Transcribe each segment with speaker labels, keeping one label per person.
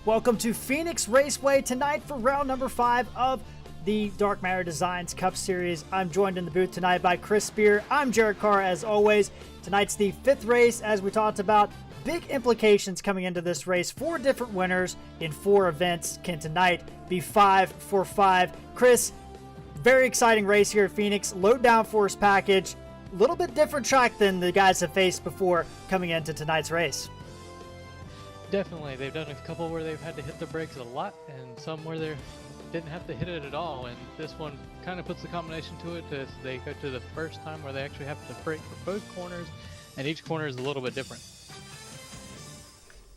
Speaker 1: Welcome to Phoenix Raceway tonight for round number 5 of the Darkmatter Designs Cup Series. I'm joined in the booth tonight by Chris Spear. I'm Jared Carr as always. Tonight's the 5th race, as we talked about. Big implications coming into this race. 4 different winners in 4 events. Can tonight be 5 for 5? Chris, very exciting race here at Phoenix. Low downforce package. A little bit different track than the guys have faced before coming into tonight's race.
Speaker 2: Definitely. They've done a couple where they've had to hit the brakes a lot, and some where they didn't have to hit it at all, and this one kind of puts the combination to it. They go to the first time where they actually have to brake for both corners, and each corner is a little bit different.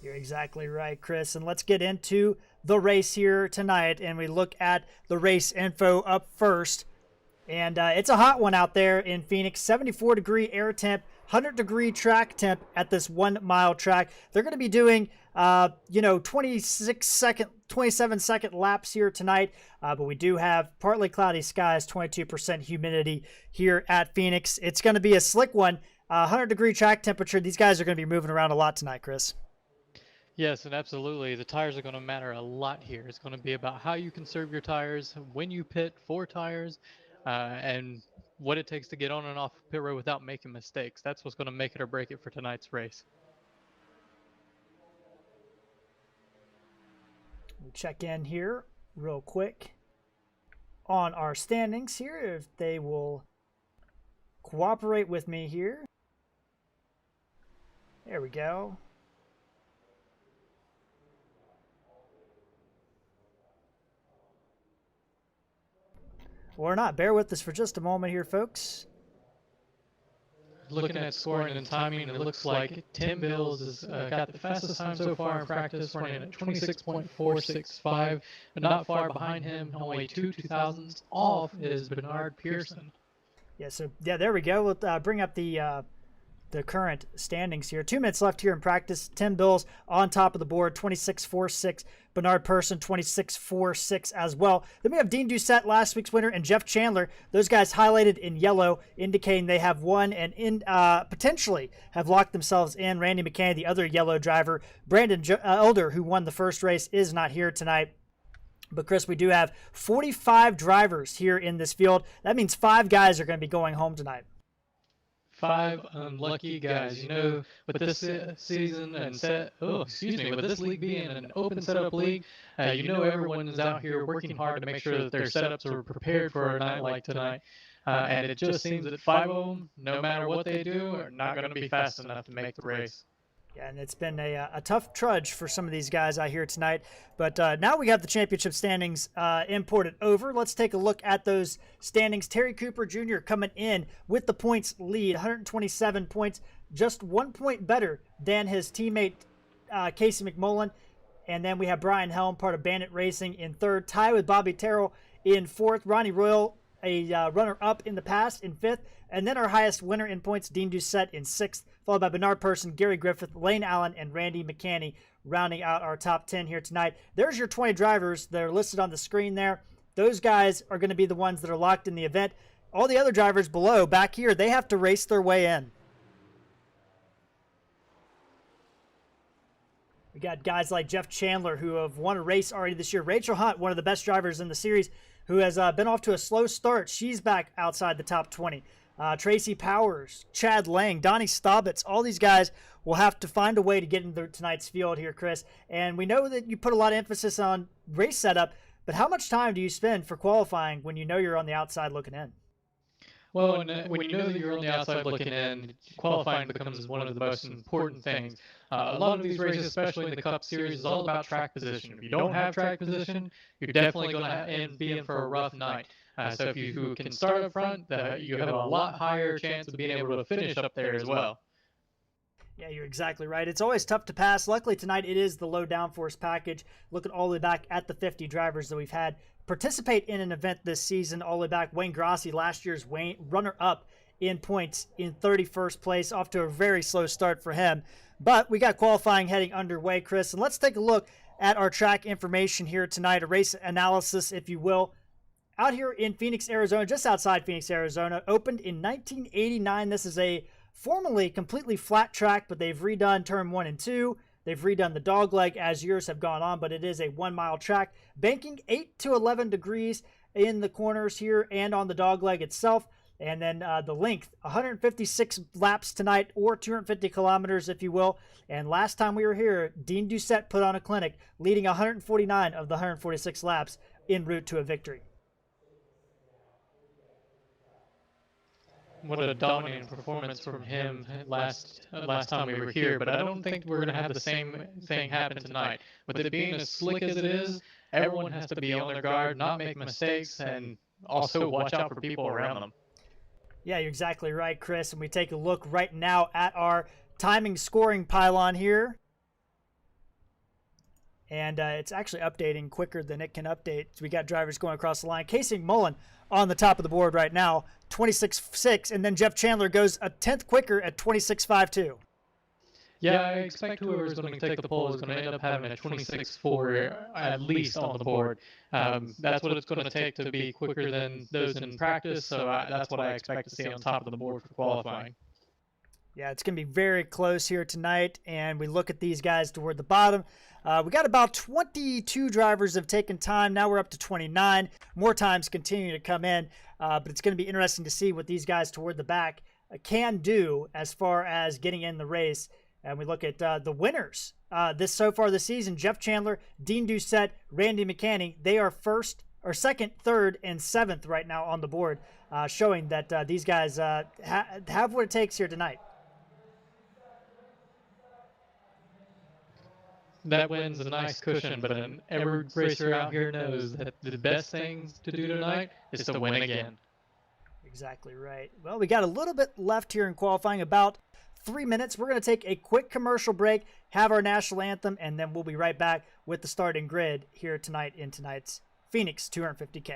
Speaker 1: You're exactly right, Chris. And let's get into the race here tonight, and we look at the race info up first. And it's a hot one out there in Phoenix. 74-degree air temp, 100-degree track temp at this 1 mile track. They're going to be doing, 27-second laps here tonight. But we do have partly cloudy skies, 22% humidity here at Phoenix. It's going to be a slick one. 100-degree track temperature. These guys are going to be moving around a lot tonight, Chris.
Speaker 2: Yes, and absolutely. The tires are going to matter a lot here. It's going to be about how you conserve your tires, when you pit for tires, and what it takes to get on and off pit road without making mistakes. That's what's going to make it or break it for tonight's race.
Speaker 1: We'll check in here real quick on our standings here, if they will cooperate with me here. There we go. Or not. Bear with us for just a moment here, folks.
Speaker 2: Looking at scoring and timing, it looks like Tim Bills has got the fastest time so far in practice, running at 26.465, but not far behind him, only 2 2000s off is Bernard Pearson.
Speaker 1: Yeah, so there we go. We'll bring up the current standings here. 2 minutes left here in practice. Tim Bills on top of the board, 26.46. Bernard Pearson, 26.46 as well. Then we have Dean Doucette, last week's winner, and Jeff Chandler. Those guys highlighted in yellow, indicating they have won and potentially have locked themselves in. Randy McCann, the other yellow driver. Brandon Elder, who won the first race, is not here tonight. But, Chris, we do have 45 drivers here in this field. That means 5 guys are going to be going home tonight.
Speaker 2: 5 unlucky guys. You know, with this season and with this league being an open setup league, everyone is out here working hard to make sure that their setups are prepared for a night like tonight. And it just seems that 5 of them, no matter what they do, are not going to be fast enough to make the race.
Speaker 1: Yeah, and it's been a tough trudge for some of these guys out here tonight. But now we got the championship standings imported over. Let's take a look at those standings. Terry Cooper Jr. coming in with the points lead, 127 points, just 1 point better than his teammate Casey McMullen. And then we have Brian Helm, part of Bandit Racing, in 3rd. Tie with Bobby Terrell in 4th. Ronnie Royal, a runner-up in the past, in 5th. And then our highest winner in points, Dean Doucette, in 6th, followed by Bernard Pearson, Gary Griffith, Lane Allen, and Randy McCanney, rounding out our top 10 here tonight. There's your 20 drivers. They're listed on the screen there. Those guys are going to be the ones that are locked in the event. All the other drivers below, back here, they have to race their way in. We got guys like Jeff Chandler, who have won a race already this year. Rachel Hunt, one of the best drivers in the series, who has been off to a slow start. She's back outside the top 20. Tracy Powers, Chad Lang, Donnie Staubitz, all these guys will have to find a way to get into tonight's field here, Chris. And we know that you put a lot of emphasis on race setup, but how much time do you spend for qualifying when you know you're on the outside looking in?
Speaker 2: Well, when you know that you're on the outside looking in, qualifying becomes one of the most important things. A lot of these races, especially in the Cup Series, is all about track position. If you don't have track position, you're definitely going to be in for a rough night. So if you can start up front, you have a lot higher chance of being able to finish up there as well.
Speaker 1: Yeah, you're exactly right. It's always tough to pass. Luckily tonight it is the low downforce package. Looking all the way back at the 50 drivers that we've had participate in an event this season, all the way back. Wayne Grossi, last year's runner-up in points, in 31st place, off to a very slow start for him. But we got qualifying heading underway, Chris. And let's take a look at our track information here tonight, a race analysis, if you will. Out here in Phoenix, Arizona, just outside Phoenix, Arizona, opened in 1989. This is a formerly completely flat track, but they've redone turn 1 and 2. They've redone the dog leg as years have gone on, but it is a 1 mile track, banking 8 to 11 degrees in the corners here and on the dog leg itself. And then the length, 156 laps tonight, or 250 kilometers, if you will. And last time we were here, Dean Doucette put on a clinic, leading 149 of the 146 laps en route to a victory.
Speaker 2: What a dominating performance from him last time we were here, but I don't think we're going to have the same thing happen tonight. With it being as slick as it is, everyone has to be on their guard, not make mistakes, and also watch out for people around them.
Speaker 1: Yeah, you're exactly right, Chris. And we take a look right now at our timing scoring pylon here. And it's actually updating quicker than it can update. So we got drivers going across the line. Casey Mullen on the top of the board right now, 26.6. And then Jeff Chandler goes a 10th quicker at 26.52.
Speaker 2: Yeah, I expect whoever's going to take the pole is going to end up having a 26.4 at least on the board. That's what it's going to take to be quicker than those in practice, so that's what I expect to see on top of the board for qualifying.
Speaker 1: Yeah, it's going to be very close here tonight, and we look at these guys toward the bottom. We got about 22 drivers have taken time. Now we're up to 29. More times continue to come in, but it's going to be interesting to see what these guys toward the back can do as far as getting in the race. And we look at the winners so far this season. Jeff Chandler, Dean Doucette, Randy McCanny. They are first or second, third, and seventh right now on the board, showing that these guys have what it takes here tonight.
Speaker 2: That win's a nice cushion, but every racer out here knows that the best thing to do tonight is to win again.
Speaker 1: Exactly right. Well, we got a little bit left here in qualifying, about 3 minutes. We're going to take a quick commercial break, have our national anthem, and then we'll be right back with the starting grid here tonight in tonight's Phoenix 250K.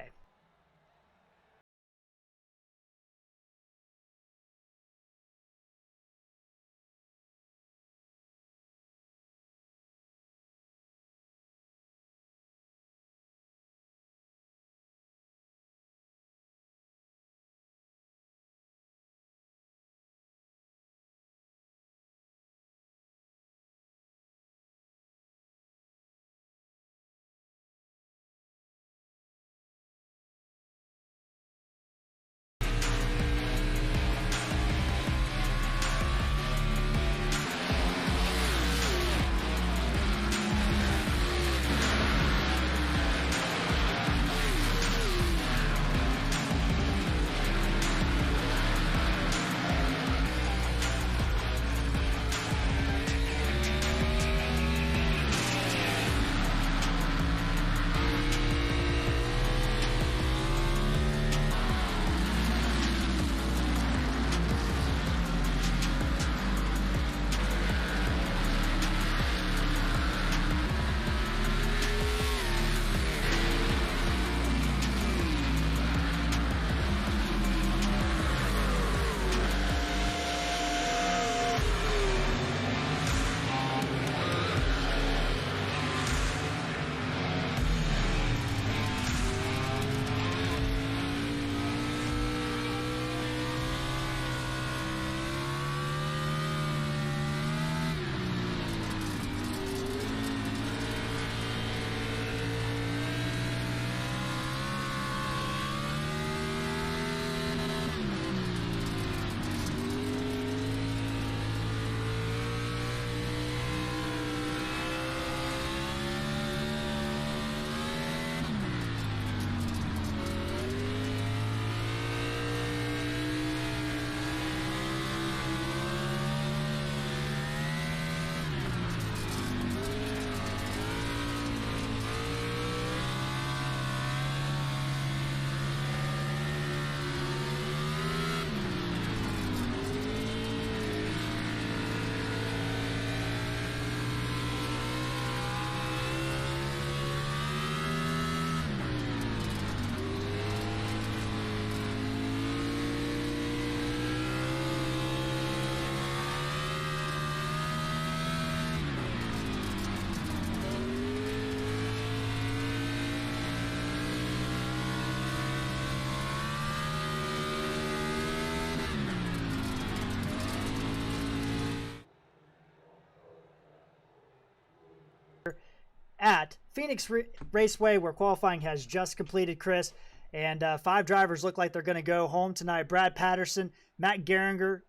Speaker 1: at Phoenix Raceway, where qualifying has just completed, Chris. And 5 drivers look like they're going to go home tonight. Brad Patterson, Matt Geringer,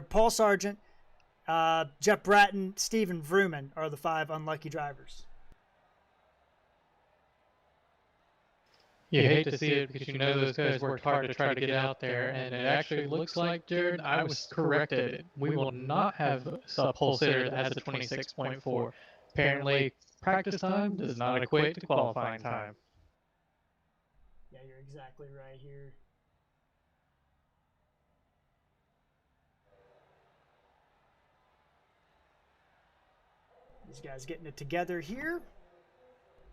Speaker 1: Paul Sargent, Jeff Bratton, Steven Vrooman are the 5 unlucky drivers.
Speaker 2: You hate to see it because you know those guys worked hard to try to get out there, and it actually looks like, Jared, I was corrected. We will not have a pole sitter that has a 26.4. Apparently, practice time does not equate to qualifying time.
Speaker 1: Yeah, you're exactly right here. These guys getting it together here.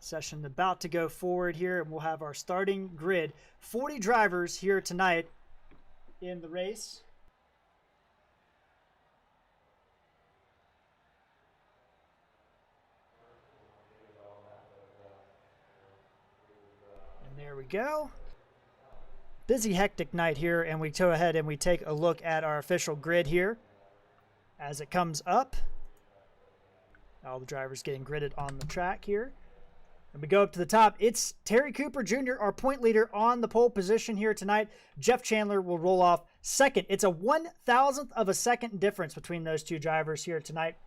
Speaker 1: Session about to go forward here, and we'll have our starting grid. 40 drivers here tonight in the race. And there we go. Busy, hectic night here, and we go ahead and we take a look at our official grid here as it comes up. All the drivers getting gridded on the track here. And we go up to the top. It's Terry Cooper Jr., our point leader, on the pole position here tonight. Jeff Chandler will roll off second. It's a 1,000th of a second difference between those 2 drivers here tonight.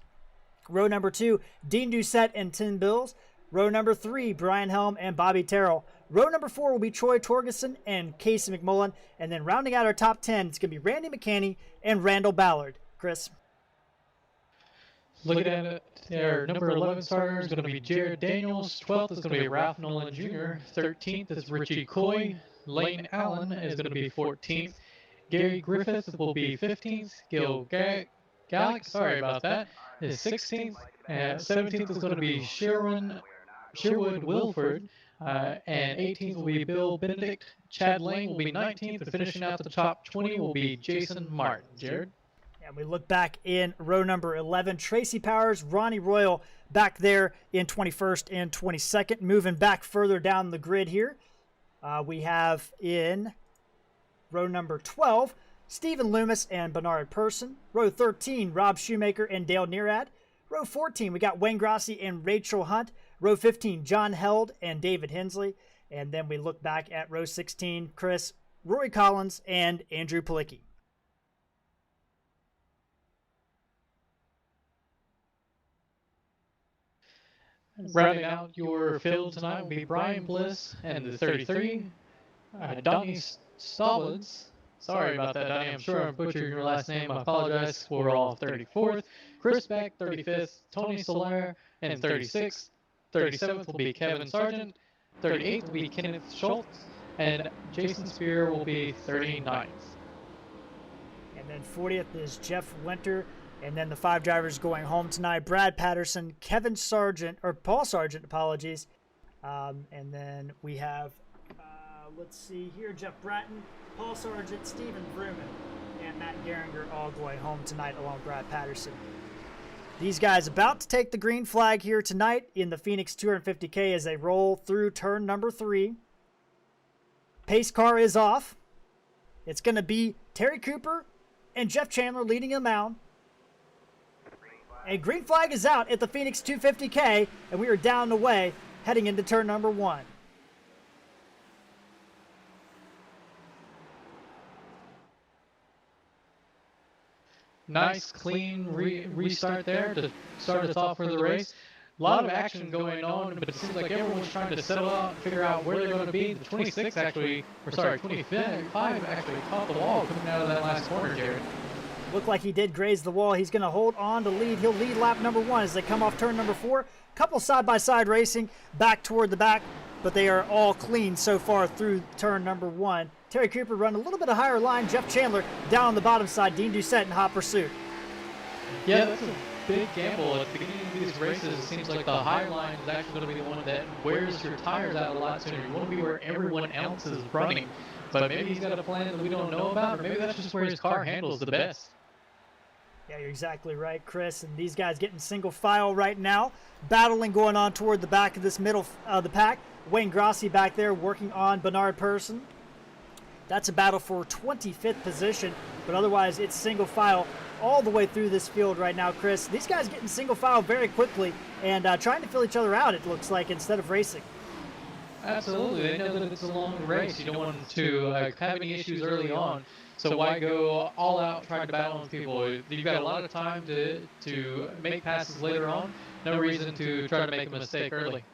Speaker 1: Row number 2, Dean Doucette and Tim Bills. Row number 3, Brian Helm and Bobby Terrell. Row number 4 will be Troy Torgerson and Casey McMullen. And then rounding out our top 10, it's going to be Randy McCanney and Randall Ballard. Chris?
Speaker 2: Looking at it, their number 11 starter is going to be Jared Daniels. 12th is going to be Ralph Nolan Jr. 13th is Richie Coy. Lane Allen is going to be 14th. Gary Griffith will be 15th. Gil Gallick, sorry about that, is 16th. 17th is going to be Sherwood Wilford. And 18th will be Bill Benedict. Chad Lane will be 19th. And finishing out the top 20 will be Jason Martin. Jared?
Speaker 1: And we look back in row number 11, Tracy Powers, Ronnie Royal back there in 21st and 22nd. Moving back further down the grid here, we have in row number 12, Stephen Loomis and Bernard Person. Row 13, Rob Shoemaker and Dale Nearad. Row 14, we got Wayne Grossi and Rachel Hunt. Row 15, John Held and David Hensley. And then we look back at row 16, Chris, Rory Collins, and Andrew Palicki.
Speaker 2: Rounding out your field tonight will be Brian Bliss and the 33. Donnie Stallings. Sorry about that, Donnie. I'm sure I'm butchering your last name. I apologize. We're all 34th. Chris Beck, 35th. Tony Soler, and 36th. 37th will be Kevin Sargent. 38th will be Kenneth Schultz. And Jason Spear will be 39th.
Speaker 1: And then 40th is Jeff Winter. And then the 5 drivers going home tonight, Brad Patterson, Kevin Sargent, or Paul Sargent, apologies. And then we have, let's see here, Jeff Bratton, Paul Sargent, Stephen Vrooman, and Matt Geringer all going home tonight along with Brad Patterson. These guys about to take the green flag here tonight in the Phoenix 250K as they roll through turn number 3. Pace car is off. It's going to be Terry Cooper and Jeff Chandler leading them out. A green flag is out at the Phoenix 250K, and we are down the way heading into turn number 1.
Speaker 2: Nice, clean restart there to start us off for the race. A lot of action going on, but it seems like everyone's trying to settle out, figure out where they're going to be. The 25 actually caught the wall coming out of that last corner, Jared.
Speaker 1: Looked like he did graze the wall. He's going to hold on to lead. He'll lead lap number 1 as they come off turn number 4. Couple side-by-side racing back toward the back, but they are all clean so far through turn number 1. Terry Cooper run a little bit of higher line. Jeff Chandler down on the bottom side. Dean Doucette in hot pursuit.
Speaker 2: Yeah, that's a big gamble. At the beginning of these races, it seems like the high line is actually going to be the one that wears your tires out a lot sooner. You want to be where everyone else is running. But maybe he's got a plan that we don't know about, or maybe that's just where his car handles the best.
Speaker 1: Yeah, you're exactly right, Chris. And these guys getting single file right now. Battling going on toward the back of this middle of the pack. Wayne Grossi back there working on Bernard Person. That's a battle for 25th position, but otherwise it's single file all the way through this field right now, Chris. These guys getting single file very quickly and trying to fill each other out, it looks like, instead of racing.
Speaker 2: Absolutely. They know that it's a long race. You don't want to have any issues early on. So why go all out trying to battle with people? You've got a lot of time to make passes later on. No reason to try to make a mistake early.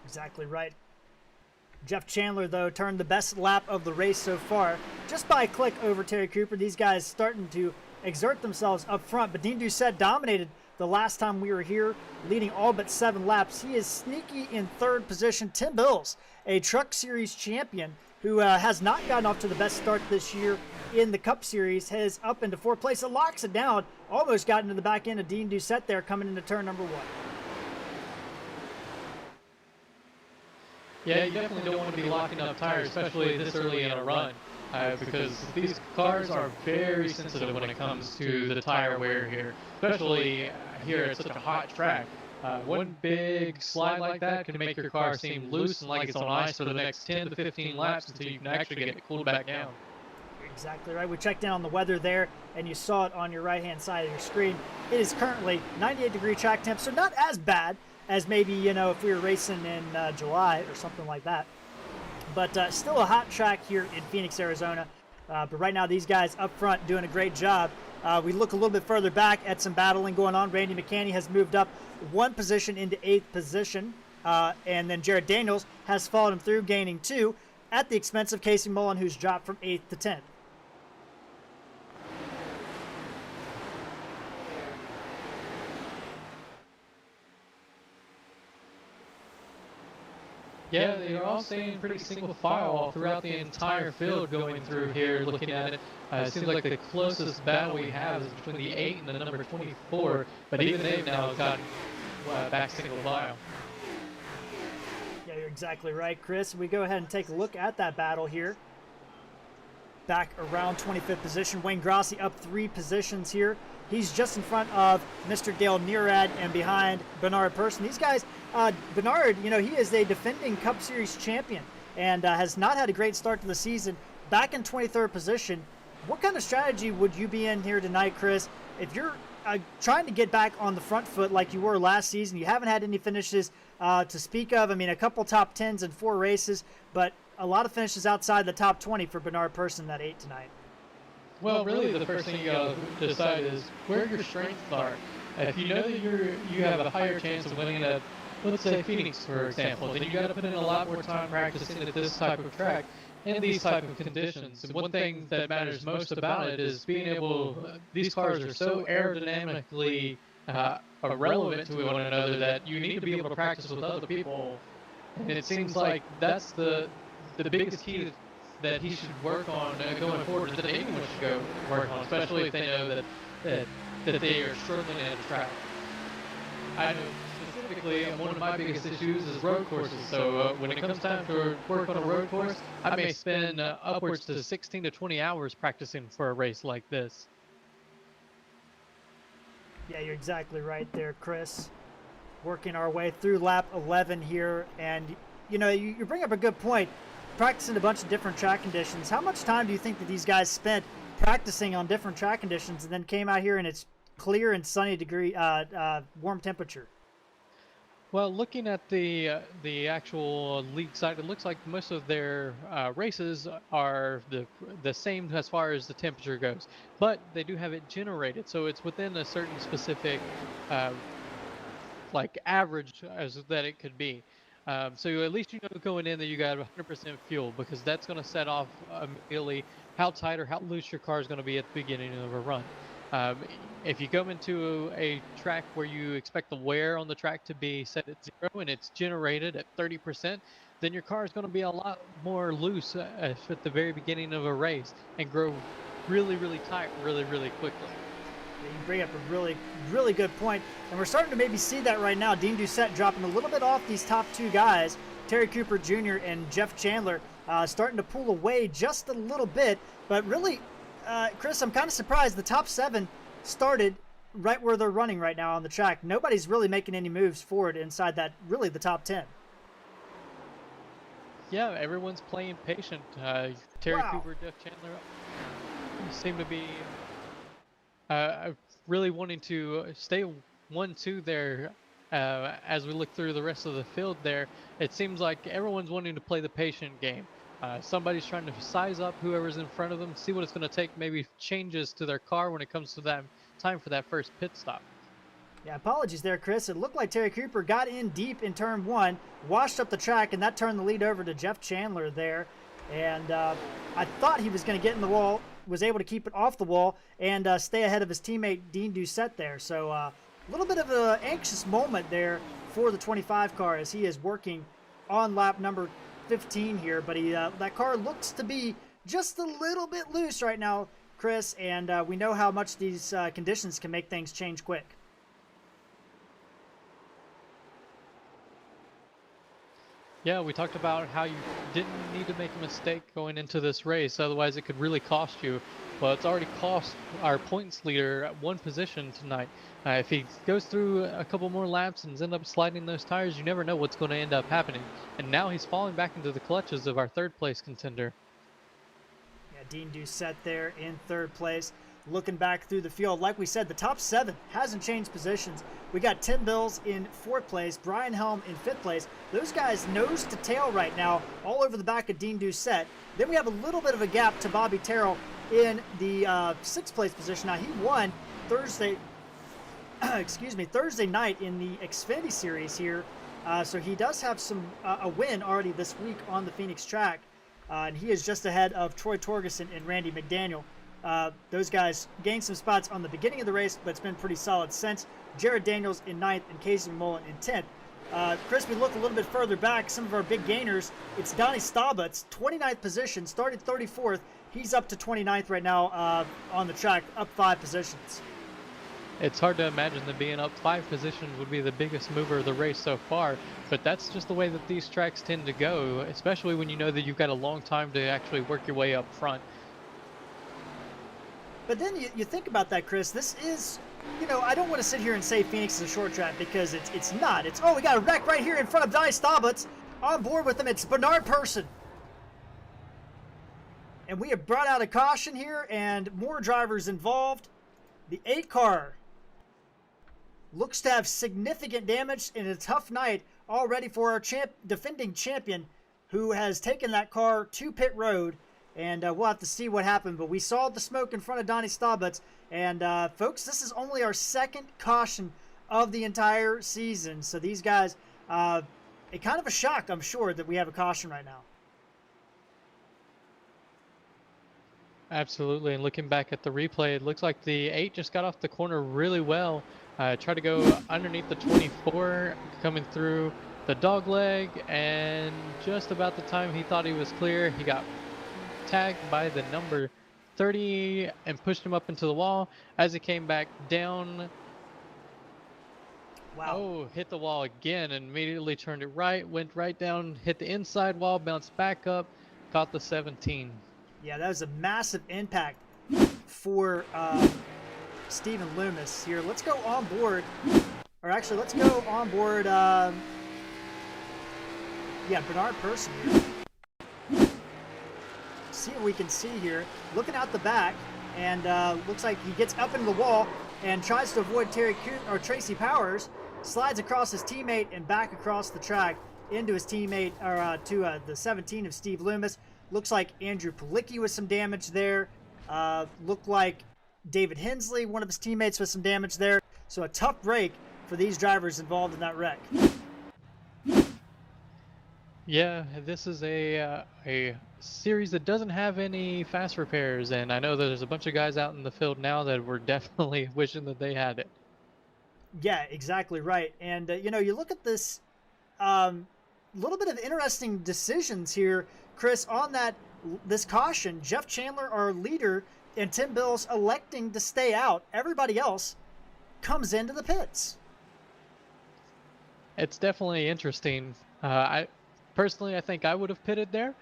Speaker 1: Exactly right. Jeff Chandler, though, turned the best lap of the race so far just by a click over Terry Cooper. These guys starting to exert themselves up front, but Dean Doucette dominated the last time we were here, leading all but 7 laps. He is sneaky in 3rd position. Tim Bills, a Truck Series champion who has not gotten off to the best start this year in the Cup Series, has up into 4th place. It locks it down. Almost got into the back end of Dean Doucette there coming into turn number 1.
Speaker 2: Yeah, you definitely don't want to be locking up tires, especially this early in a run, because these cars are very sensitive when it comes to the tire wear here, especially here at such a hot track. One big slide like that can make your car seem loose and like it's on ice for the next 10 to 15 laps until you can actually get it cooled back down.
Speaker 1: Exactly right. We checked in on the weather there, and you saw it on your right-hand side of your screen. It is currently 98-degree track temp, so not as bad as maybe, you know, if we were racing in July or something like that. But still a hot track here in Phoenix, Arizona. But right now, these guys up front doing a great job. We look a little bit further back at some battling going on. Randy McCanny has moved up 1 position into 8th position. And then Jared Daniels has followed him through, gaining 2 at the expense of Casey Mullen, who's dropped from 8th to 10th.
Speaker 2: Yeah, they are all staying pretty single file all throughout the entire field going through here, looking at it. It seems like the closest battle we have is between the 8 and the number 24, but even they've now gotten back single file.
Speaker 1: Yeah, you're exactly right, Chris. We go ahead and take a look at that battle here. Back around 25th position. Wayne Grossi up 3 positions here. He's just in front of Mr. Dale Nearad and behind Bernard Person. These guys, Bernard, you know, he is a defending Cup Series champion and has not had a great start to the season. Back in 23rd position. What kind of strategy would you be in here tonight, Chris? If you're trying to get back on the front foot like you were last season, you haven't had any finishes to speak of. I mean, a couple top 10s in 4 races, but a lot of finishes outside the top 20 for Bernard Person at 8 tonight.
Speaker 2: Well, really, the first thing you gotta decide is where your strengths are. If you know that you have a higher chance of winning at, let's say, Phoenix, for example, then you gotta put in a lot more time practicing at this type of track in these type of conditions. And one thing that matters most about it is being able. These cars are so aerodynamically irrelevant to one another that you need to be able to practice with other people. And it seems like that's the biggest key that he should work on going forward, that anyone should go work on, especially if they know that they are struggling at a track. I know specifically one of my biggest issues is road courses. So when it comes time to work on a road course, I may spend upwards to 16 to 20 hours practicing for a race like this.
Speaker 1: Yeah, you're exactly right there, Chris. Working our way through lap 11 here, and you know, you bring up a good point. Practicing a bunch of different track conditions. How much time do you think that these guys spent practicing on different track conditions and then came out here and it's clear and sunny warm temperature?
Speaker 2: Well, looking at the actual league side, it looks like most of their races are the same as far as the temperature goes, but they do have it generated, so it's within a certain specific like average as that it could be. So at least you know going in that you got 100% fuel, because that's going to set off immediately how tight or how loose your car is going to be at the beginning of a run. If you go into a track where you expect the wear on the track to be set at 0 and it's generated at 30%, then your car is going to be a lot more loose at the very beginning of a race and grow really, really tight really, really quickly.
Speaker 1: You bring up a really, really good point, and we're starting to maybe see that right now. Dean Doucette dropping a little bit off these top 2 guys, Terry Cooper Jr. and Jeff Chandler, starting to pull away just a little bit. But really, Chris, I'm kind of surprised the top 7 started right where they're running right now on the track. Nobody's really making any moves forward inside that, really the top 10.
Speaker 2: Yeah, everyone's playing patient. Terry Cooper, Jeff Chandler seem to be really wanting to stay 1-2 there. As we look through the rest of the field there, it seems like everyone's wanting to play the patient game. Somebody's trying to size up whoever's in front of them, see what it's going to take, maybe changes to their car when it comes to that time for that first pit stop.
Speaker 1: Yeah, apologies there, Chris. It looked like Terry Cooper got in deep in turn 1, washed up the track, and that turned the lead over to Jeff Chandler there. And I thought he was going to get in the wall, was able to keep it off the wall, and stay ahead of his teammate Dean Doucette there. So a little bit of an anxious moment there for the 25 car as he is working on lap number 15 here. But that car looks to be just a little bit loose right now, Chris, and we know how much these conditions can make things change quick.
Speaker 2: Yeah, we talked about how you didn't need to make a mistake going into this race, otherwise it could really cost you. Well, it's already cost our points leader 1 position tonight. If he goes through a couple more laps and ends up sliding those tires, you never know what's going to end up happening. And now he's falling back into the clutches of our 3rd place contender.
Speaker 1: Yeah, Dean Doucette there in 3rd place. Looking back through the field, like we said, the top 7 hasn't changed positions. We got Tim Bills in 4th place, Brian Helm in 5th place. Those guys nose to tail right now, all over the back of Dean Doucette. Then we have a little bit of a gap to Bobby Terrell in the 6th place position. Now he won Thursday, Thursday night in the Xfinity Series here, so he does have a win already this week on the Phoenix track, and he is just ahead of Troy Torgerson and Randy McDaniel. Those guys gained some spots on the beginning of the race, but it's been pretty solid since. Jared Daniels in 9th and Casey Mullen in 10th. Chris, we look a little bit further back, some of our big gainers. It's Donnie Staubitz, 29th position, started 34th. He's up to 29th right now on the track, up 5 positions.
Speaker 2: It's hard to imagine that being up 5 positions would be the biggest mover of the race so far, but that's just the way that these tracks tend to go, especially when you know that you've got a long time to actually work your way up front.
Speaker 1: But then you think about that, Chris. This is, I don't want to sit here and say Phoenix is a short track because it's not. It's, we got a wreck right here in front of Donnie Staubitz. On board with him, it's Bernard Person. And we have brought out a caution here and more drivers involved. The 8 car looks to have significant damage in a tough night already for our defending champion who has taken that car to pit road. And we'll have to see what happened. But we saw the smoke in front of Donnie Staubitz. And, folks, this is only our 2nd caution of the entire season. So these guys, it kind of a shock, I'm sure, that we have a caution right now.
Speaker 2: Absolutely, and looking back at the replay, it looks like the 8 just got off the corner really well. Tried to go underneath the 24, coming through the dog leg, and just about the time he thought he was clear, he got tagged by the number 30 and pushed him up into the wall. As he came back down, hit the wall again and immediately turned it right, went right down, hit the inside wall, bounced back up, caught the 17.
Speaker 1: Yeah, that was a massive impact for Stephen Loomis here. Let's go on board, or actually let's go on board, Bernard Person here. See what we can see here. Looking out the back, and looks like he gets up into the wall and tries to avoid Tracy Powers, slides across his teammate and back across the track into his teammate, or to the 17 of Steve Loomis. Looks like Andrew Palicki with some damage there. Looked like David Hensley, one of his teammates, with some damage there. So a tough break for these drivers involved in that wreck.
Speaker 2: Yeah, this is a series that doesn't have any fast repairs, and I know that there's a bunch of guys out in the field now that were definitely wishing that they had it.
Speaker 1: Yeah, exactly right. And, you look at this little bit of interesting decisions here, Chris, on this caution. Jeff Chandler, our leader, and Tim Bills electing to stay out. Everybody else comes into the pits.
Speaker 2: It's definitely interesting. I think I would have pitted there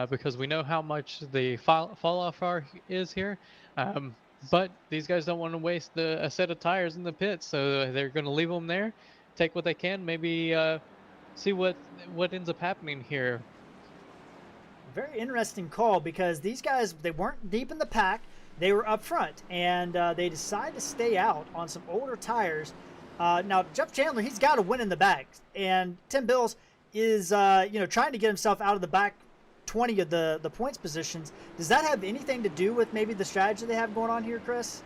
Speaker 2: because we know how much the fall off is here. But these guys don't want to waste a set of tires in the pits, so they're going to leave them there, take what they can, maybe see what ends up happening here.
Speaker 1: Very interesting call, because these guys, they weren't deep in the pack. they were up front, and they decided to stay out on some older tires. Now, Jeff Chandler, he's got to win in the back, and Tim Bills is trying to get himself out of the back 20 of the points positions. Does that have anything to do with maybe the strategy they have going on here, Chris?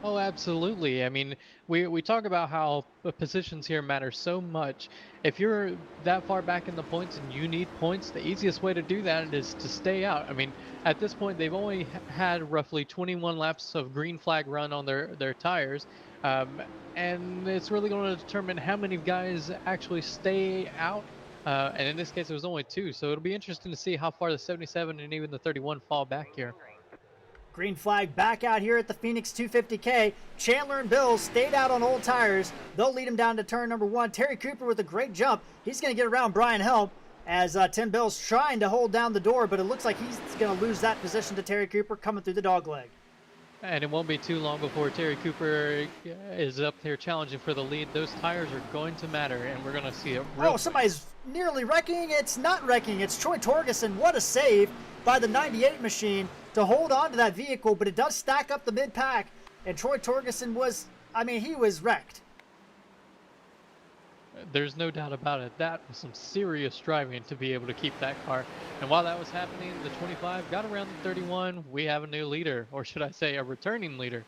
Speaker 2: Oh, absolutely. I mean, we talk about how the positions here matter so much. If you're that far back in the points and you need points, the easiest way to do that is to stay out. I mean, at this point, they've only had roughly 21 laps of green flag run on their tires. Um, and it's really going to determine how many guys actually stay out. And in this case, it was only 2. So it'll be interesting to see how far the 77 and even the 31 fall back here.
Speaker 1: Green flag back out here at the Phoenix 250K. Chandler and Bills stayed out on old tires. They'll lead him down to turn number 1. Terry Cooper with a great jump. He's going to get around Brian Helm as Tim Bills trying to hold down the door, but it looks like he's going to lose that position to Terry Cooper coming through the dogleg.
Speaker 2: And it won't be too long before Terry Cooper is up there challenging for the lead. Those tires are going to matter, and we're going to see it.
Speaker 1: Oh, somebody's nearly wrecking. It's not wrecking. It's Troy Torgerson. What a save by the 98 machine to hold on to that vehicle, but it does stack up the mid-pack. And Troy Torgerson was, he was wrecked.
Speaker 2: There's no doubt about it. That was some serious driving to be able to keep that car. And while that was happening, the 25 got around the 31. We have a new leader, or should I say a returning leader.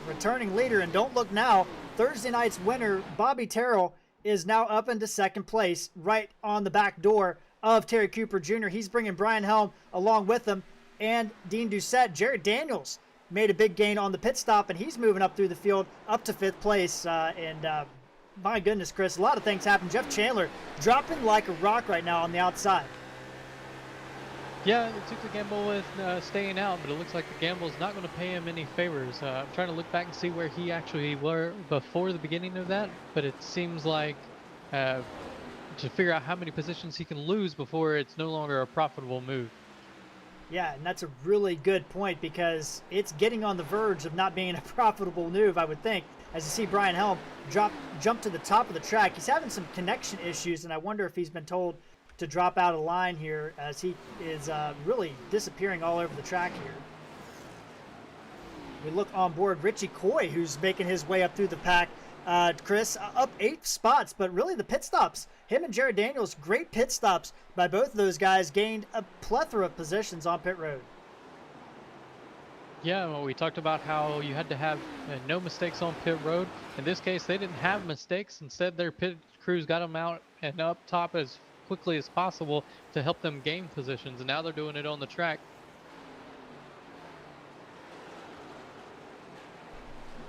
Speaker 1: Returning leader, and don't look now, Thursday night's winner, Bobby Terrell, is now up into second place, right on the back door of Terry Cooper Jr. He's bringing Brian Helm along with him, and Dean Doucette. Jared Daniels made a big gain on the pit stop, and he's moving up through the field up to 5th place. My goodness, Chris, a lot of things happen. Jeff Chandler dropping like a rock right now on the outside.
Speaker 2: Yeah, it took the gamble with staying out, but it looks like the gamble's not going to pay him any favors. I'm trying to look back and see where he actually were before the beginning of that, but it seems like to figure out how many positions he can lose before it's no longer a profitable move.
Speaker 1: Yeah, and that's a really good point because it's getting on the verge of not being a profitable move, I would think. As you see Brian Helm jump to the top of the track. He's having some connection issues, and I wonder if he's been told to drop out of line here as he is really disappearing all over the track here. We look on board Richie Coy, who's making his way up through the pack. Chris, up 8 spots, but really the pit stops. Him and Jared Daniels, great pit stops by both of those guys, gained a plethora of positions on pit road.
Speaker 2: Yeah, well, we talked about how you had to have no mistakes on pit road. In this case, they didn't have mistakes. Instead, their pit crews got them out and up top as quickly as possible to help them gain positions, and now they're doing it on the track.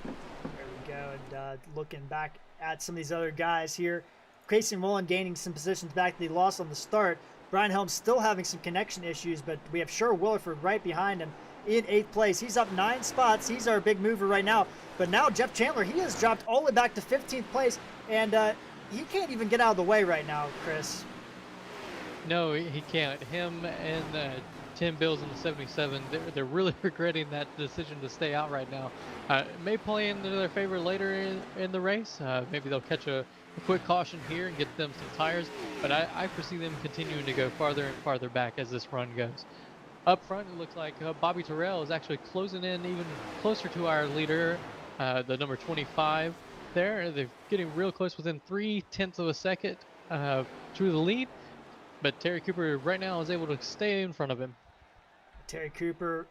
Speaker 1: There we go, and looking back at some of these other guys here. Casey Mullen gaining some positions back that he lost on the start. Brian Helm still having some connection issues, but we have Sher Williford right behind him in 8th place. He's up 9 spots. He's our big mover right now. But now Jeff Chandler, he has dropped all the way back to 15th place, and he can't even get out of the way right now, Chris.
Speaker 2: No, he can't. Him and Tim Bills in the 77, they're really regretting that decision to stay out right now. It may play into their favor later in the race. Maybe they'll catch a quick caution here and get them some tires, but I foresee them continuing to go farther and farther back as this run goes. Up front, it looks like Bobby Terrell is actually closing in even closer to our leader, the number 25 there. They're getting real close, within 0.3 of a second to the lead, but Terry Cooper right now is able to stay in front of him.
Speaker 1: Terry Cooper,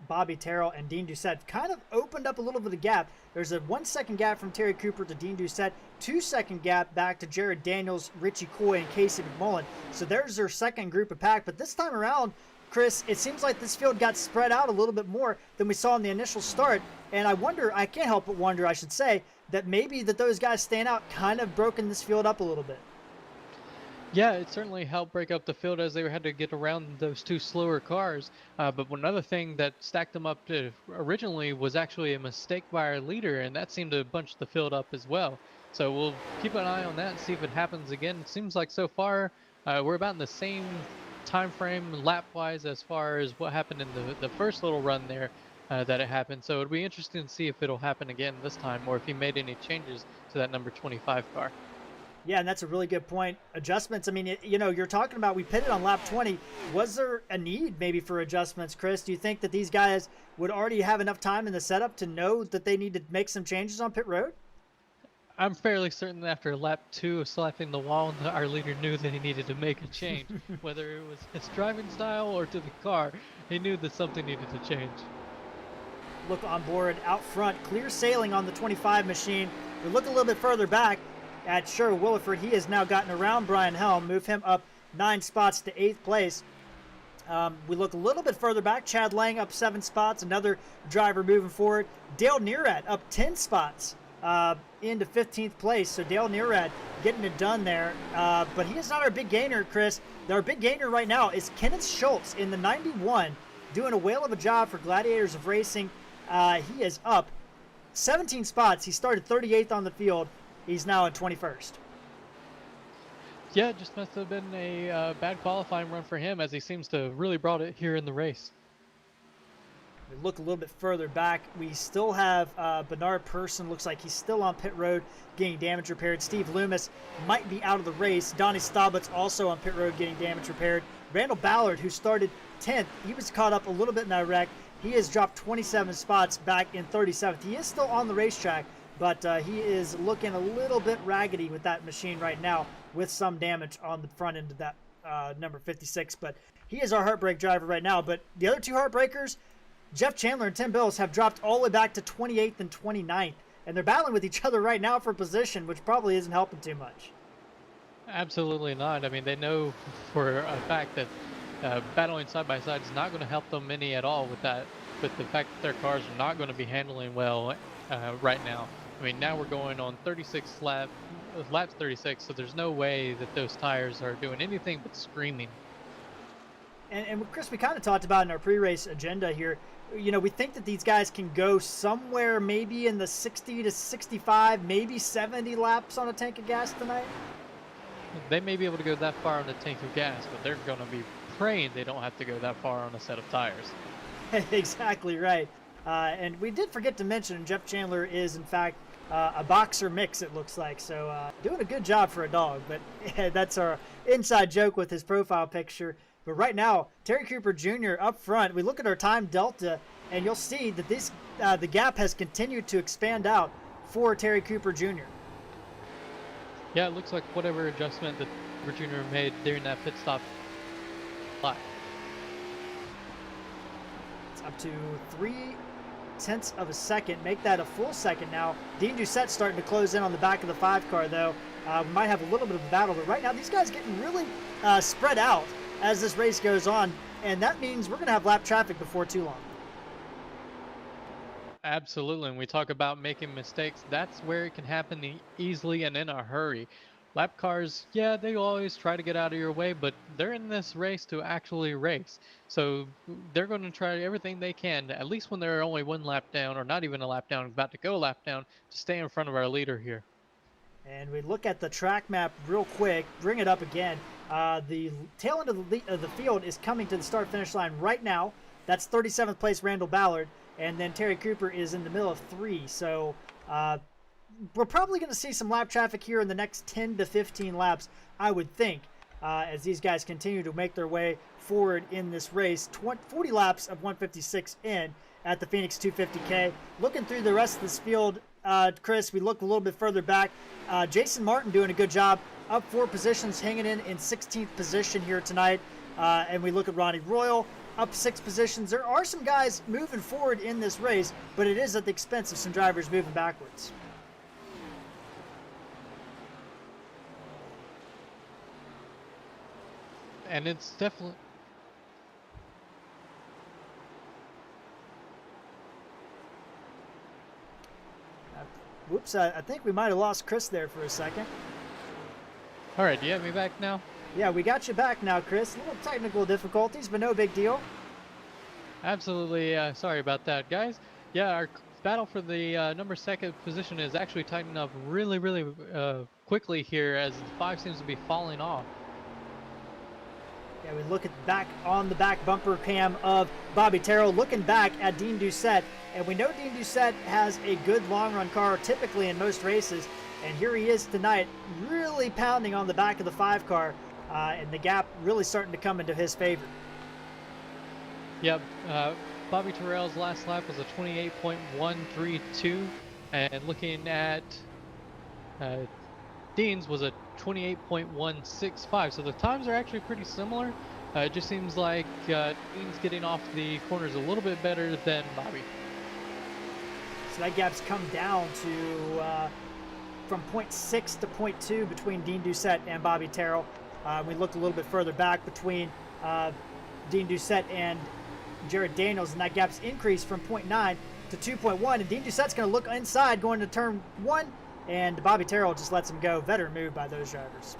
Speaker 1: Bobby Terrell, and Dean Doucette kind of opened up a little bit of gap. There's a 1 second gap from Terry Cooper to Dean Doucette, 2 second gap back to Jared Daniels, Richie Coy, and Casey McMullen. So there's their second group of pack, but this time around, Chris, it seems like this field got spread out a little bit more than we saw in the initial start. And I can't help but wonder, I should say, that maybe that those guys staying out kind of broken this field up a little bit.
Speaker 2: Yeah, it certainly helped break up the field as they had to get around those 2 slower cars. But another thing that stacked them up originally was actually a mistake by our leader, and that seemed to bunch the field up as well. So we'll keep an eye on that and see if it happens again. It seems like so far we're about in the same time frame lap-wise as far as what happened in the first little run there that it happened. So it'll be interesting to see if it'll happen again this time, or if he made any changes to that number 25 car.
Speaker 1: Yeah, and that's a really good point. Adjustments, I mean, you know, you're talking about we pitted on lap 20. Was there a need maybe for adjustments, Chris? Do you think that these guys would already have enough time in the setup to know that they need to make some changes on pit road?
Speaker 2: I'm fairly certain that after lap 2 of slapping the wall, our leader knew that he needed to make a change. Whether it was his driving style or to the car, he knew that something needed to change.
Speaker 1: Look on board out front, clear sailing on the 25 machine. We look a little bit further back at Sherwood Williford. He has now gotten around Brian Helm, move him up 9 spots to 8th place. We look a little bit further back, Chad Lang up 7 spots, another driver moving forward. Dale Nearad up 10 spots into 15th place. So Dale Nearad getting it done there. But he is not our big gainer, Chris. Our big gainer right now is Kenneth Schultz in the 91, doing a whale of a job for Gladiators of Racing. He is up 17 spots. He started 38th on the field. He's now in 21st.
Speaker 2: Yeah, it just must have been a bad qualifying run for him, as he seems to really brought it here in the race.
Speaker 1: We look a little bit further back. We still have Bernard Person. Looks like he's still on pit road getting damage repaired. Steve Loomis might be out of the race. Donnie Staubitz also on pit road getting damage repaired. Randall Ballard, who started 10th, he was caught up a little bit in that wreck. He has dropped 27 spots back in 37th. He is still on the racetrack, but he is looking a little bit raggedy with that machine right now, with some damage on the front end of that number 56. But he is our heartbreak driver right now. But the other two heartbreakers, Jeff Chandler and Tim Bills, have dropped all the way back to 28th and 29th. And they're battling with each other right now for position, which probably isn't helping too much.
Speaker 2: Absolutely not. I mean, they know for a fact that battling side by side is not going to help them any at all with that, with the fact that their cars are not going to be handling well right now. I mean, now we're going on 36 laps 36, so there's no way that those tires are doing anything but screaming.
Speaker 1: And Chris, we kind of talked about in our pre-race agenda here, you know, we think that these guys can go somewhere maybe in the 60 to 65, maybe 70 laps on a tank of gas tonight.
Speaker 2: They may be able to go that far on a tank of gas, but they're going to be praying they don't have to go that far on a set of tires.
Speaker 1: Exactly right. And we did forget to mention Jeff Chandler is, in fact, a boxer mix, it looks like. So doing a good job for a dog. But that's our inside joke with his profile picture. But right now, Terry Cooper Jr. up front. We look at our time delta, and you'll see that this the gap has continued to expand out for Terry Cooper Jr.
Speaker 2: Yeah, it looks like whatever adjustment that Cooper Jr. made during that pit stop.
Speaker 1: It's up to 0.3 of a second. Make that a full second now. Dean Doucette starting to close in on the back of the 5 car, though. We might have a little bit of a battle, but right now these guys getting really spread out as this race goes on, and that means we're going to have lap traffic before too long.
Speaker 2: Absolutely, and we talk about making mistakes. That's where it can happen easily and in a hurry. Lap cars, yeah, they always try to get out of your way, but they're in this race to actually race. So they're going to try everything they can, at least when they're only 1 lap down, or not even a lap down, about to go a lap down, to stay in front of our leader here.
Speaker 1: And we look at the track map real quick, bring it up again. The tail end of the field is coming to the start-finish line right now. That's 37th place Randall Ballard, and then Terry Cooper is in the middle of 3. So we're probably going to see some lap traffic here in the next 10 to 15 laps, I would think, as these guys continue to make their way forward in this race. 40 laps of 156 in at the Phoenix 250K. Looking through the rest of this field, Chris, we look a little bit further back. Jason Martin doing a good job, up 4 positions, hanging in 16th position here tonight. And we look at Ronnie Royal, up 6 positions. There are some guys moving forward in this race, but it is at the expense of some drivers moving backwards.
Speaker 2: And it's definitely...
Speaker 1: Whoops, I think we might have lost Chris there for a second.
Speaker 2: All right, do you have me back now?
Speaker 1: Yeah, we got you back now, Chris. A little technical difficulties, but no big deal.
Speaker 2: Absolutely, sorry about that, guys. Yeah, our battle for the number 2nd position is actually tightening up really quickly here, as the 5 seems to be falling off.
Speaker 1: Yeah, we look at back on the back bumper cam of Bobby Terrell, looking back at Dean Doucette, and we know Dean Doucette has a good long run car typically in most races. And here he is tonight, really pounding on the back of the 5 car, and the gap really starting to come into his favor.
Speaker 2: Yep, Bobby Terrell's last lap was a 28.132, and looking at Dean's was a 28.165, so the times are actually pretty similar. It just seems like Dean's getting off the corners a little bit better than Bobby.
Speaker 1: So that gap's come down to from 0.6 to 0.2 between Dean Doucette and Bobby Terrell. We look a little bit further back between Dean Doucette and Jared Daniels, and that gap's increased from 0.9 to 2.1. And Dean Doucette's going to look inside going to turn 1, and Bobby Terrell just lets him go. Veteran move by those drivers.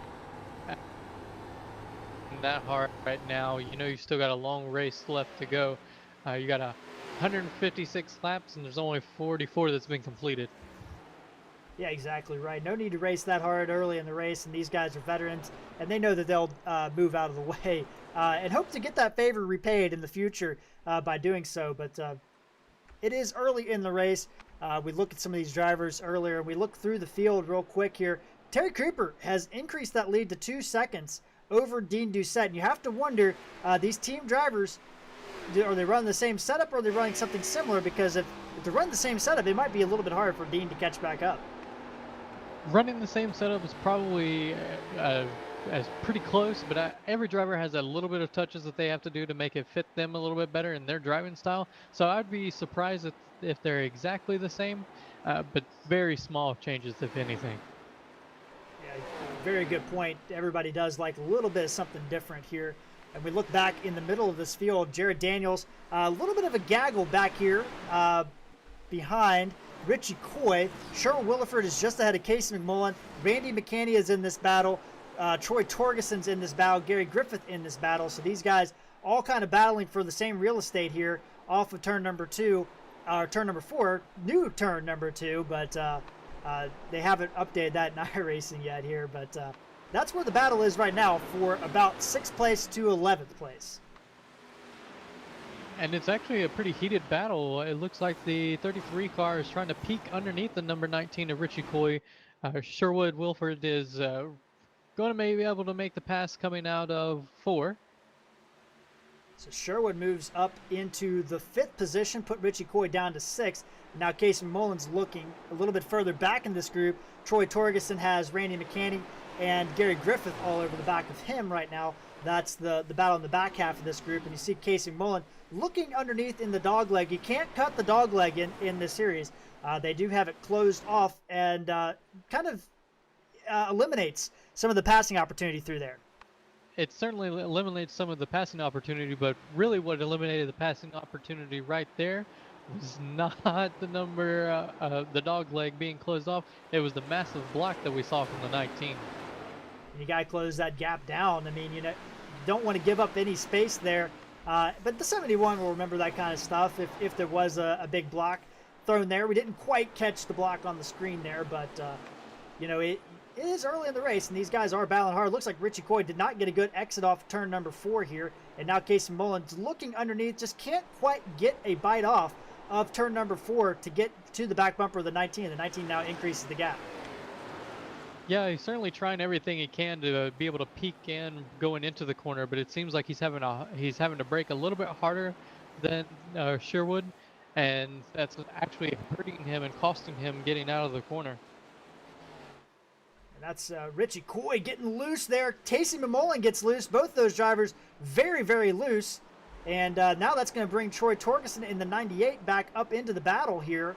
Speaker 2: That hard right now. You know, you still got a long race left to go. You got 156 laps, and there's only 44 that's been completed.
Speaker 1: Yeah, exactly right. No need to race that hard early in the race, and these guys are veterans, and they know that they'll move out of the way and hope to get that favor repaid in the future by doing so. But it is early in the race. We look at some of these drivers earlier, and we look through the field real quick here. Terry Cooper has increased that lead to 2 seconds over Dean Doucette, and you have to wonder, these team drivers, are they running the same setup, or are they running something similar? Because if they're running the same setup, it might be a little bit hard for Dean to catch back up.
Speaker 2: Running the same setup is probably as pretty close, but every driver has a little bit of touches that they have to do to make it fit them a little bit better in their driving style. So I'd be surprised if they're exactly the same, but very small changes, if anything.
Speaker 1: Yeah, very good point. Everybody does like a little bit of something different here. And we look back in the middle of this field, Jared Daniels, a little bit of a gaggle back here behind Richie Coy. Sherwin Williford is just ahead of Casey McMullen. Randy McCanny is in this battle. Troy Torgeson's in this battle. Gary Griffith in this battle. So these guys all kind of battling for the same real estate here off of turn number 2, or turn number 4, new turn number 2, but they haven't updated that in iRacing yet here. But that's where the battle is right now for about 6th place to 11th place.
Speaker 2: And it's actually a pretty heated battle. It looks like the 33 car is trying to peek underneath the number 19 of Richie Coy. Sherwood Wilford is going to maybe be able to make the pass coming out of 4.
Speaker 1: So Sherwood moves up into the 5th position, put Richie Coy down to 6th. Now Casey Mullen's looking a little bit further back in this group. Troy Torgeson has Randy McCanny and Gary Griffith all over the back of him right now. That's the battle in the back half of this group. And you see Casey Mullen looking underneath in the dog leg. You can't cut the dog leg in this series. They do have it closed off, and kind of eliminates some of the passing opportunity through there.
Speaker 2: It certainly eliminates some of the passing opportunity, but really what eliminated the passing opportunity right there was not the number, the dog leg being closed off. It was the massive block that we saw from the 19.
Speaker 1: You got to close that gap down. I mean, you know, don't want to give up any space there. But the 71 will remember that kind of stuff if there was a big block thrown there. We didn't quite catch the block on the screen there, but, you know, it is early in the race, and these guys are battling hard. It looks like Richie Coy did not get a good exit off turn number 4 here, and now Casey Mullen's looking underneath, just can't quite get a bite off of turn number 4 to get to the back bumper of the 19. The 19 now increases the gap.
Speaker 2: Yeah, he's certainly trying everything he can to be able to peek in going into the corner, but it seems like he's having to brake a little bit harder than Sherwood, and that's actually hurting him and costing him getting out of the corner.
Speaker 1: And that's Richie Coy getting loose there. Casey McMullen gets loose. Both those drivers very, very loose. And now that's going to bring Troy Torgeson in the 98 back up into the battle here,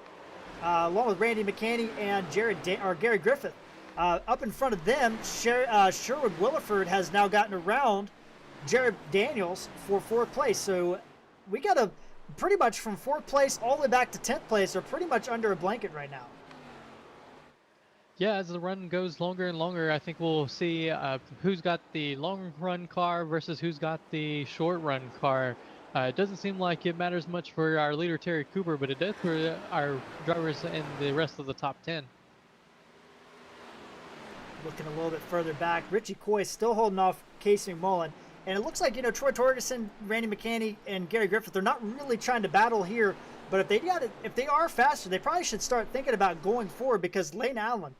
Speaker 1: along with Randy McCanny and Gary Griffith. Up in front of them, Sherwood Williford has now gotten around Jared Daniels for 4th place. So we got a pretty much from 4th place all the way back to 10th place are pretty much under a blanket right now.
Speaker 2: Yeah, as the run goes longer and longer, I think we'll see who's got the long run car versus who's got the short run car. It doesn't seem like it matters much for our leader, Terry Cooper, but it does for our drivers in the rest of the top 10.
Speaker 1: Looking a little bit further back, Richie Coy still holding off Casey McMullen. And it looks like, you know, Troy Torgeson, Randy McCanny, and Gary Griffith, they're not really trying to battle here. But if they are faster, they probably should start thinking about going forward, because Lane Allen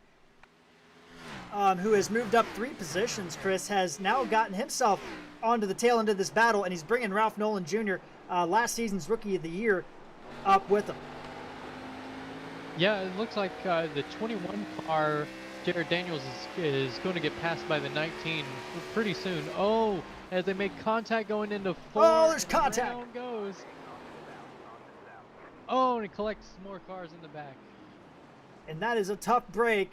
Speaker 1: who has moved up 3 positions, Chris, has now gotten himself onto the tail end of this battle, and he's bringing Ralph Nolan Jr., last season's Rookie of the Year, up with him.
Speaker 2: Yeah, it looks like the 21 car, Jared Daniels, is going to get passed by the 19 pretty soon. Oh, as they make contact going into 4.
Speaker 1: Oh, there's contact.
Speaker 2: Down goes. Oh, and it collects more cars in the back.
Speaker 1: And that is a tough break.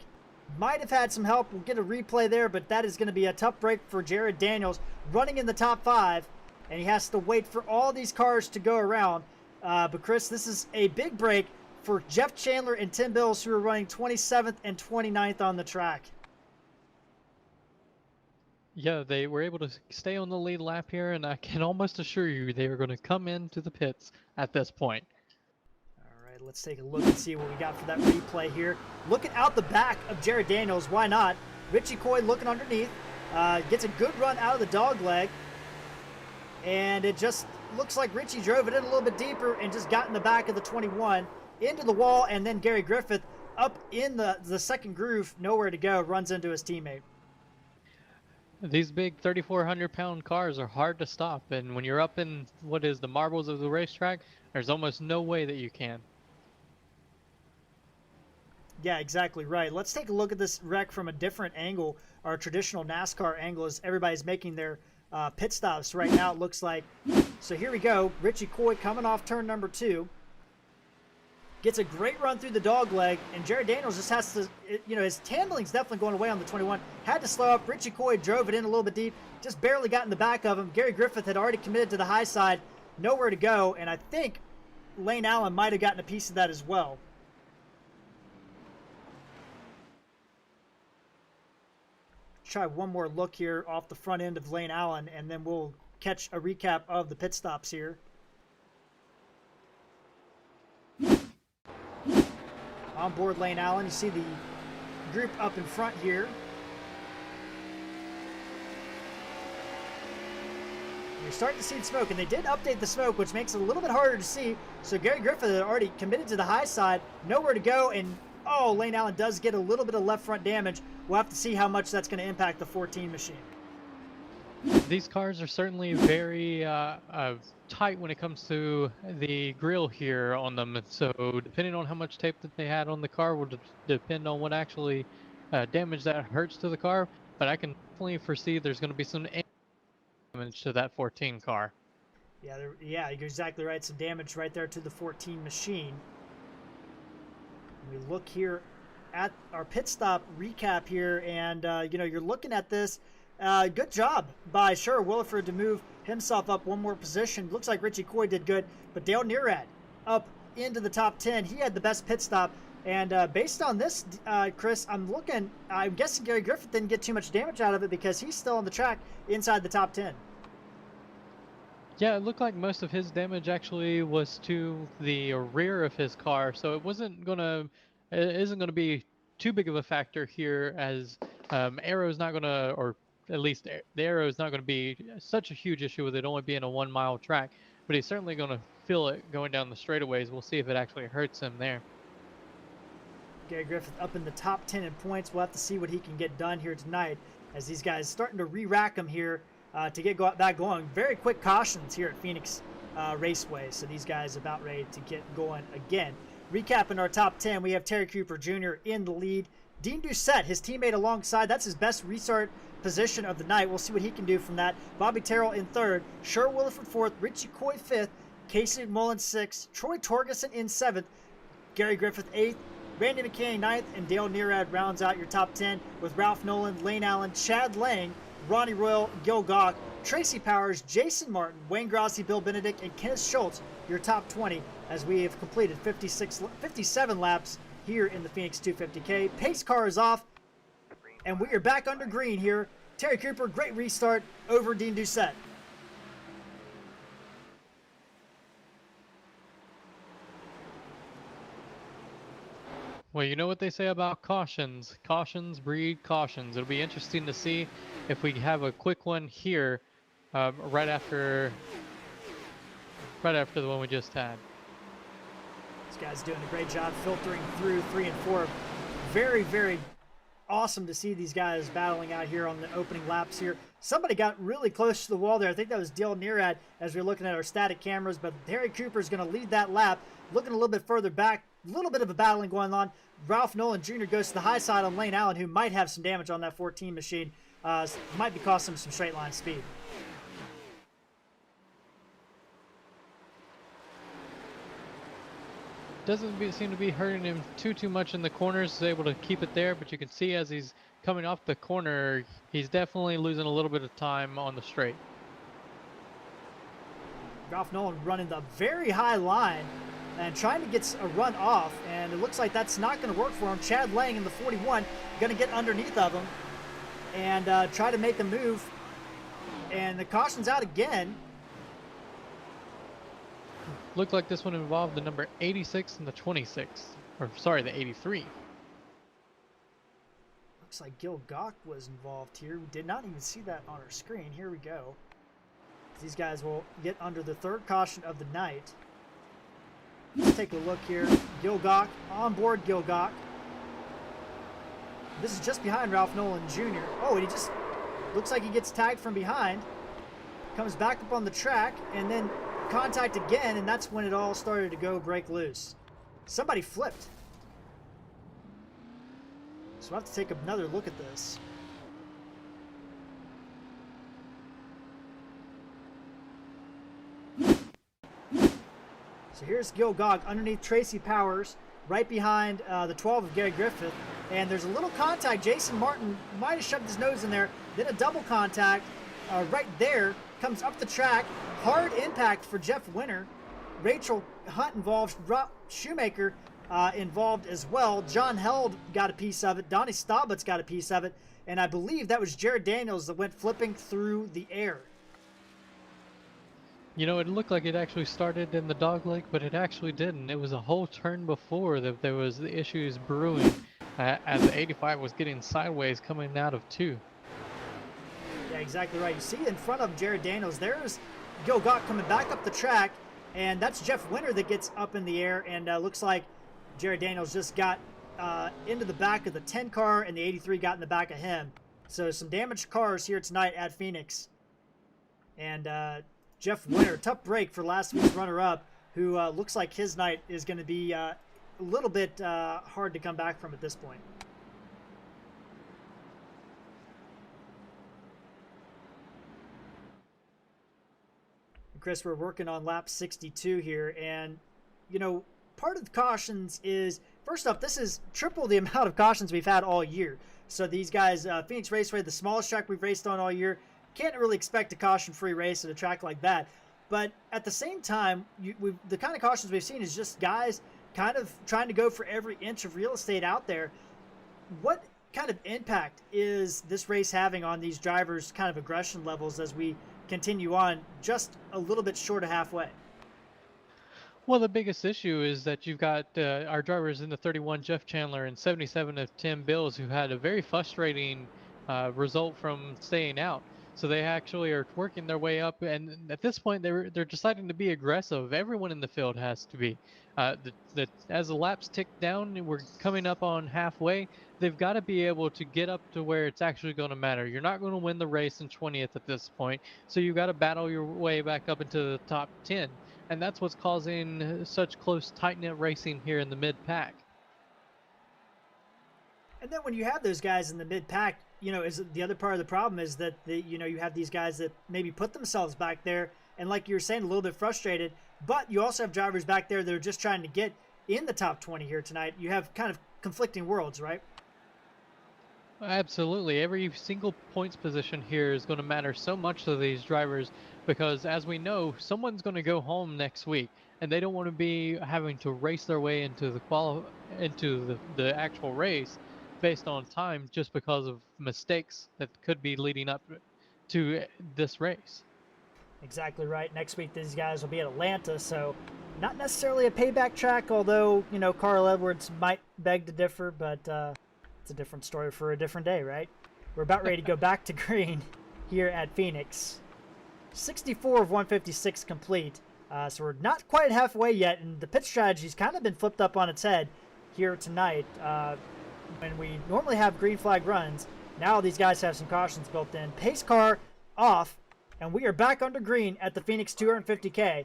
Speaker 1: Might have had some help. We'll get a replay there, but that is going to be a tough break for Jared Daniels, running in the top 5, and he has to wait for all these cars to go around. But Chris, this is a big break for Jeff Chandler and Tim Bills, who are running 27th and 29th on the track.
Speaker 2: Yeah, they were able to stay on the lead lap here, and I can almost assure you they are going to come into the pits at this point.
Speaker 1: All right, let's take a look and see what we got for that replay here. Looking out the back of Jared Daniels, why not? Richie Coy looking underneath, gets a good run out of the dog leg, and it just looks like Richie drove it in a little bit deeper and just got in the back of the 21 into the wall, and then Gary Griffith up in the second groove, nowhere to go, runs into his teammate.
Speaker 2: These big 3,400-pound cars are hard to stop, and when you're up in what is the marbles of the racetrack, there's almost no way that you can.
Speaker 1: Yeah, exactly right. Let's take a look at this wreck from a different angle, our traditional NASCAR angle, as everybody's making their pit stops right now, it looks like. So here we go. Richie Coy coming off turn number 2. Gets a great run through the dog leg, and Jared Daniels just has to, his handling's definitely going away on the 21. Had to slow up. Richie Coy drove it in a little bit deep, just barely got in the back of him. Gary Griffith had already committed to the high side, nowhere to go, and I think Lane Allen might have gotten a piece of that as well. Try one more look here off the front end of Lane Allen, and then we'll catch a recap of the pit stops here. On board Lane Allen, you see the group up in front here. You're starting to see the smoke, and they did update the smoke, which makes it a little bit harder to see. So Gary Griffith had already committed to the high side, nowhere to go, and oh, Lane Allen does get a little bit of left front damage. We'll have to see how much that's going to impact the 14 machine.
Speaker 2: These cars are certainly very tight when it comes to the grill here on them. So depending on how much tape that they had on the car will depend on what actually damage that hurts to the car. But I can definitely foresee there's going to be some damage to that 14 car.
Speaker 1: Yeah, you're exactly right. Some damage right there to the 14 machine. We look here at our pit stop recap here, and you're looking at this. Good job by Sher Williford to move himself up one more position. Looks like Richie Coy did good, but Dale Nearad up into the top 10. He had the best pit stop, and based on this, Chris, I'm guessing Gary Griffith didn't get too much damage out of it because he's still on the track inside the top 10.
Speaker 2: Yeah, it looked like most of his damage actually was to the rear of his car, so it isn't gonna be too big of a factor here, as Arrow's not gonna, or at least the Arrow is not gonna be such a huge issue with it only being a 1 mile track, but he's certainly gonna feel it going down the straightaways. We'll see if it actually hurts him there.
Speaker 1: Gary Griffith up in the top 10 in points. We'll have to see what he can get done here tonight, as these guys starting to re-rack him here to get back going. Very quick cautions here at Phoenix Raceway, so these guys about ready to get going again. Recapping our top 10, we have Terry Cooper Jr. in the lead. Dean Doucette, his teammate alongside, that's his best restart position of the night. We'll see what he can do from that. Bobby Terrell in third, Sher Williford fourth, Richie Coy fifth, Casey McMullen sixth, Troy Torgerson in seventh, Gary Griffith eighth, Randy McKay ninth, and Dale Nearad rounds out your top 10 with Ralph Nolan, Lane Allen, Chad Lang, Ronnie Royal, Gil Gach, Tracy Powers, Jason Martin, Wayne Grossi, Bill Benedict, and Kenneth Schultz, your top 20, as we have completed 57 laps here in the Phoenix 250K. Pace car is off, and we are back under green here. Terry Cooper, great restart over Dean Doucette.
Speaker 2: Well, you know what they say about cautions. Cautions breed cautions. It'll be interesting to see if we have a quick one here right after the one we just had.
Speaker 1: This guy's doing a great job filtering through 3 and 4. Very, very awesome to see these guys battling out here on the opening laps here. Somebody got really close to the wall there. I think that was Dale Nearad as we were looking at our static cameras, but Harry Cooper is going to lead that lap. Looking a little bit further back, a little bit of a battling going on. Ralph Nolan Jr. goes to the high side on Lane Allen, who might have some damage on that 14 machine. Might be costing him some straight line speed.
Speaker 2: Doesn't seem to be hurting him too much in the corners. He's able to keep it there, but you can see as he's coming off the corner, he's definitely losing a little bit of time on the straight.
Speaker 1: Ralph Nolan running the very high line and trying to get a run off, and it looks like that's not going to work for him. Chad Lang in the 41 going to get underneath of him and try to make a move, and the caution's out again.
Speaker 2: Looked like this one involved the number 86 and the 26, or sorry, the 83.
Speaker 1: Looks like Gil Gok was involved here. We did not even see that on our screen. Here we go. These guys will get under the third caution of the night. Let's take a look here. Gil Gok, on board Gil Gok. This is just behind Ralph Nolan Jr. Oh, and he just looks like he gets tagged from behind. Comes back up on the track, and then contact again, and that's when it all started to break loose. Somebody flipped. So we'll have to take another look at this. So here's Gil Gog underneath Tracy Powers, right behind the 12 of Gary Griffith. And there's a little contact. Jason Martin might have shoved his nose in there. Then a double contact right there. Comes up the track. Hard impact for Jeff Winter. Rachel Hunt involved. Shoemaker involved as well. John Held got a piece of it. Donnie Staubitz got a piece of it. And I believe that was Jared Daniels that went flipping through the air.
Speaker 2: You know, it looked like it actually started in the dogleg, but it actually didn't. It was a whole turn before that there was the issues brewing as the 85 was getting sideways coming out of 2.
Speaker 1: Yeah, exactly right. You see in front of Jared Daniels, there's Gil Gott coming back up the track, and that's Jeff Winter that gets up in the air, and looks like Jared Daniels just got into the back of the 10 car, and the 83 got in the back of him. So some damaged cars here tonight at Phoenix. And Jeff Winter, tough break for last week's runner-up, who looks like his night is going to be a little bit hard to come back from at this point. Chris, we're working on lap 62 here, and you know, part of the cautions is, first off, this is triple the amount of cautions we've had all year. So these guys, Phoenix Raceway, the smallest track we've raced on all year, can't really expect a caution-free race at a track like that. But at the same time, the kind of cautions we've seen is just guys kind of trying to go for every inch of real estate out there. What kind of impact is this race having on these drivers' kind of aggression levels as we continue on just a little bit short of halfway?
Speaker 2: Well, the biggest issue is that you've got our drivers in the 31, Jeff Chandler, and 77 of Tim Bills, who had a very frustrating result from staying out. So they actually are working their way up, and at this point they're deciding to be aggressive. Everyone in the field has to be. As the laps tick down, we're coming up on halfway. They've got to be able to get up to where it's actually going to matter. You're not going to win the race in 20th at this point, so you've got to battle your way back up into the top 10, and that's what's causing such close, tight-knit racing here in the mid-pack. And
Speaker 1: then when you have those guys in the mid-pack, you know, is the other part of the problem is that you have these guys that maybe put themselves back there, and like you were saying, a little bit frustrated. But you also have drivers back there that are just trying to get in the top 20 here tonight. You have kind of conflicting worlds, right?
Speaker 2: Absolutely. Every single points position here is going to matter so much to these drivers because, as we know, someone's going to go home next week, and they don't want to be having to race their way into the actual race based on time just because of mistakes that could be leading up to this race.
Speaker 1: Exactly right. Next week these guys will be at Atlanta, so not necessarily a payback track, although, you know, Carl Edwards might beg to differ, but it's a different story for a different day, right? We're about ready to go back to green here at Phoenix. 64 of 156 complete, so we're not quite halfway yet, and the pit strategy's kind of been flipped up on its head here tonight. When we normally have green flag runs, now these guys have some cautions built in. Pace car off, and we are back under green at the Phoenix 250K.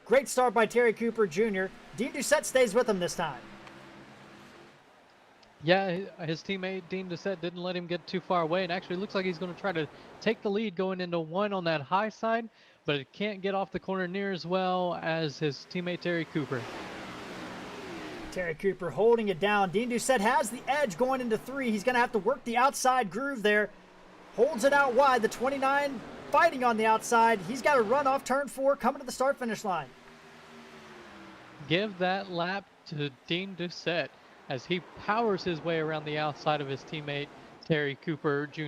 Speaker 1: Great start by Terry Cooper Jr. Dean Doucette stays with him this time.
Speaker 2: Yeah, his teammate Dean Doucette didn't let him get too far away, and actually looks like he's going to try to take the lead going into one on that high side, but it can't get off the corner near as well as his teammate Terry Cooper.
Speaker 1: Terry Cooper holding it down. Dean Doucette has the edge going into 3. He's going to have to work the outside groove there. Holds it out wide. The 29 fighting on the outside. He's got to run off turn 4, coming to the start-finish line.
Speaker 2: Give that lap to Dean Doucette as he powers his way around the outside of his teammate Terry Cooper Jr.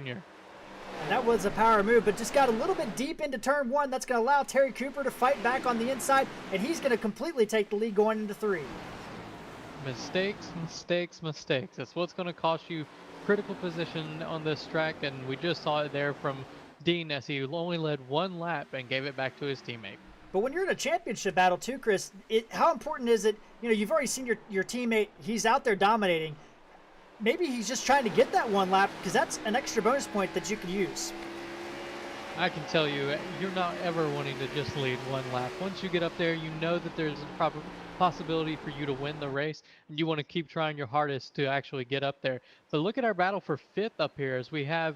Speaker 1: And that was a power move, but just got a little bit deep into turn 1. That's going to allow Terry Cooper to fight back on the inside, and he's going to completely take the lead going into 3.
Speaker 2: Mistakes, mistakes, mistakes. That's what's going to cost you critical position on this track, and we just saw it there from Dean as he only led 1 lap and gave it back to his teammate.
Speaker 1: But when you're in a championship battle too, Chris, how important is it? You know, you've already seen your teammate. He's out there dominating. Maybe he's just trying to get that 1 lap because that's an extra bonus point that you could use.
Speaker 2: I can tell you, you're not ever wanting to just lead 1 lap. Once you get up there, you know that there's a proper possibility for you to win the race, and you want to keep trying your hardest to actually get up there. But look at our battle for 5th up here as we have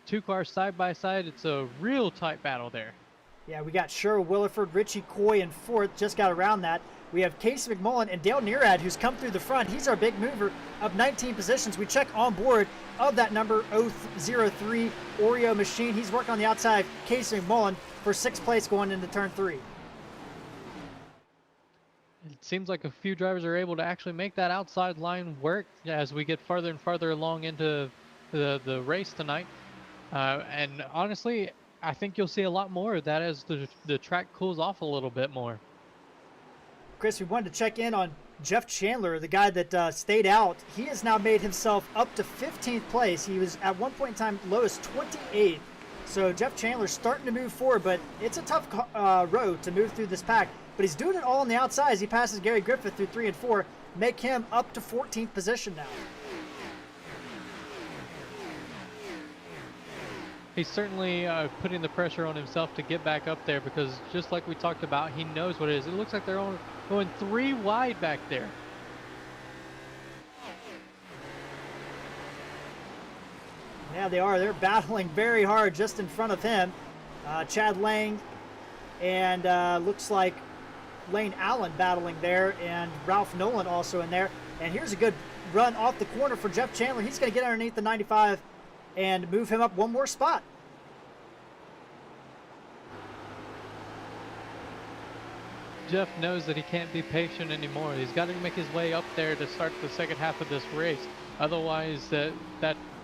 Speaker 2: 2 cars side by side. It's a real tight battle there.
Speaker 1: Yeah, we got Sherwood Williford, Richie Coy in 4th, just got around that. We have Casey McMullen and Dale Nearad, who's come through the front. He's our big mover, up 19 positions. We check on board of that number 003 Oreo machine. He's working on the outside, Casey McMullen, for 6th place going into turn 3.
Speaker 2: It seems like a few drivers are able to actually make that outside line work as we get farther and farther along into the race tonight. And honestly, I think you'll see a lot more of that as the track cools off a little bit more.
Speaker 1: Chris, we wanted to check in on Jeff Chandler, the guy that stayed out. He has now made himself up to 15th place. He was at one point in time lowest 28th. So Jeff Chandler's starting to move forward, but it's a tough road to move through this pack. But he's doing it all on the outside as he passes Gary Griffith through 3 and 4, make him up to 14th position now.
Speaker 2: He's certainly putting the pressure on himself to get back up there because just like we talked about, he knows what it is. It looks like they're going 3 wide back there.
Speaker 1: Yeah, they are. They're battling very hard just in front of him. Chad Lang and looks like Lane Allen battling there, and Ralph Nolan also in there. And here's a good run off the corner for Jeff Chandler. He's going to get underneath the 95 and move him up 1 more spot.
Speaker 2: Jeff knows that he can't be patient anymore. He's got to make his way up there to start the second half of this race. Otherwise, that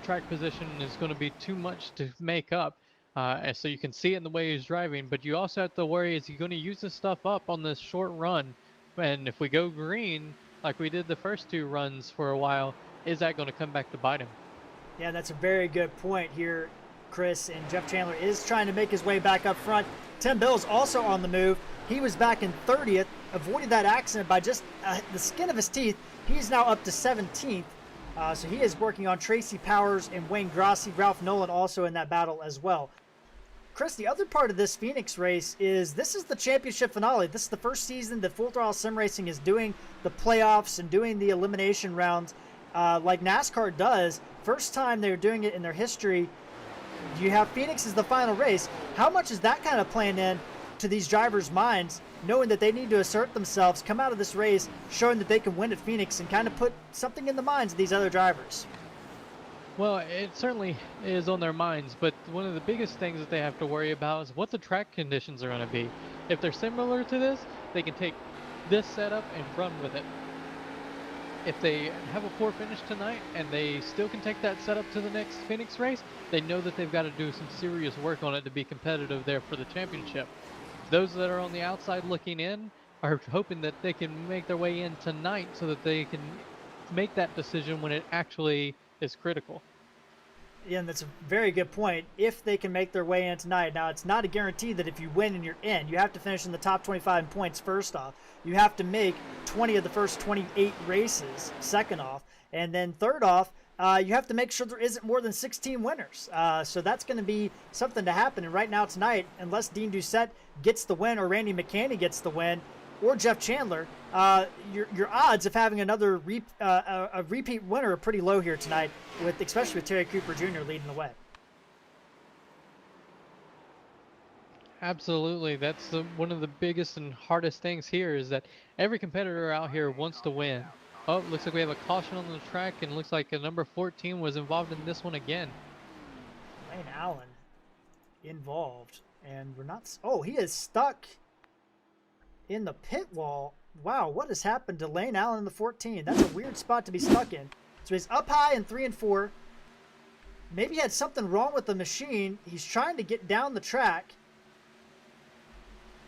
Speaker 2: track position is going to be too much to make up. And so you can see it in the way he's driving, but you also have to worry, is he going to use this stuff up on this short run? And if we go green, like we did the first 2 runs for a while, is that going to come back to bite him?
Speaker 1: Yeah, that's a very good point here, Chris. And Jeff Chandler is trying to make his way back up front. Tim Bill's also on the move. He was back in 30th, avoided that accident by just the skin of his teeth. He's now up to 17th. So he is working on Tracy Powers and Wayne Grossi. Ralph Nolan also in that battle as well. Chris, the other part of this Phoenix race is this is the championship finale. This is the first season that Full Throttle Sim Racing is doing the playoffs and doing the elimination rounds like NASCAR does. First time they're doing it in their history. You have Phoenix as the final race. How much is that kind of playing in to these drivers' minds, knowing that they need to assert themselves, come out of this race, showing that they can win at Phoenix and kind of put something in the minds of these other drivers?
Speaker 2: Well, it certainly is on their minds, but one of the biggest things that they have to worry about is what the track conditions are going to be. If they're similar to this, they can take this setup and run with it. If they have a poor finish tonight and they still can take that setup to the next Phoenix race, they know that they've got to do some serious work on it to be competitive there for the championship. Those that are on the outside looking in are hoping that they can make their way in tonight so that they can make that decision when it actually is critical.
Speaker 1: Yeah, and that's a very good point. If they can make their way in tonight. Now, it's not a guarantee that if you win and you're in, you have to finish in the top 25 in points first off. You have to make 20 of the first 28 races second off. And then third off, you have to make sure there isn't more than 16 winners. So that's going to be something to happen. And right now tonight, unless Dean Doucette gets the win or Randy McCanny gets the win or Jeff Chandler, your odds of having another a repeat winner are pretty low here tonight, especially with Terry Cooper Jr. leading the way.
Speaker 2: Absolutely. That's one of the biggest and hardest things here is that every competitor out here wants to win. Oh, looks like we have a caution on the track, and looks like a number 14 was involved in this one again.
Speaker 1: Lane Allen involved, and we're not. Oh, he is stuck in the pit wall. Wow, what has happened to Lane Allen in the 14? That's a weird spot to be stuck in. So he's up high in 3 and 4. Maybe he had something wrong with the machine. He's trying to get down the track,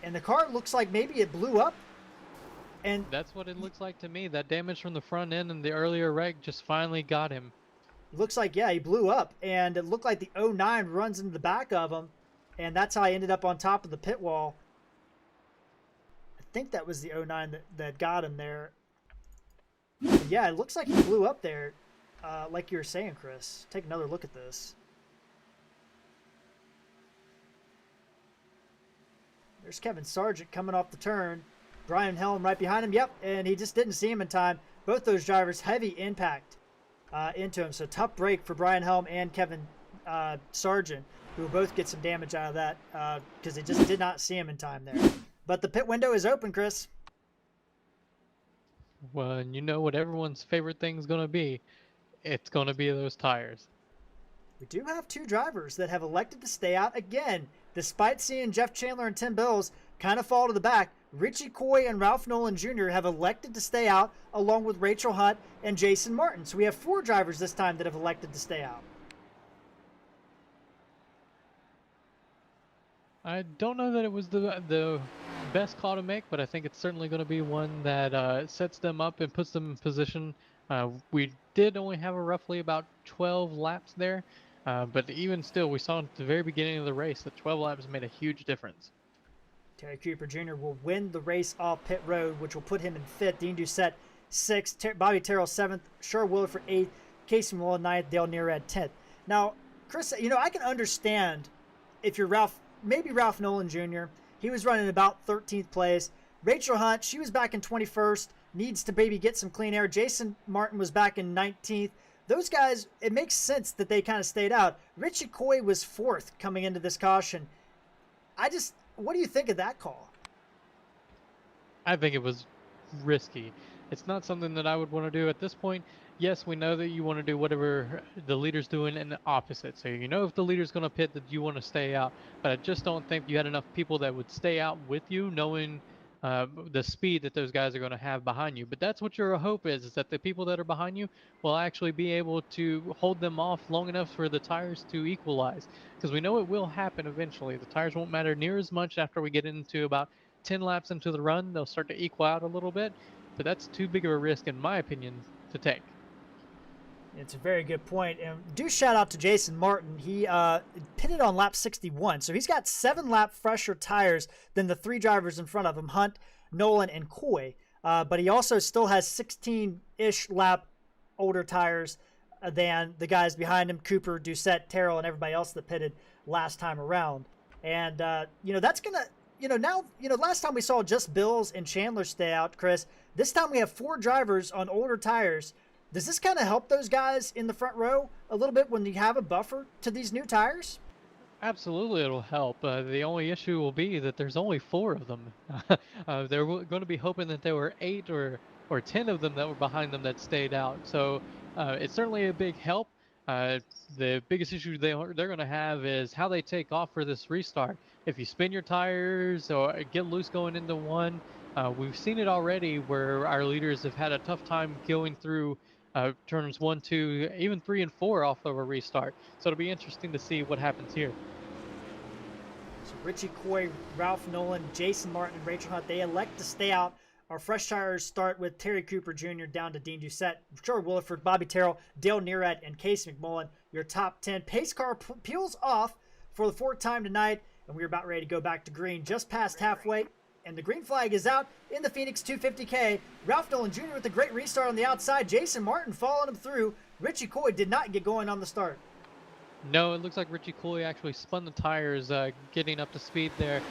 Speaker 1: and the car looks like maybe it blew up. And
Speaker 2: that's what it looks like to me. That damage from the front end and the earlier wreck just finally got him.
Speaker 1: Looks like, yeah, he blew up, and it looked like the 09 runs into the back of him, and that's how he ended up on top of the pit wall. I think that was the 09 that got him there. Yeah, it looks like he blew up there, like you were saying, Chris. Take another look at this. There's Kevin Sargent coming off the turn. Brian Helm right behind him. Yep, and he just didn't see him in time. Both those drivers, heavy impact into him. So tough break for Brian Helm and Kevin Sargent, who will both get some damage out of that because they just did not see him in time there. But the pit window is open, Chris.
Speaker 2: Well, and you know what everyone's favorite thing's going to be. It's going to be those tires.
Speaker 1: We do have 2 drivers that have elected to stay out again, despite seeing Jeff Chandler and Tim Bills kind of fall to the back. Richie Coy and Ralph Nolan Jr. have elected to stay out, along with Rachel Hunt and Jason Martin. So we have 4 drivers this time that have elected to stay out.
Speaker 2: I don't know that it was the best call to make, but I think it's certainly going to be one that sets them up and puts them in position. We did only have roughly about 12 laps there, but even still, we saw at the very beginning of the race that 12 laps made a huge difference.
Speaker 1: Terry Cooper Jr. will win the race off pit road, which will put him in 5th. Dean Doucette 6th. Bobby Terrell 7th. Sher Williford 8th. Casey Mullen 9th. Dale Nearad 10th. Now, Chris, you know, I can understand if you're maybe Ralph Nolan Jr. He was running about 13th place. Rachel Hunt, she was back in 21st. Needs to maybe get some clean air. Jason Martin was back in 19th. Those guys, it makes sense that they kind of stayed out. Richie Coy was 4th coming into this caution. What do you think of that call?
Speaker 2: I think it was risky. It's not something that I would want to do at this point. Yes, we know that you want to do whatever the leader's doing and the opposite. So you know if the leader's going to pit that you want to stay out. But I just don't think you had enough people that would stay out with you, knowing the speed that those guys are going to have behind you. But that's what your hope is that the people that are behind you will actually be able to hold them off long enough for the tires to equalize. Because we know it will happen eventually. The tires won't matter near as much after we get into about 10 laps into the run. They'll start to equal out a little bit. But that's too big of a risk, in my opinion, to take.
Speaker 1: It's a very good point. And do shout out to Jason Martin. He pitted on lap 61. So he's got 7 lap fresher tires than the 3 drivers in front of him, Hunt, Nolan, and Coy. But he also still has 16-ish lap older tires than the guys behind him, Cooper, Doucette, Terrell, and everybody else that pitted last time around. And, that's going to, now, last time we saw just Bills and Chandler stay out, Chris. This time we have 4 drivers on older tires. Does this kind of help those guys in the front row a little bit when you have a buffer to these new tires?
Speaker 2: Absolutely, it'll help. The only issue will be that there's only 4 of them. They're going to be hoping that there were 8 or 10 of them that were behind them that stayed out. So it's certainly a big help. The biggest issue they're going to have is how they take off for this restart. If you spin your tires or get loose going into one, we've seen it already where our leaders have had a tough time going through turns 1, 2, even 3 and 4 off of a restart. So it'll be interesting to see what happens here.
Speaker 1: So Richie Coy, Ralph Nolan, Jason Martin, and Rachel Hunt, they elect to stay out. Our fresh tires start with Terry Cooper Jr. down to Dean Doucette, Sher Williford, Bobby Terrell, Dale Nearad, and Casey McMullen. Your top 10. Pace car peels off for the 4th time tonight, and we're about ready to go back to green. Just past halfway. and the green flag is out in the Phoenix 250K. Ralph Nolan Jr. with a great restart on the outside. Jason Martin following him through. Richie Coy did not get going on the start.
Speaker 2: No, it looks like Richie Coy actually spun the tires, getting up to speed there,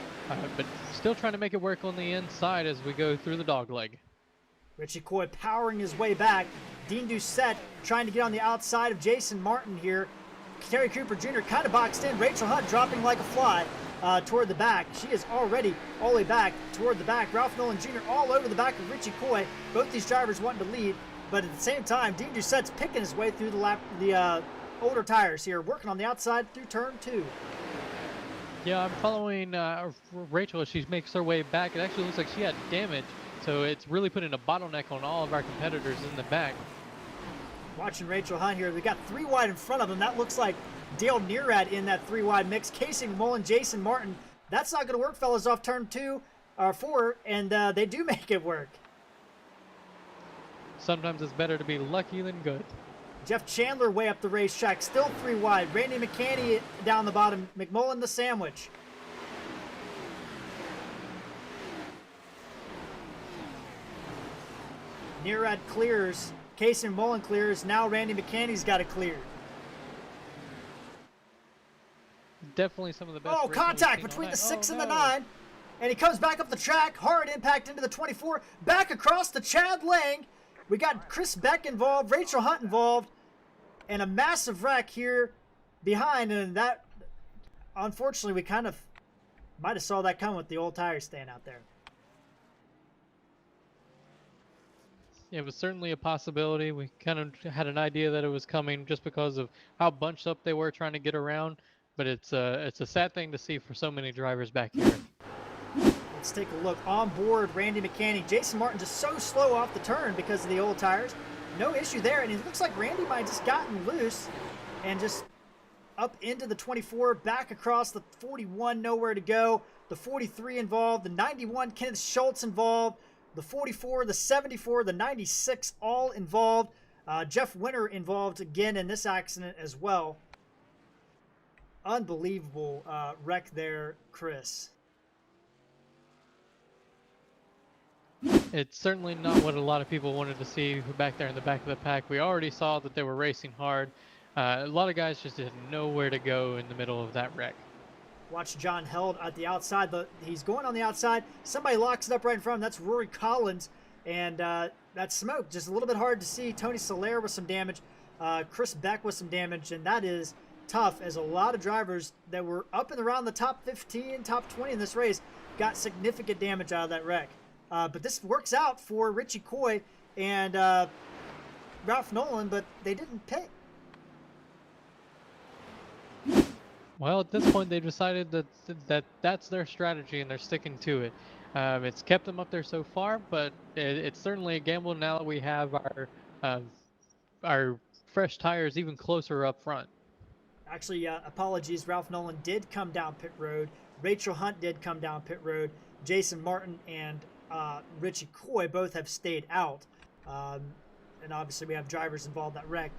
Speaker 2: but still trying to make it work on the inside as we go through the dogleg.
Speaker 1: Richie Coy powering his way back. Dean Doucette trying to get on the outside of Jason Martin here. Terry Cooper Jr. kind of boxed in. Rachel Hunt dropping like a fly toward the back. She is already all the way back toward the back. Ralph Nolan Jr. all over the back of Richie Coy. Both these drivers wanting to lead, but at the same time, Dean Doucette's picking his way through the older tires here, working on the outside through turn 2.
Speaker 2: Yeah, I'm following Rachel as she makes her way back. It actually looks like she had damage, so it's really putting a bottleneck on all of our competitors in the back.
Speaker 1: Watching Rachel Hunt here, we got 3 wide in front of him. That looks like Dale Nearad in that 3 wide mix. Casey McMullen, Jason Martin. That's not going to work, fellas, off turn 2 or 4, and they do make it work.
Speaker 2: Sometimes it's better to be lucky than good.
Speaker 1: Jeff Chandler way up the racetrack, still 3 wide. Randy McCanny down the bottom. McMullen the sandwich. Nearad clears. Casey McMullen clears. Now Randy McCanny's got it cleared.
Speaker 2: Definitely some of the best.
Speaker 1: Oh, contact between the 6 and the 9. And he comes back up the track. Hard impact into the 24. Back across to Chad Lang. We got Chris Beck involved. Rachel Hunt involved. And a massive wreck here behind. And that, unfortunately, we kind of might have saw that coming with the old tires staying out there.
Speaker 2: It was certainly a possibility. We kind of had an idea that it was coming just because of how bunched up they were trying to get around. But it's a sad thing to see for so many drivers back here.
Speaker 1: Let's take a look. On board, Randy McCanny. Jason Martin just so slow off the turn because of the old tires. No issue there. And it looks like Randy might have just gotten loose and just up into the 24, back across the 41, nowhere to go. The 43 involved, the 91, Kenneth Schultz involved, the 44, the 74, the 96, all involved. Jeff Winter involved again in this accident as well. Unbelievable wreck there, Chris.
Speaker 2: It's certainly not what a lot of people wanted to see back there in the back of the pack. We already saw that they were racing hard. A lot of guys just didn't know where to go in the middle of that wreck.
Speaker 1: Watch John Held at the outside. He's going on the outside. Somebody locks it up right in front of him. That's Rory Collins. And that smoke, just a little bit hard to see. Tony Soler with some damage. Chris Beck with some damage. And that is tough, as a lot of drivers that were up and around the top 15, top 20 in this race got significant damage out of that wreck. But this works out for Richie Coy and Ralph Nolan, but they didn't pit.
Speaker 2: Well, at this point, they decided that's their strategy and they're sticking to it. It's kept them up there so far, but it's certainly a gamble now that we have our fresh tires even closer up front.
Speaker 1: Actually, apologies. Ralph Nolan did come down pit road. Rachel Hunt did come down pit road. Jason Martin and Richie Coy both have stayed out. And obviously, we have drivers involved in that wreck.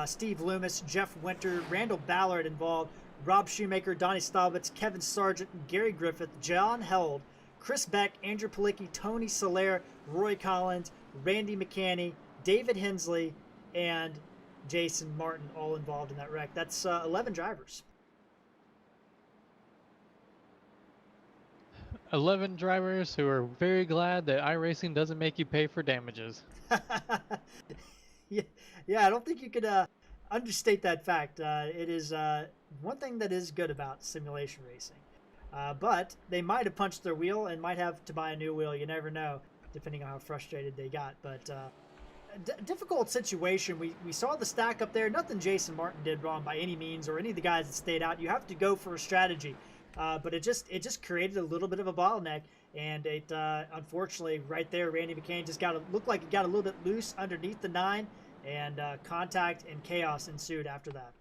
Speaker 1: Steve Loomis, Jeff Winter, Randall Ballard involved. Rob Shoemaker, Donnie Staubitz, Kevin Sargent, Gary Griffith, John Held, Chris Beck, Andrew Palicki, Tony Soler, Roy Collins, Randy McCanny, David Hensley, and Jason Martin all involved in that wreck. That's 11 drivers.
Speaker 2: 11 drivers who are very glad that iRacing doesn't make you pay for damages.
Speaker 1: Yeah, I don't think you could understate that fact. It is one thing that is good about simulation racing. But they might have punched their wheel and might have to buy a new wheel. You never know, depending on how frustrated they got. But difficult situation. We saw the stack up there. Nothing Jason Martin did wrong by any means, or any of the guys that stayed out. You have to go for a strategy. But it just created a little bit of a bottleneck, and it unfortunately right there, Randy McCain just looked like it got a little bit loose underneath the 9, and contact and chaos ensued after that.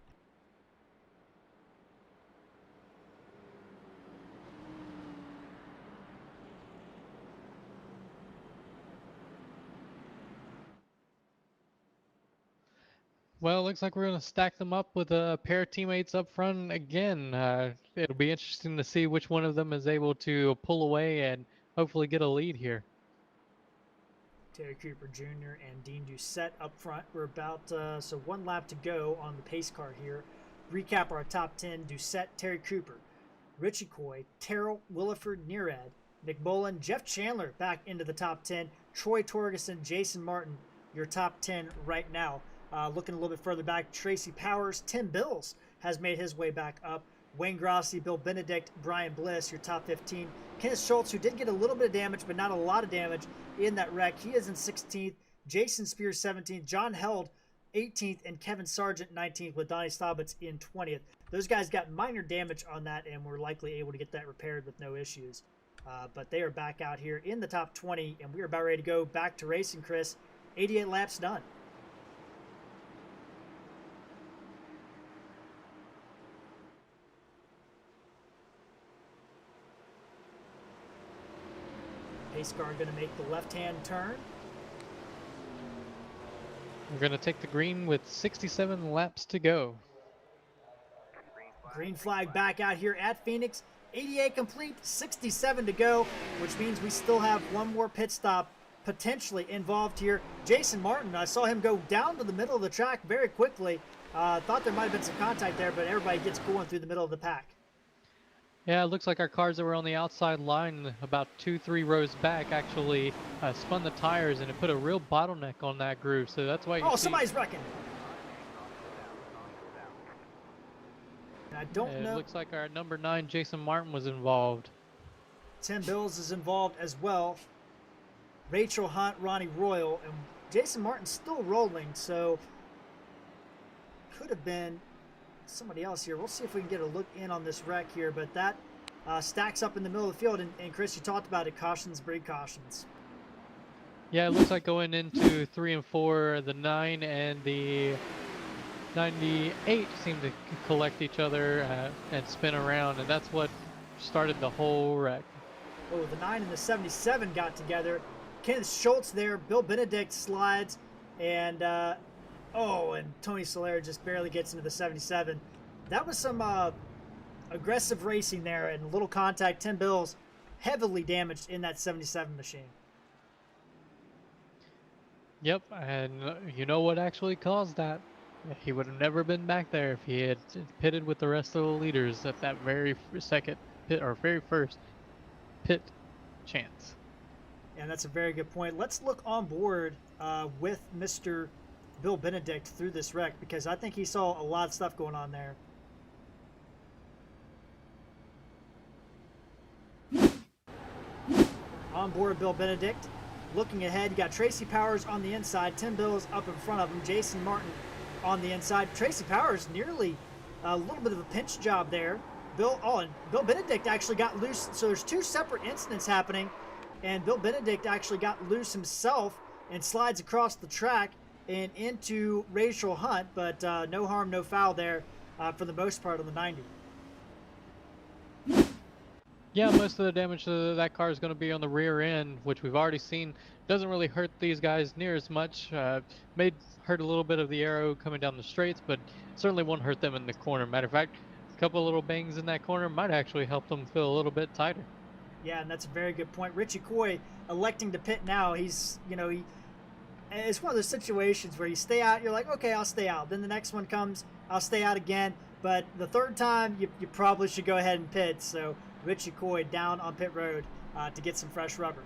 Speaker 2: Well, it looks like we're going to stack them up with a pair of teammates up front again. It'll be interesting to see which one of them is able to pull away and hopefully get a lead here.
Speaker 1: Terry Cooper Jr. and Dean Doucette up front. We're about, so one lap to go on the pace car here. Recap our top 10. Doucette, Terry Cooper, Richie Coy, Terrell, Williford, Nearad, McMullen, Jeff Chandler back into the top 10. Troy Torgerson, Jason Martin, your top 10 right now. Looking a little bit further back, Tracy Powers, Tim Bills has made his way back up. Wayne Grossi, Bill Benedict, Brian Bliss, your top 15. Kenneth Schultz, who did get a little bit of damage, but not a lot of damage in that wreck. He is in 16th. Jason Spears, 17th. John Held, 18th. And Kevin Sargent, 19th, with Donnie Staubitz in 20th. Those guys got minor damage on that and were likely able to get that repaired with no issues. But they are back out here in the top 20, and we are about ready to go back to racing, Chris. 88 laps done. Pace car going to make the left-hand turn.
Speaker 2: We're going to take the green with 67 laps to go.
Speaker 1: Green flag back out here at Phoenix. 88 complete, 67 to go, which means we still have one more pit stop potentially involved here. Jason Martin, I saw him go down to the middle of the track very quickly. Thought there might have been some contact there, but everybody gets going through the middle of the pack.
Speaker 2: Yeah, it looks like our cars that were on the outside line about 2-3 rows back actually spun the tires, and it put a real bottleneck on that groove. So that's why you see...
Speaker 1: somebody's wrecking. I don't know.
Speaker 2: It looks like our number 9, Jason Martin, was involved.
Speaker 1: Tim Bills is involved as well. Rachel Hunt, Ronnie Royal, and Jason Martin's still rolling, so could have been somebody else here. We'll see if we can get a look in on this wreck here, but that stacks up in the middle of the field, and Chris, you talked about it, cautions breed cautions.
Speaker 2: Yeah, it looks like going into 3 and 4, the 9 and the 98 seem to collect each other and spin around, and that's what started the whole wreck.
Speaker 1: Oh, the 9 and the 77 got together. Kenneth Schultz there, Bill Benedict slides, and and Tony Soler just barely gets into the 77. That was some aggressive racing there and a little contact. Tim Bills heavily damaged in that 77 machine.
Speaker 2: Yep, and you know what actually caused that? He would have never been back there if he had pitted with the rest of the leaders at that very second pit, or very first pit chance.
Speaker 1: And that's a very good point. Let's look on board with Mr. Bill Benedict through this wreck, because I think he saw a lot of stuff going on there. On board Bill Benedict. Looking ahead, you got Tracy Powers on the inside, Tim Bills up in front of him, Jason Martin on the inside. Tracy Powers nearly a little bit of a pinch job there. Bill Benedict actually got loose. So there's two separate incidents happening, and Bill Benedict actually got loose himself and slides across the track and into Rachel Hunt, but no harm, no foul there for the most part on the 90.
Speaker 2: Yeah, most of the damage to that car is going to be on the rear end, which we've already seen doesn't really hurt these guys near as much. May hurt a little bit of the arrow coming down the straights, but certainly won't hurt them in the corner. Matter of fact, a couple of little bangs in that corner might actually help them feel a little bit tighter.
Speaker 1: Yeah, and that's a very good point. Richie Coy electing to pit now. He's, it's one of those situations where you stay out, you're like, okay, I'll stay out. Then the next one comes, I'll stay out again. But the third time, you probably should go ahead and pit. So Richie Coy down on pit road to get some fresh rubber.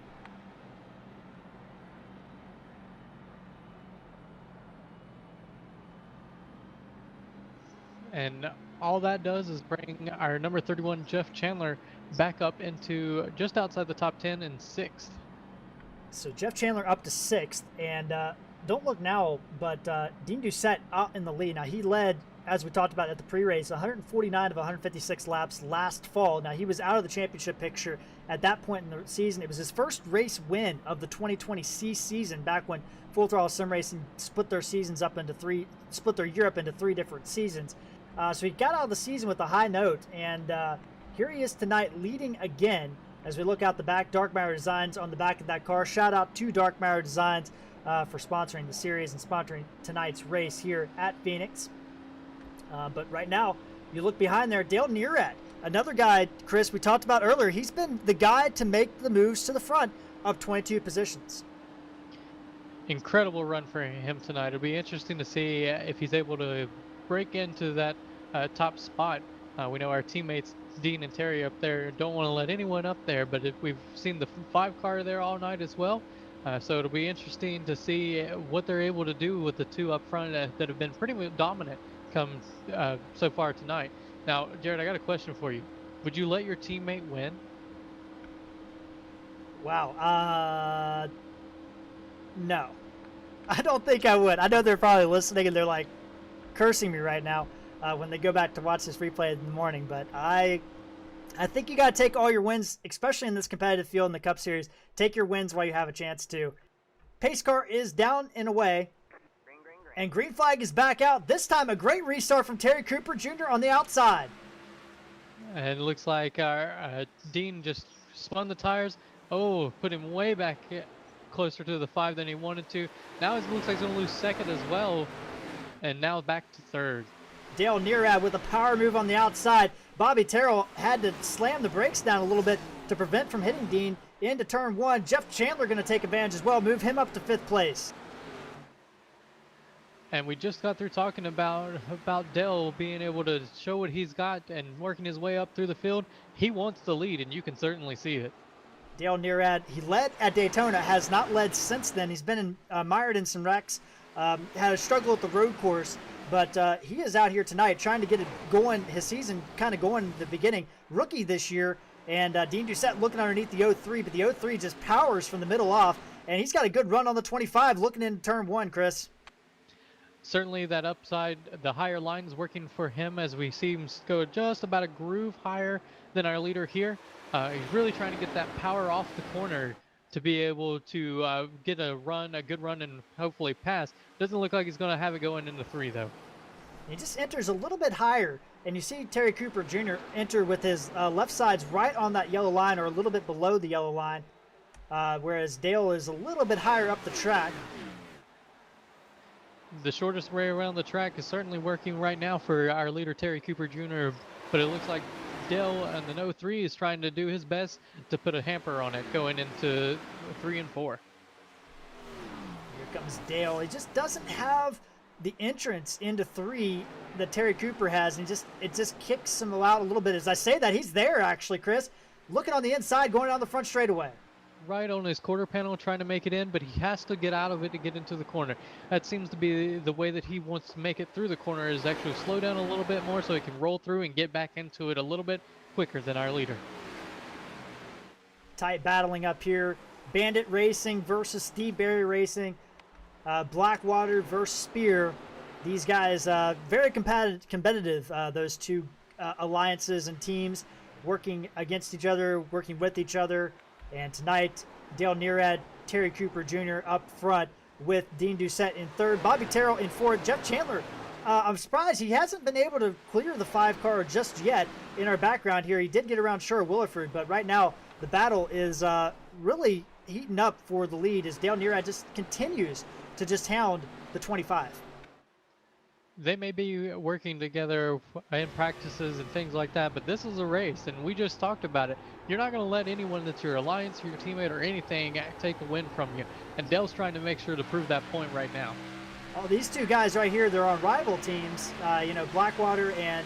Speaker 2: And all that does is bring our number 31, Jeff Chandler, back up into just outside the top 10 in 6th. So
Speaker 1: Jeff Chandler up to 6th, and don't look now, but Dean Doucette out in the lead. Now, he led, as we talked about at the pre-race, 149 of 156 laps last fall. Now, he was out of the championship picture at that point in the season. It was his first race win of the 2020 C season, back when Full Throttle Sim Racing split their year up into three different seasons. So he got out of the season with a high note, and here he is tonight leading again as we look out the back. Darkmatter Designs on the back of that car. Shout out to Darkmatter Designs for sponsoring the series and sponsoring tonight's race here at Phoenix. But right now, you look behind there, Dale Nearad Another guy, Chris, we talked about earlier, he's been the guy to make the moves to the front of 22 positions.
Speaker 2: Incredible run for him tonight. It'll be interesting to see if he's able to break into that top spot. We know our teammates Dean and Terry up there don't want to let anyone up there, but we've seen the 5 car there all night as well. So it'll be interesting to see what they're able to do with the 2 up front that have been pretty dominant come so far tonight. Now, Jared, I got a question for you. Would you let your teammate win?
Speaker 1: Wow. No. I don't think I would. I know they're probably listening and they're like cursing me right now when they go back to watch this replay in the morning. But I think you got to take all your wins, especially in this competitive field in the Cup Series. Take your wins while you have a chance to. Pace car is down and away. And green flag is back out. This time a great restart from Terry Cooper Jr. on the outside.
Speaker 2: And it looks like our Dean just spun the tires. Oh, put him way back closer to the 5 than he wanted to. Now it looks like he's going to lose second as well. And now back to third.
Speaker 1: Dale Nearad with a power move on the outside. Bobby Terrell had to slam the brakes down a little bit to prevent from hitting Dean into turn 1. Jeff Chandler going to take advantage as well, move him up to 5th place.
Speaker 2: And we just got through talking about Dell being able to show what he's got and working his way up through the field. He wants the lead, and you can certainly see it.
Speaker 1: Dale Nearad, he led at Daytona, has not led since then. He's been mired in some wrecks, had a struggle at the road course, but he is out here tonight trying to get it going, his season kind of going at the beginning. Rookie this year, and Dean Doucette looking underneath the 03, but the 03 just powers from the middle off, and he's got a good run on the 25 looking into turn 1, Chris.
Speaker 2: Certainly that upside, the higher line's working for him as we see him go just about a groove higher than our leader here. He's really trying to get that power off the corner to be able to get a good run, and hopefully pass. Doesn't look like he's going to have it going into 3, though.
Speaker 1: He just enters a little bit higher, and you see Terry Cooper Jr. enter with his left sides right on that yellow line or a little bit below the yellow line, whereas Dale is a little bit higher up the track.
Speaker 2: The shortest way around the track is certainly working right now for our leader Terry Cooper Jr., but it looks like Dale and the 03 is trying to do his best to put a hamper on it going into 3 and 4.
Speaker 1: Here comes Dale. He just doesn't have the entrance into 3 that Terry Cooper has, and it just kicks him out a little bit. As I say that, he's there actually, Chris, looking on the inside, going down the front straightaway.
Speaker 2: Right on his quarter panel trying to make it in, but he has to get out of it to get into the corner. That seems to be the way that he wants to make it through the corner, is actually slow down a little bit more so he can roll through and get back into it a little bit quicker than our leader.
Speaker 1: Tight battling up here. Bandit Racing versus Steve Berry Racing. Blackwater versus Spear. These guys, very competitive, those two alliances and teams working against each other, working with each other. And tonight, Dale Nearad, Terry Cooper Jr. up front with Dean Doucette in 3rd, Bobby Terrell in 4th, Jeff Chandler. I'm surprised he hasn't been able to clear the 5 car just yet. In our background here, he did get around Sure Williford, but right now the battle is really heating up for the lead as Dale Nearad just continues to just hound the 25.
Speaker 2: They may be working together in practices and things like that, but this is a race, and we just talked about it. You're not going to let anyone that's your alliance, your teammate, or anything take the win from you. And Dale's trying to make sure to prove that point right now.
Speaker 1: Oh, these two guys right here, they're on rival teams. Blackwater and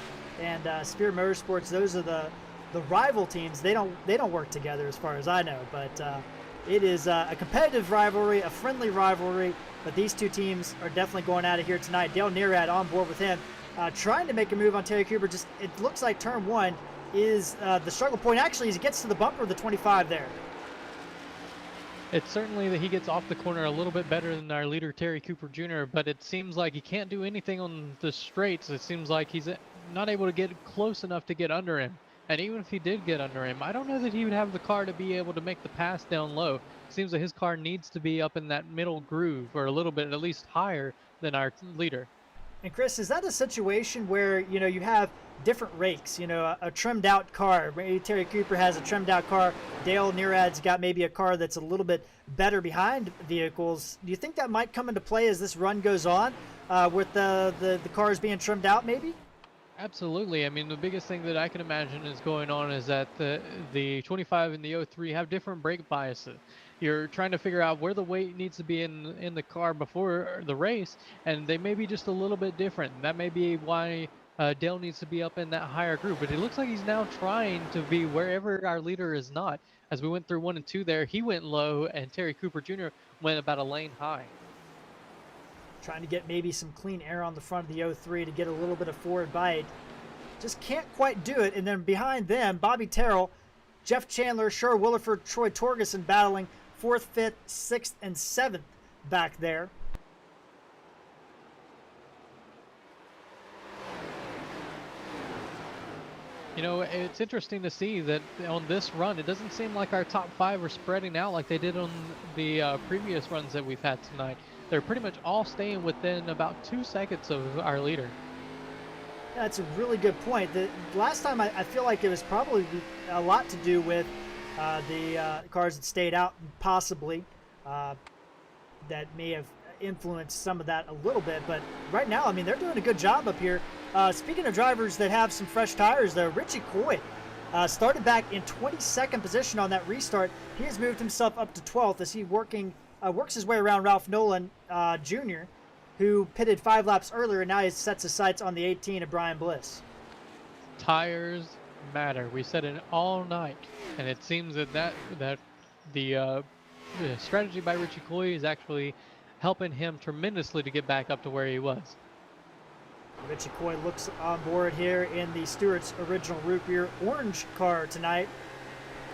Speaker 1: Spear Motorsports. Those are the rival teams. They don't work together as far as I know, but it is a competitive rivalry, a friendly rivalry. But these two teams are definitely going at it here tonight. Dale Nearad on board with him, trying to make a move on Terry Cooper. Just it looks like turn 1 is the struggle point. Actually, as he gets to the bumper of the 25 there.
Speaker 2: It's certainly that he gets off the corner a little bit better than our leader Terry Cooper Jr., but it seems like he can't do anything on the straights. It seems like he's not able to get close enough to get under him. And even if he did get under him, I don't know that he would have the car to be able to make the pass down low. Seems like his car needs to be up in that middle groove or a little bit at least higher than our leader.
Speaker 1: And Chris, is that a situation where you have different rakes, a trimmed out car? Maybe Terry Cooper has a trimmed out car. Dale Nearad's got maybe a car that's a little bit better behind vehicles. Do you think that might come into play as this run goes on with the cars being trimmed out maybe?
Speaker 2: Absolutely. I mean, the biggest thing that I can imagine is going on is that the 25 and the 03 have different brake biases. You're trying to figure out where the weight needs to be in the car before the race, and they may be just a little bit different. That may be why Dale needs to be up in that higher group. But it looks like he's now trying to be wherever our leader is not. As we went through 1 and 2 there, he went low, and Terry Cooper Jr. went about a lane high.
Speaker 1: Trying to get maybe some clean air on the front of the 03 to get a little bit of forward bite. Just can't quite do it. And then behind them, Bobby Terrell, Jeff Chandler, Sher Williford, Troy Torgerson battling 4th, 5th, 6th, and 7th back there.
Speaker 2: You know, it's interesting to see that on this run, it doesn't seem like our top 5 are spreading out like they did on the previous runs that we've had tonight. They're pretty much all staying within about 2 seconds of our leader.
Speaker 1: That's a really good point. The last time I feel like it was probably a lot to do with the cars that stayed out, possibly, that may have influenced some of that a little bit. But right now, I mean, they're doing a good job up here. Speaking of drivers that have some fresh tires, though, Richie Coy started back in 22nd position on that restart. He has moved himself up to 12th as he works his way around Ralph Nolan Jr., who pitted 5 laps earlier, and now he sets his sights on the 18 of Brian Bliss.
Speaker 2: Tires matter. We said it all night, and it seems that the strategy by Richie Coy is actually helping him tremendously to get back up to where he was.
Speaker 1: Richie Coy looks on board here in the Stewart's original root beer orange car tonight,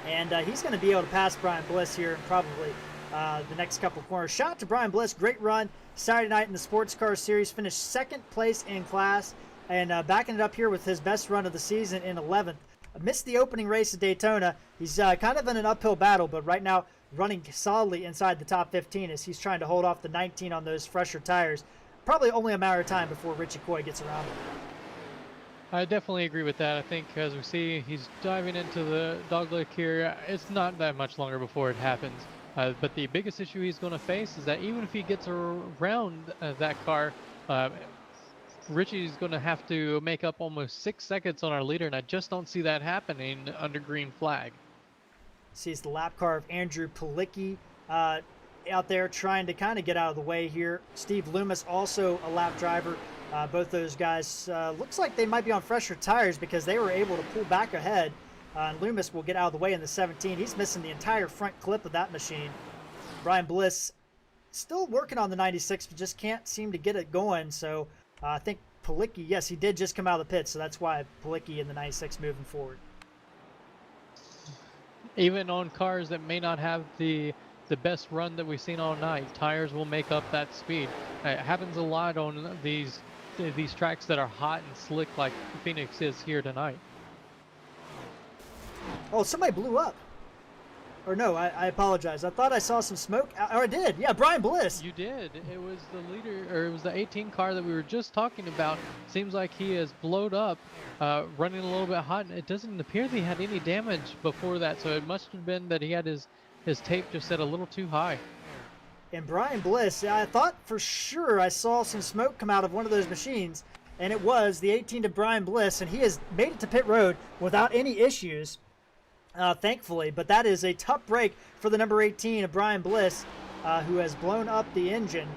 Speaker 1: and he's going to be able to pass Brian Bliss here in probably the next couple corners. Shout out to Brian Bliss, great run Saturday night in the Sports Car Series, finished 2nd place in class, and backing it up here with his best run of the season in 11th. Missed the opening race at Daytona. He's kind of in an uphill battle, but right now running solidly inside the top 15 as he's trying to hold off the 19 on those fresher tires. Probably only a matter of time before Richie Coy gets around him.
Speaker 2: I definitely agree with that. I think as we see, he's diving into the dogleg here. It's not that much longer before it happens. But the biggest issue he's going to face is that even if he gets around that car, Richie's going to have to make up almost 6 seconds on our leader, and I just don't see that happening under green flag.
Speaker 1: Sees the lap car of Andrew Palicki out there trying to kind of get out of the way here. Steve Loomis, also a lap driver. Both those guys looks like they might be on fresher tires because they were able to pull back ahead. And Loomis will get out of the way in the 17. He's missing the entire front clip of that machine. Brian Bliss still working on the 96, but just can't seem to get it going. So I think Palicki, yes, he did just come out of the pit, so that's why Palicki in the 96 moving forward.
Speaker 2: Even on cars that may not have the best run that we've seen all night, tires will make up that speed. It happens a lot on these tracks that are hot and slick like Phoenix is here tonight.
Speaker 1: Oh, somebody blew up. Or no, I apologize. I thought I saw some smoke. Or I did. Yeah, Brian Bliss.
Speaker 2: You did. It was the leader, or it was the 18 car that we were just talking about. Seems like he has blowed up, running a little bit hot. It doesn't appear that he had any damage before that, so it must have been that he had his tape just set a little too high.
Speaker 1: And Brian Bliss, I thought for sure I saw some smoke come out of one of those machines, and it was the 18 to Brian Bliss, and he has made it to pit road without any issues. Thankfully, but that is a tough break for the number 18 of Brian Bliss, who has blown up the engine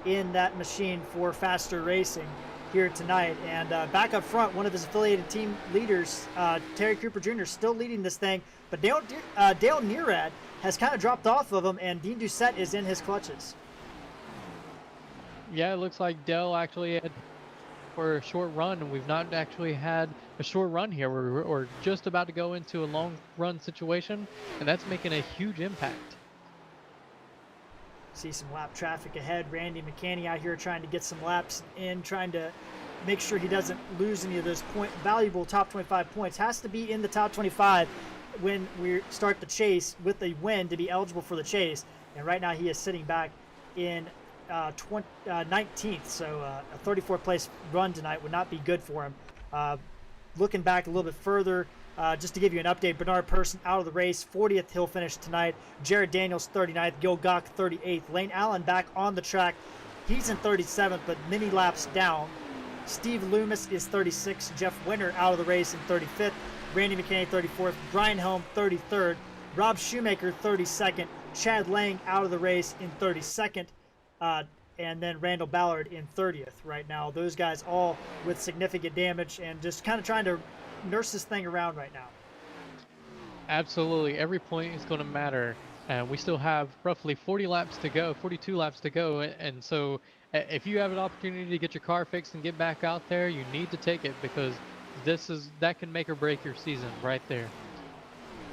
Speaker 1: in that machine for faster racing here tonight. And back up front, one of his affiliated team leaders, Terry Cooper Jr., still leading this thing, but Dale Nearad has kind of dropped off of him, and Dean Doucette is in his clutches.
Speaker 2: Yeah, it looks like Dale actually had for a short run, and we've not actually had a short run here. We're just about to go into a long run situation, and that's making a huge impact.
Speaker 1: See some lap traffic ahead. Randy McCanny out here trying to get some laps in, trying to make sure he doesn't lose any of those valuable top 25 points. Has to be in the top 25 when we start the chase with a win to be eligible for the chase. And right now he is sitting back in 19th, so a 34th place run tonight would not be good for him. Looking back a little bit further, just to give you an update, Bernard Person out of the race, 40th he'll finish tonight. Jared Daniels 39th, Gil Gach 38th. Lane Allen back on the track, he's in 37th, but many laps down. Steve Loomis is 36th. Jeff Winter out of the race in 35th. Randy McKinney 34th. Brian Helm 33rd. Rob Shoemaker 32nd. Chad Lang out of the race in 32nd. And then Randall Ballard in 30th right now. Those guys all with significant damage and just kind of trying to nurse this thing around right now.
Speaker 2: Absolutely. Every point is going to matter. We still have roughly 40 laps to go, 42 laps to go. And so if you have an opportunity to get your car fixed and get back out there, you need to take it, because that can make or break your season right there.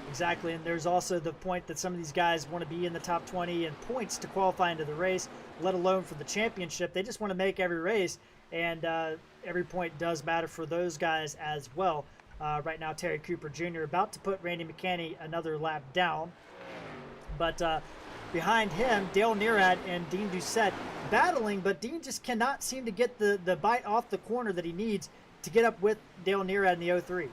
Speaker 1: Exactly, and there's also the point that some of these guys want to be in the top 20 in points to qualify into the race, let alone for the championship. They just want to make every race, and every point does matter for those guys as well. Right now, Terry Cooper Jr. about to put Randy McKinney another lap down. But behind him, Dale Nearad and Dean Doucette battling, but Dean just cannot seem to get the bite off the corner that he needs to get up with Dale Nearad in the 03.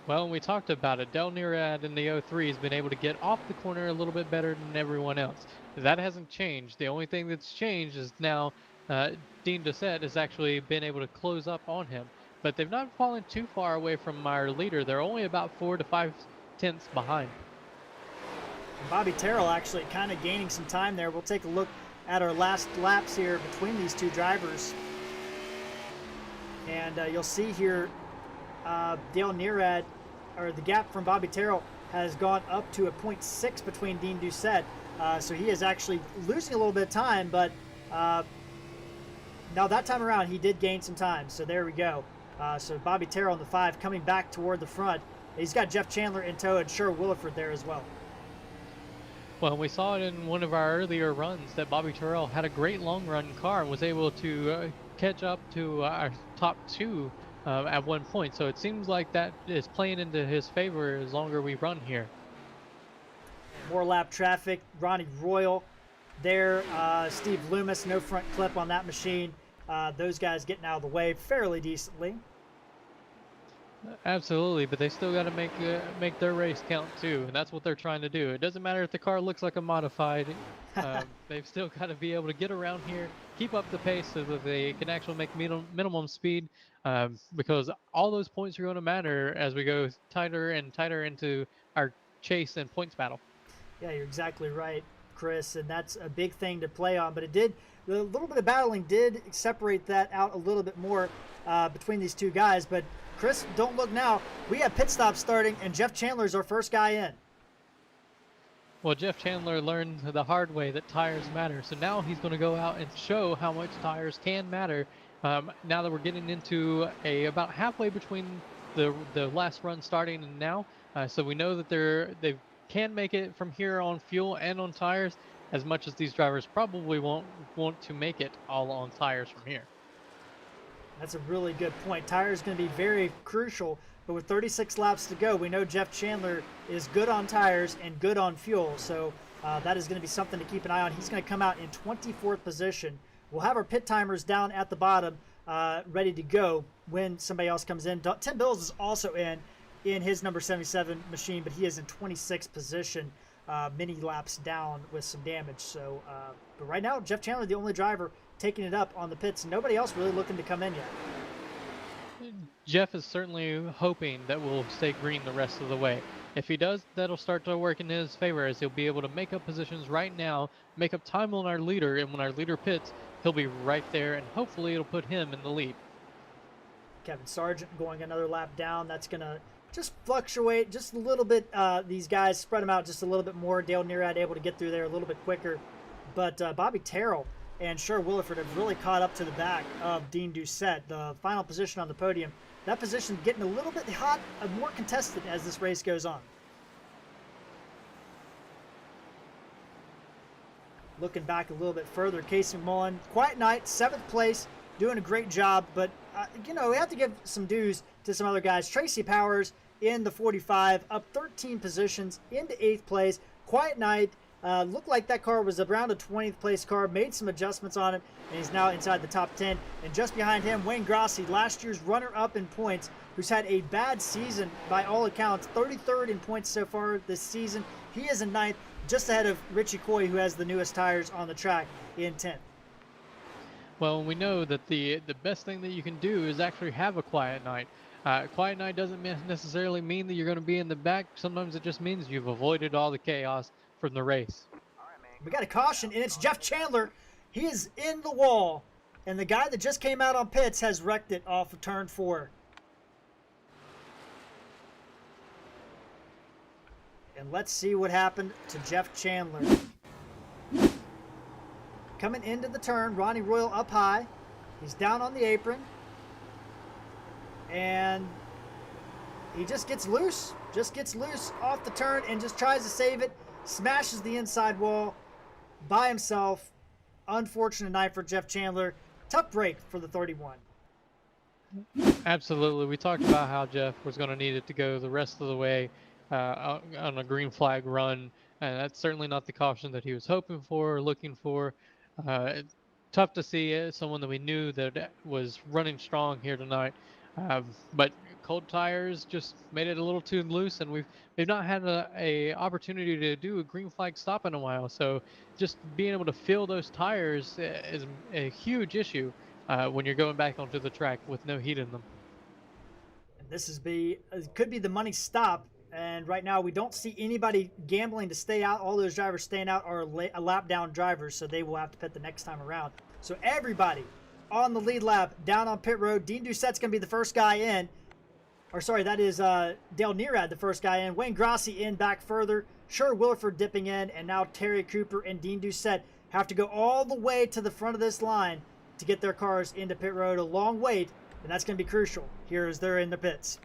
Speaker 2: Well, we talked about it. Dale Nearad in the 03 has been able to get off the corner a little bit better than everyone else. That hasn't changed. The only thing that's changed is now Dean Doucette has actually been able to close up on him. But they've not fallen too far away from our leader. They're only about 4 to 5 tenths behind.
Speaker 1: Bobby Terrell actually kind of gaining some time there. We'll take a look at our last laps here between these two drivers. And you'll see here Dale Nearad, or the gap from Bobby Terrell, has gone up to a 0.6 between Dean Doucette. So he is actually losing a little bit of time, but now that time around he did gain some time. So there we go. So Bobby Terrell in the 5 coming back toward the front. He's got Jeff Chandler in tow and Sher Williford there as well.
Speaker 2: Well, we saw it in one of our earlier runs that Bobby Terrell had a great long run car and was able to catch up to our top 2 at one point. So it seems like that is playing into his favor as longer we run here.
Speaker 1: More lap traffic. Ronnie Royal there. Steve Loomis, no front clip on that machine. Those guys getting out of the way fairly decently.
Speaker 2: Absolutely, but they still got to make their race count too, and that's what they're trying to do. It doesn't matter if the car looks like a modified. They've still got to be able to get around here, keep up the pace so that they can actually make minimum speed, because all those points are going to matter as we go tighter and tighter into our chase and points battle.
Speaker 1: Yeah, you're exactly right, Chris, and that's a big thing to play on. But the little bit of battling did separate that out a little bit more between these two guys. But Chris, don't look now. We have pit stops starting, and Jeff Chandler's our first guy in.
Speaker 2: Well, Jeff Chandler learned the hard way that tires matter. So now he's going to go out and show how much tires can matter. Now that we're getting into about halfway between the last run starting and now. So we know that they can make it from here on fuel and on tires, as much as these drivers probably won't want to make it all on tires from here.
Speaker 1: That's a really good point. Tires going to be very crucial, but with 36 laps to go, we know Jeff Chandler is good on tires and good on fuel, so that is going to be something to keep an eye on. He's going to come out in 24th position. We'll have our pit timers down at the bottom ready to go when somebody else comes in. Tim Bills is also in his number 77 machine, but he is in 26th position, many laps down with some damage. So, but right now, Jeff Chandler, the only driver taking it up on the pits. Nobody else really looking to come in yet.
Speaker 2: Jeff is certainly hoping that we'll stay green the rest of the way. If he does, that'll start to work in his favor, as he'll be able to make up positions right now, make up time on our leader, and when our leader pits, he'll be right there, and hopefully it'll put him in the lead.
Speaker 1: Kevin Sargent going another lap down. That's going to just fluctuate just a little bit. These guys spread them out just a little bit more. Dale Nearad able to get through there a little bit quicker. But Bobby Terrell and Sher Williford have really caught up to the back of Dean Doucette. The final position on the podium, that position getting a little bit hot, more contested as this race goes on. Looking back a little bit further, Casey McMullen, quiet night, 7th place, doing a great job, but we have to give some dues to some other guys. Tracy Powers in the 45, up 13 positions into 8th place. Quiet night. Looked like that car was around a 20th place car, made some adjustments on it, and he's now inside the top 10. And just behind him, Wayne Grossi, last year's runner-up in points, who's had a bad season by all accounts, 33rd in points so far this season. He is in 9th, just ahead of Richie Coy, who has the newest tires on the track, in 10th.
Speaker 2: Well, we know that the best thing that you can do is actually have a quiet night. Quiet night doesn't necessarily mean that you're going to be in the back. Sometimes it just means you've avoided all the chaos from the race.
Speaker 1: We got a caution, and it's Jeff Chandler. He is in the wall, and the guy that just came out on pits has wrecked it off of turn 4. And let's see what happened to Jeff Chandler. Coming into the turn, Ronnie Royal up high. He's down on the apron. And he just gets loose off the turn and just tries to save it. Smashes the inside wall by himself. Unfortunate night for Jeff Chandler. Tough break for the 31.
Speaker 2: Absolutely. We talked about how Jeff was going to need it to go the rest of the way on a green flag run. And that's certainly not the caution that he was hoping for or looking for. Tough to see someone that we knew that was running strong here tonight. But cold tires just made it a little too loose, and we've not had a opportunity to do a green flag stop in a while. So just being able to fill those tires is a huge issue when you're going back onto the track with no heat in them.
Speaker 1: This could be the money stop, and right now we don't see anybody gambling to stay out. All those drivers staying out are a lap down drivers, so they will have to pit the next time around. So everybody on the lead lap down on pit road. Dean Doucette's going to be the first guy in. Or sorry, that is Dale Nearad, the first guy in. Wayne Grossi in back further. Sure, Williford dipping in, and now Terry Cooper and Dean Doucette have to go all the way to the front of this line to get their cars into pit road. A long wait, and that's going to be crucial here as they're in the pits.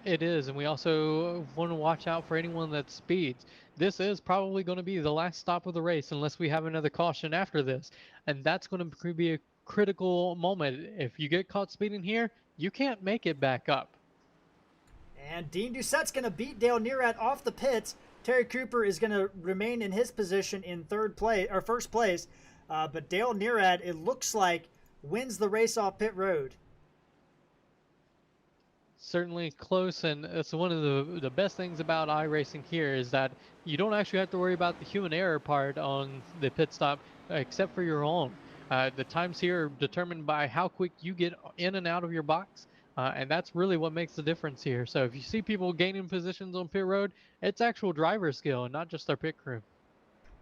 Speaker 2: It is, and we also want to watch out for anyone that speeds. This is probably going to be the last stop of the race unless we have another caution after this, and that's going to be a critical moment. If you get caught speeding here, you can't make it back up.
Speaker 1: And Dean Doucette's going to beat Dale Nearad off the pits. Terry Cooper is going to remain in his position in first place. But Dale Nearad, it looks like, wins the race off pit road.
Speaker 2: Certainly close, and it's one of the best things about iRacing here is that you don't actually have to worry about the human error part on the pit stop, except for your own. The times here are determined by how quick you get in and out of your box, and that's really what makes the difference here. So if you see people gaining positions on pit road, it's actual driver skill and not just their pit crew.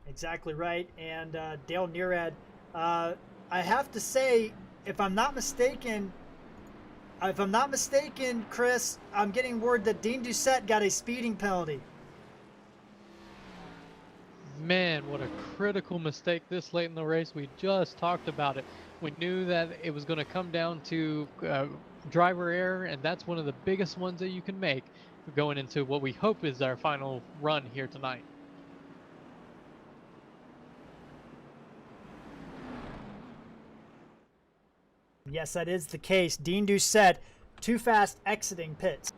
Speaker 1: Exactly right. And Dale Nearad, I have to say, if I'm not mistaken, Chris, I'm getting word that Dean Doucette got a speeding penalty.
Speaker 2: Man, what a critical mistake this late in the race. We just talked about it. We knew that it was going to come down to driver error, and that's one of the biggest ones that you can make going into what we hope is our final run here tonight.
Speaker 1: Yes, that is the case. Dean Doucette, too fast exiting pits.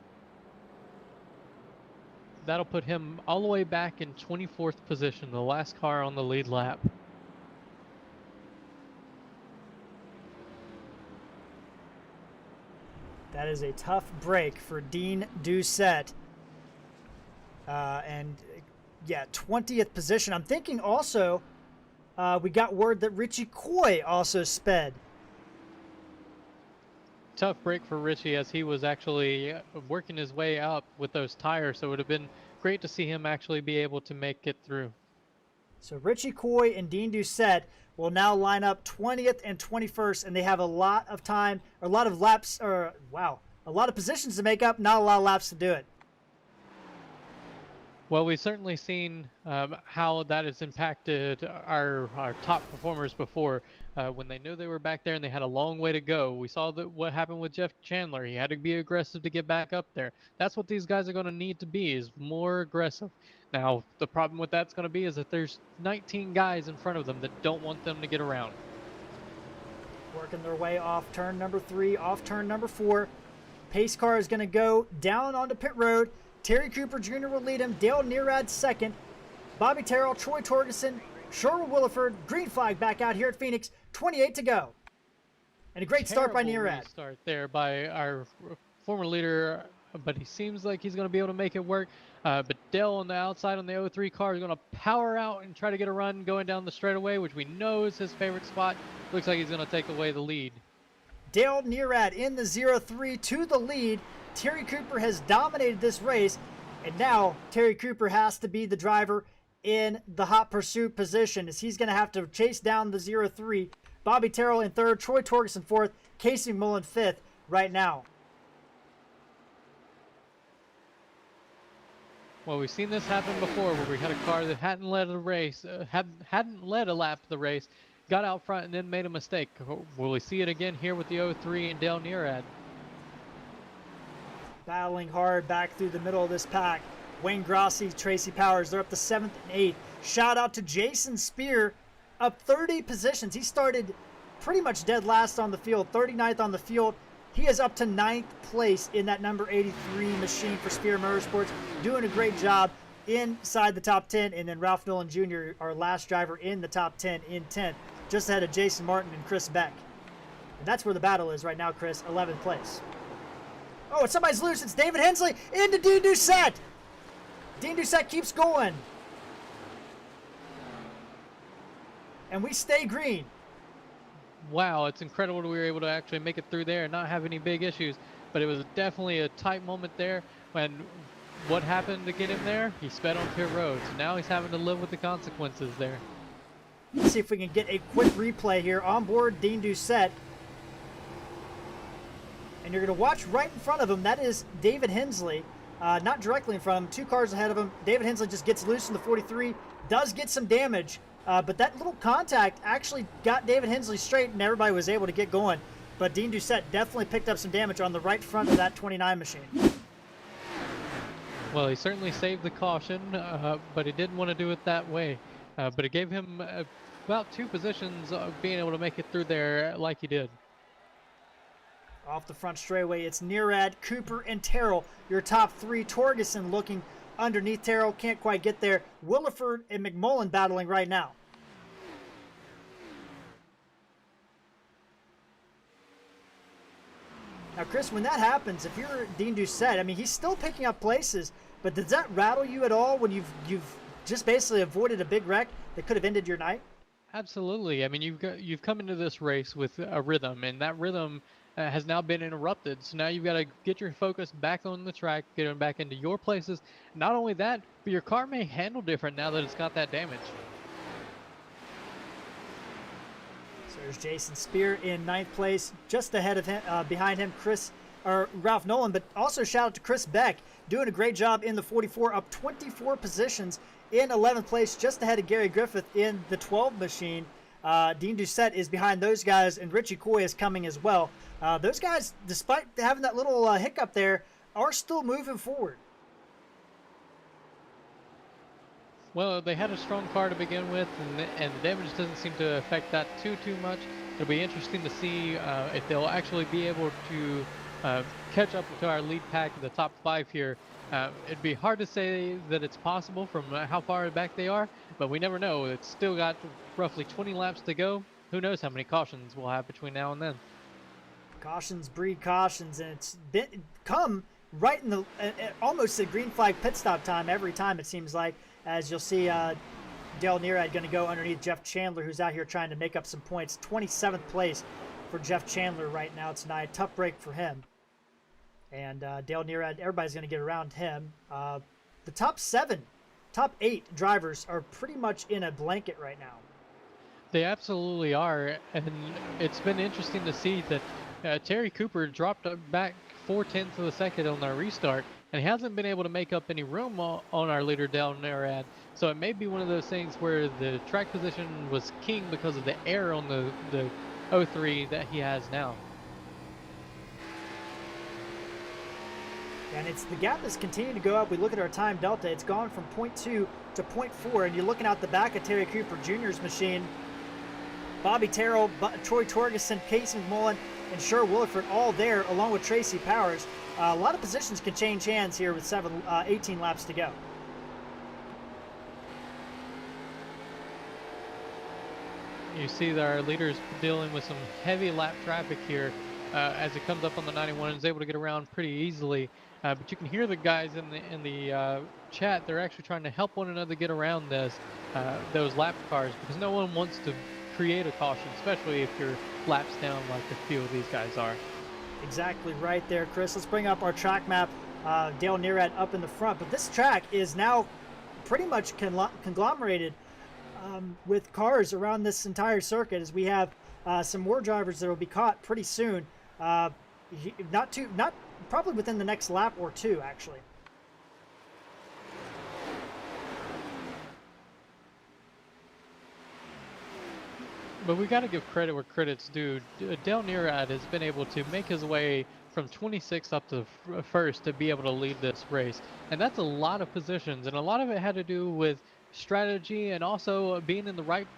Speaker 2: That'll put him all the way back in 24th position, the last car on the lead lap.
Speaker 1: That is a tough break for Dean Doucette. And yeah, 20th position. I'm thinking also we got word that Richie Coy also sped.
Speaker 2: Tough break for Richie as he was actually working his way up with those tires, so it would have been great to see him actually be able to make it through.
Speaker 1: So Richie Coy and Dean Doucette will now line up 20th and 21st, and they have a lot of time, or a lot of laps, or wow, a lot of positions to make up, not a lot of laps to do it.
Speaker 2: Well, we've certainly seen how that has impacted our top performers before. When they knew they were back there and they had a long way to go, we saw what happened with Jeff Chandler. He had to be aggressive to get back up there. That's what these guys are going to need to be, is more aggressive. Now, the problem with that's going to be is that there's 19 guys in front of them that don't want them to get around.
Speaker 1: Working their way off turn number 3, off turn number 4. Pace car is going to go down onto pit road. Terry Cooper Jr. will lead him. Dale Nearad second. Bobby Terrell, Troy Torgerson, Sherwood Williford, green flag back out here at Phoenix. 28 to go. And a great start by Nearad.
Speaker 2: Start there by our former leader, but he seems like he's going to be able to make it work. But Dale on the outside on the 03 car is going to power out and try to get a run going down the straightaway, which we know is his favorite spot. Looks like he's going to take away the lead.
Speaker 1: Dale Nearad in the 0-3 to the lead. Terry Cooper has dominated this race, and now Terry Cooper has to be the driver in the hot pursuit position, as he's going to have to chase down the 0-3. Bobby Terrell in third, Troy Torgerson fourth, Casey McMullen fifth right now.
Speaker 2: Well, we've seen this happen before, where we had a car that hadn't led a race, hadn't led a lap of the race, got out front and then made a mistake. Will we see it again here with the 03 and Dale Nearad?
Speaker 1: Battling hard back through the middle of this pack. Wayne Grossi, Tracy Powers, they're up to 7th and 8th. Shout out to Jason Spear, up 30 positions. He started pretty much dead last on the field, 39th on the field. He is up to 9th place in that number 83 machine for Spear Motorsports, doing a great job inside the top 10. And then Ralph Nolan Jr., our last driver in the top 10 in 10th, just ahead of Jason Martin and Chris Beck. And that's where the battle is right now, Chris, 11th place. Oh, and somebody's loose. It's David Hensley into Dean Doucette. Dean Doucette keeps going. And we stay green.
Speaker 2: Wow, it's incredible that we were able to actually make it through there and not have any big issues. But it was definitely a tight moment there. When what happened to get him there? He sped on pit road. So now he's having to live with the consequences there.
Speaker 1: Let's see if we can get a quick replay here on board Dean Doucette. And you're going to watch right in front of him. That is David Hensley. Not directly in front of him, 2 cars ahead of him. David Hensley just gets loose in the 43, does get some damage. But that little contact actually got David Hensley straight, and everybody was able to get going. But Dean Doucette definitely picked up some damage on the right front of that 29 machine.
Speaker 2: Well, he certainly saved the caution, but he didn't want to do it that way. But it gave him about 2 positions of being able to make it through there like he did.
Speaker 1: Off the front straightaway, it's Nearad, Cooper, and Terrell. Your top 3. Torgerson looking underneath Terrell, can't quite get there. Williford and McMullen battling right now. Now, Chris, when that happens, if you're Dean Doucette, I mean, he's still picking up places, but does that rattle you at all when you've just basically avoided a big wreck that could have ended your night?
Speaker 2: Absolutely. I mean, you've come into this race with a rhythm, and that rhythm has now been interrupted. So now you've got to get your focus back on the track, get them back into your places. Not only that, but your car may handle different now that it's got that damage.
Speaker 1: So there's Jason Spear in 9th place, just ahead of him, behind him, Ralph Nolan. But also shout out to Chris Beck, doing a great job in the 44, up 24 positions in 11th place, just ahead of Gary Griffith in the 12 machine. Dean Doucette is behind those guys, and Richie Coy is coming as well. Those guys, despite having that little hiccup there, are still moving forward.
Speaker 2: Well, they had a strong car to begin with, and the damage doesn't seem to affect that too much. It'll be interesting to see if they'll actually be able to catch up to our lead pack in the top 5 here. It'd be hard to say that it's possible from how far back they are, but we never know. It's still got roughly 20 laps to go. Who knows how many cautions we'll have between now and then. Cautions
Speaker 1: breed cautions, and it's come right in the almost a green flag pit stop time every time, it seems like, as you'll see Dale Nearad going to go underneath Jeff Chandler, who's out here trying to make up some points. 27th place for Jeff Chandler right now tonight. Tough break for him. And Dale Nearad, everybody's going to get around him. The top 8 drivers are pretty much in a blanket right now.
Speaker 2: They absolutely are, and it's been interesting to see that Terry Cooper dropped back 4/10 of a second on our restart, and he hasn't been able to make up any room on our leader down there at. So it may be one of those things where the track position was king because of the air on the 03 that he has now.
Speaker 1: And it's the gap that's continuing to go up. We look at our time delta. It's gone from 0.2 to 0.4, and you're looking out the back of Terry Cooper Jr.'s machine. Bobby Terrell, Troy Torgerson, Casey McMullen, and Sher Williford all there, along with Tracy Powers. A lot of positions can change hands here with 18 laps to go.
Speaker 2: You see that our leaders dealing with some heavy lap traffic here. as it comes up on the 91 and is able to get around pretty easily. But you can hear the guys in the chat. They're actually trying to help one another get around those lap cars, because no one wants to create a caution, especially if you're laps down like a few of these guys are.
Speaker 1: Exactly right there, Chris. Let's bring up our track map. Dale Nearad up in the front, but this track is now pretty much conglomerated with cars around this entire circuit, as we have some more drivers that will be caught pretty soon. Not probably within the next lap or two, actually.
Speaker 2: But we got to give credit where credit's due. Dale Nearad has been able to make his way from 26th up to first to be able to lead this race. And that's a lot of positions, and a lot of it had to do with strategy and also being in the right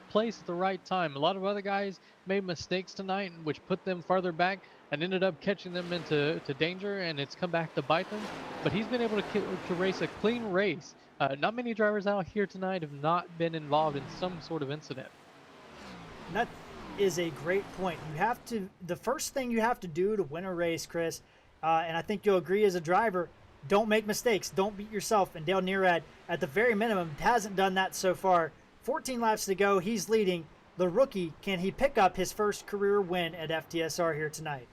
Speaker 2: place at the right time. A lot of other guys made mistakes tonight, which put them farther back and ended up catching them into danger, and it's come back to bite them. But he's been able to race a clean race. Not many drivers out here tonight have not been involved in some sort of incident.
Speaker 1: That is a great point. The first thing you have to do to win a race, Chris, and I think you'll agree as a driver, don't make mistakes. Don't beat yourself. And Dale Nearad, at the very minimum, hasn't done that so far. 14 laps to go. He's leading. The rookie, can he pick up his first career win at FTSR here tonight?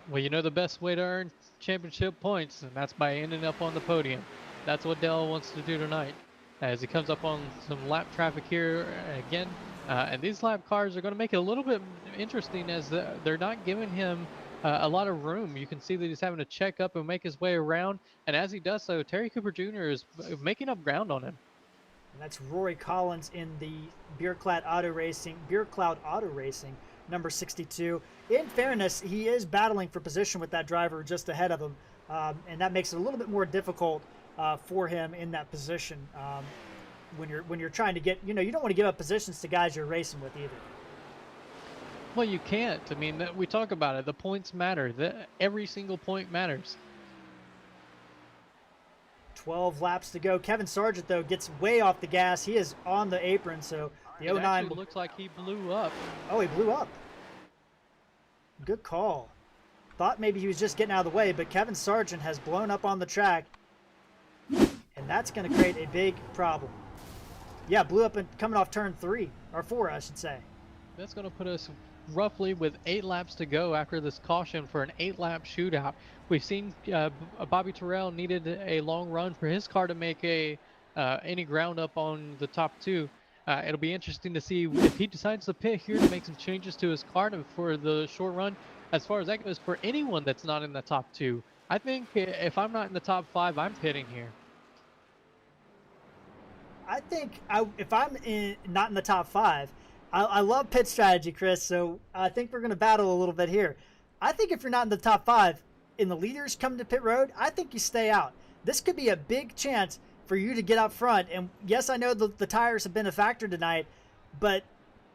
Speaker 2: Well, you know the best way to earn championship points, and that's by ending up on the podium. That's what Dale wants to do tonight, as he comes up on some lap traffic here again. And these lap cars are going to make it a little bit interesting, as they're not giving him a lot of room. You can see that he's having to check up and make his way around. And as he does so, Terry Cooper Jr. is making up ground on him.
Speaker 1: And that's Rory Collins in the Beer Cloud Auto Racing, number 62. In fairness, he is battling for position with that driver just ahead of him. And that makes it a little bit more difficult for him in that position. When you're trying to get, you don't want to give up positions to guys you're racing with either.
Speaker 2: Well, you can't. I mean, we talk about it. The points matter. Every single point matters.
Speaker 1: 12 laps to go. Kevin Sargent, though, gets way off the gas. He is on the apron, so the 09
Speaker 2: actually looks like he blew up.
Speaker 1: Oh, he blew up. Good call. Thought maybe he was just getting out of the way, but Kevin Sargent has blown up on the track, and that's going to create a big problem. Yeah, blew up and coming off turn 3, or 4, I should say.
Speaker 2: That's going to put us roughly with 8 laps to go after this caution for an 8-lap shootout. We've seen Bobby Terrell needed a long run for his car to make any ground up on the top 2. It'll be interesting to see if he decides to pit here to make some changes to his car for the short run. As far as that goes, for anyone that's not in the top 2, I think if I'm not in the top 5, I'm pitting here.
Speaker 1: I think if I'm not in the top 5, I love pit strategy, Chris, so I think we're going to battle a little bit here. I think if you're not in the top 5 and the leaders come to pit road, I think you stay out. This could be a big chance for you to get up front. And yes, I know the tires have been a factor tonight, but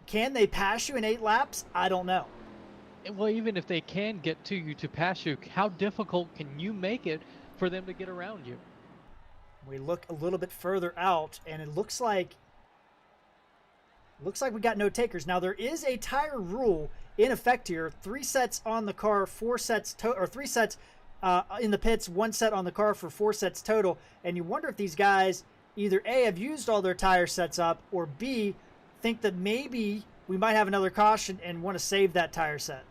Speaker 1: can they pass you in 8 laps? I don't know.
Speaker 2: Well, even if they can get to you to pass you, how difficult can you make it for them to get around you?
Speaker 1: We look a little bit further out, and it looks like we got no takers. Now, there is a tire rule in effect here: 3 sets on the car, 4 sets or 3 sets in the pits, 1 set on the car for 4 sets total. And you wonder if these guys either A, have used all their tire sets up, or B, think that maybe we might have another caution and want to save that tire set.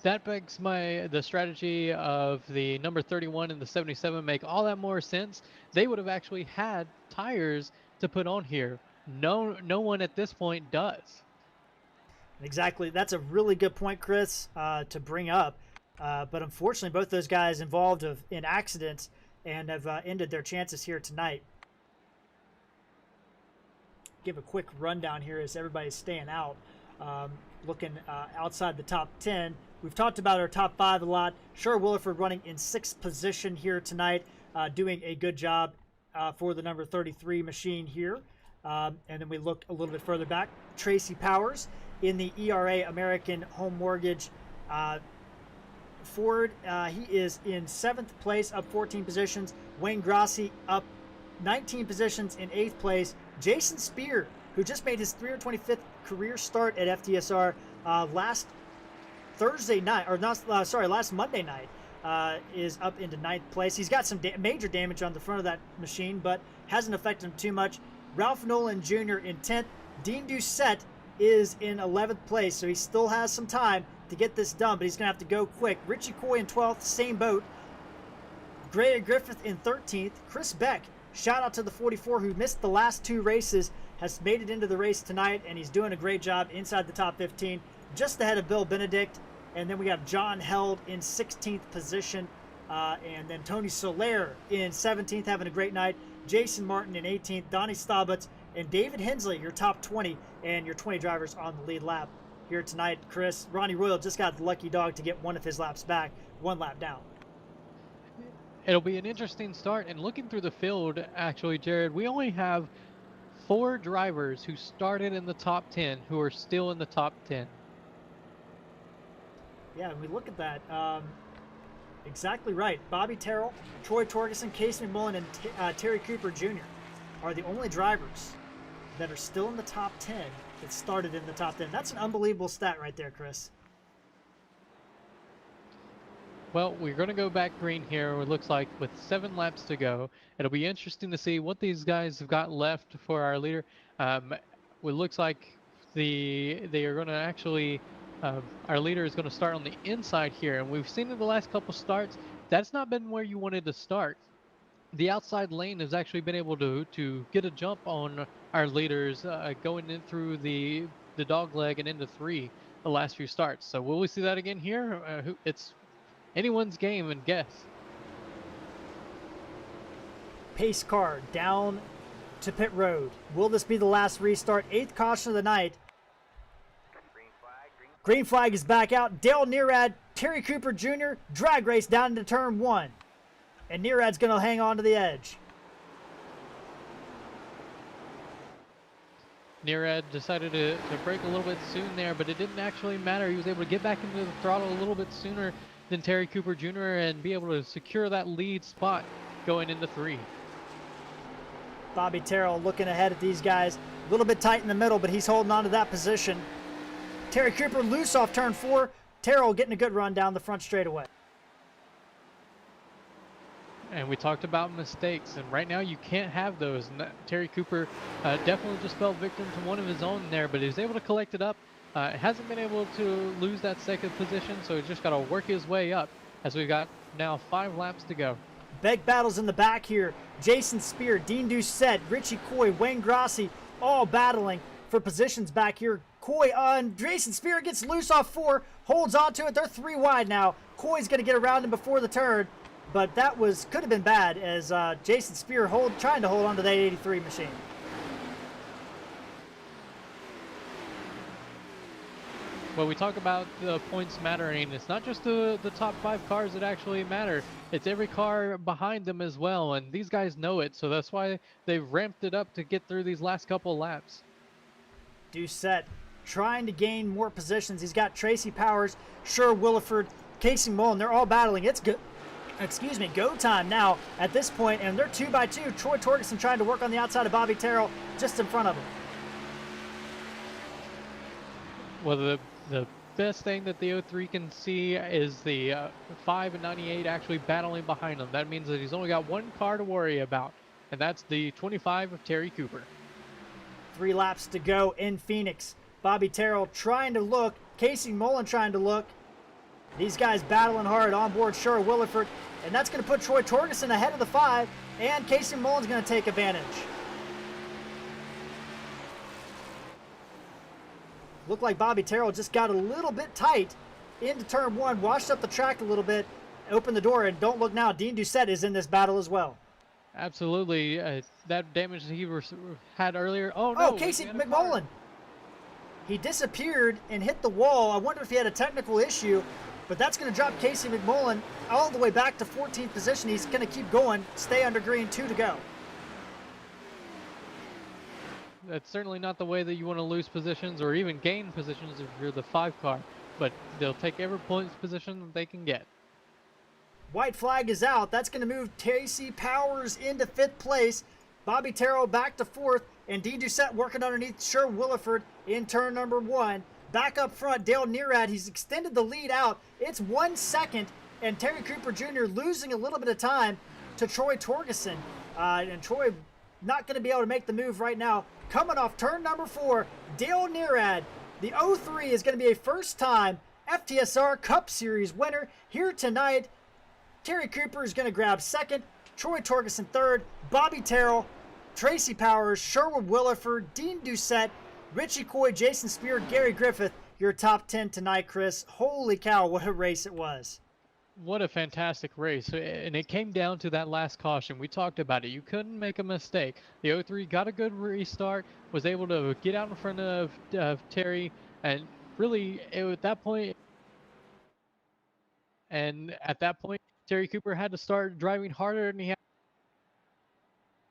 Speaker 2: That makes the strategy of the number 31 and the 77 make all that more sense. They would have actually had tires to put on here. No one at this point does.
Speaker 1: Exactly. That's a really good point, Chris, to bring up. But unfortunately, both those guys involved in accidents and have ended their chances here tonight. Give a quick rundown here as everybody's staying out. Looking outside the top 10. We've talked about our top 5 a lot. Sure, Williford running in 6th position here tonight, doing a good job for the number 33 machine here. And then we look a little bit further back. Tracy Powers in the ERA American Home Mortgage Ford. He is in 7th place, up 14 positions. Wayne Grossi up 19 positions in 8th place. Jason Spear, who just made his 325th career start at FTSR last Thursday night, or not, last Monday night, is up into 9th place. He's got some major damage on the front of that machine, but hasn't affected him too much. Ralph Nolan Jr. in 10th. Dean Doucette is in 11th place, so he still has some time to get this done, but he's going to have to go quick. Richie Coy in 12th, same boat. Gray Griffith in 13th. Chris Beck, shout out to the 44 who missed the last 2 races, has made it into the race tonight, and he's doing a great job inside the top 15, just ahead of Bill Benedict. And then we have John Held in 16th position, and then Tony Soler in 17th, having a great night. Jason Martin in 18th, Donnie Staubitz, and David Hensley, your top 20, and your 20 drivers on the lead lap here tonight. Chris, Ronnie Royal just got the lucky dog to get one of his laps back, 1 lap down.
Speaker 2: It'll be an interesting start, and looking through the field, actually, Jared, we only have 4 drivers who started in the top 10 who are still in the top 10.
Speaker 1: Yeah, we look at that. Exactly right. Bobby Terrell, Troy Torgerson, Casey McMullen, and Terry Cooper Jr. are the only drivers that are still in the top 10 that started in the top 10. That's an unbelievable stat right there, Chris.
Speaker 2: Well, we're going to go back green here, it looks like, with 7 laps to go. It'll be interesting to see what these guys have got left for our leader. It looks like they are going to actually... our leader is going to start on the inside here, and we've seen in the last couple starts that's not been where you wanted to start. The outside lane has actually been able to get a jump on our leaders going in through the dog leg and into 3 the last few starts. So will we see that again here? It's anyone's game and guess.
Speaker 1: Pace car down to pit road. Will this be the last restart? 8th caution of the night. Green flag is back out. Dale Nearad, Terry Cooper Jr., drag race down into turn 1. And Nearad's going to hang on to the edge.
Speaker 2: Nearad decided to brake a little bit soon there, but it didn't actually matter. He was able to get back into the throttle a little bit sooner than Terry Cooper Jr. and be able to secure that lead spot going into 3.
Speaker 1: Bobby Terrell looking ahead at these guys. A little bit tight in the middle, but he's holding on to that position. Terry Cooper loose off turn 4. Terrell getting a good run down the front straightaway.
Speaker 2: And we talked about mistakes, and right now you can't have those. And Terry Cooper definitely just fell victim to one of his own there, but he was able to collect it up. Hasn't been able to lose that 2nd position, so he's just got to work his way up as we've got now 5 laps to go.
Speaker 1: Big battles in the back here. Jason Spear, Dean Doucette, Richie Coy, Wayne Grossi, all battling for positions back here. Coy on Jason Spear gets loose off 4, holds on to it. They're 3 wide now. Coy's going to get around him before the turn, but that could have been bad as Jason Spear trying to hold on to that 83 machine.
Speaker 2: Well, we talk about the points mattering. It's not just the top 5 cars that actually matter. It's every car behind them as well, and these guys know it, so that's why they've ramped it up to get through these last couple laps.
Speaker 1: Doucette trying to gain more positions. He's got Tracy Powers, Sher Williford, Casey Mullen. They're all battling. It's good. Excuse me, go time now at this point, and they're 2 by 2. Troy Torgerson trying to work on the outside of Bobby Terrell just in front of him.
Speaker 2: Well, the best thing that the 03 can see is the 5 and 98 actually battling behind him. That means that he's only got 1 car to worry about, and that's the 25 of Terry Cooper.
Speaker 1: 3 laps to go in Phoenix. Bobby Terrell trying to look. Casey Mullen trying to look. These guys battling hard on board Sher Williford, and that's going to put Troy Torgerson ahead of the 5, and Casey Mullen's going to take advantage. Looked like Bobby Terrell just got a little bit tight into turn 1, washed up the track a little bit, opened the door, and don't look now, Dean Doucette is in this battle as well.
Speaker 2: Absolutely. That damage that he had earlier. Oh, no.
Speaker 1: Oh, Casey McMullen. He disappeared and hit the wall. I wonder if he had a technical issue, but that's going to drop Casey McMullen all the way back to 14th position. He's going to keep going, stay under green, 2 to go.
Speaker 2: That's certainly not the way that you want to lose positions or even gain positions if you're the 5 car, but they'll take every points position that they can get.
Speaker 1: White flag is out. That's going to move Tracy Powers into 5th place. Bobby Terrell back to 4th, and Dean Doucette working underneath Sher Williford in turn number 1. Back up front, Dale Nearad, he's extended the lead out. It's 1 second, and Terry Cooper Jr. losing a little bit of time to Troy Torgerson. And Troy not going to be able to make the move right now. Coming off turn number 4, Dale Nearad, the 03 is going to be a first-time FTSR Cup Series winner here tonight. Terry Cooper is going to grab second, Troy Torgerson third, Bobby Terrell, Tracy Powers, Sherwood Williford, Dean Doucette, Richie Coy, Jason Spear, Gary Griffith, your top 10 tonight, Chris. Holy cow, what a race it was.
Speaker 2: What a fantastic race. And it came down to that last caution. We talked about it. You couldn't make a mistake. The 03 got a good restart, was able to get out in front of Terry, and really at that point, Terry Cooper had to start driving harder than he had.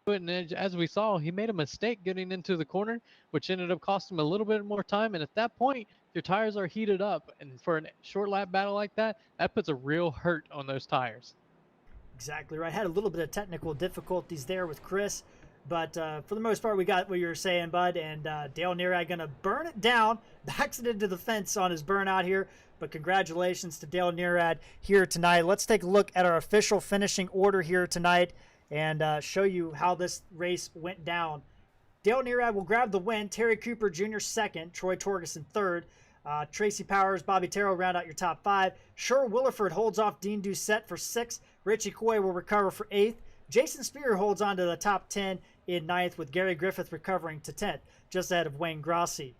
Speaker 2: And as we saw, he made a mistake getting into the corner, which ended up costing him a little bit more time. And at that point, your tires are heated up. And for a short lap battle like that, that puts a real hurt on those tires.
Speaker 1: Exactly right. Had a little bit of technical difficulties there with Chris. But for the most part, we got what you were saying, Bud. And Dale Nearad going to burn it down, backs it into the fence on his burnout here. But congratulations to Dale Nearad here tonight. Let's take a look at our official finishing order here tonight and show you how this race went down. Dale Nearad will grab the win. Terry Cooper Jr. second. Troy Torgerson third. Tracy Powers, Bobby Terrell round out your top 5. Sherwood Williford holds off Dean Doucette for 6th. Richie Coy will recover for 8th. Jason Spear holds on to the top 10 in 9th, with Gary Griffith recovering to 10th, just ahead of Wayne Grossi.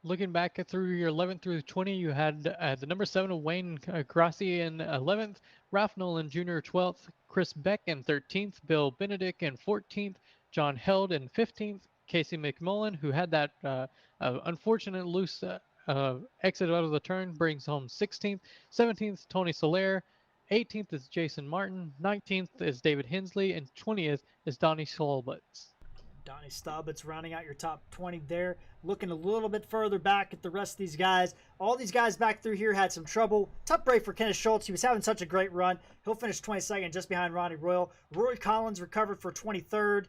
Speaker 2: Looking back through your 11th through 20, you had the number 7 of Wayne Grossi in 11th, Ralph Nolan Jr. 12th, Chris Beck in 13th, Bill Benedict in 14th, John Held in 15th, Casey McMullen, who had that unfortunate loose exit out of the turn, brings home 16th, 17th, Tony Soler, 18th is Jason Martin, 19th is David Hensley, and 20th is Donnie Stolbutz.
Speaker 1: Donnie Stolbutz rounding out your top 20 there. Looking a little bit further back at the rest of these guys. All these guys back through here had some trouble. Tough break for Kenneth Schultz. He was having such a great run. He'll finish 22nd just behind Ronnie Royal. Rory Collins recovered for 23rd.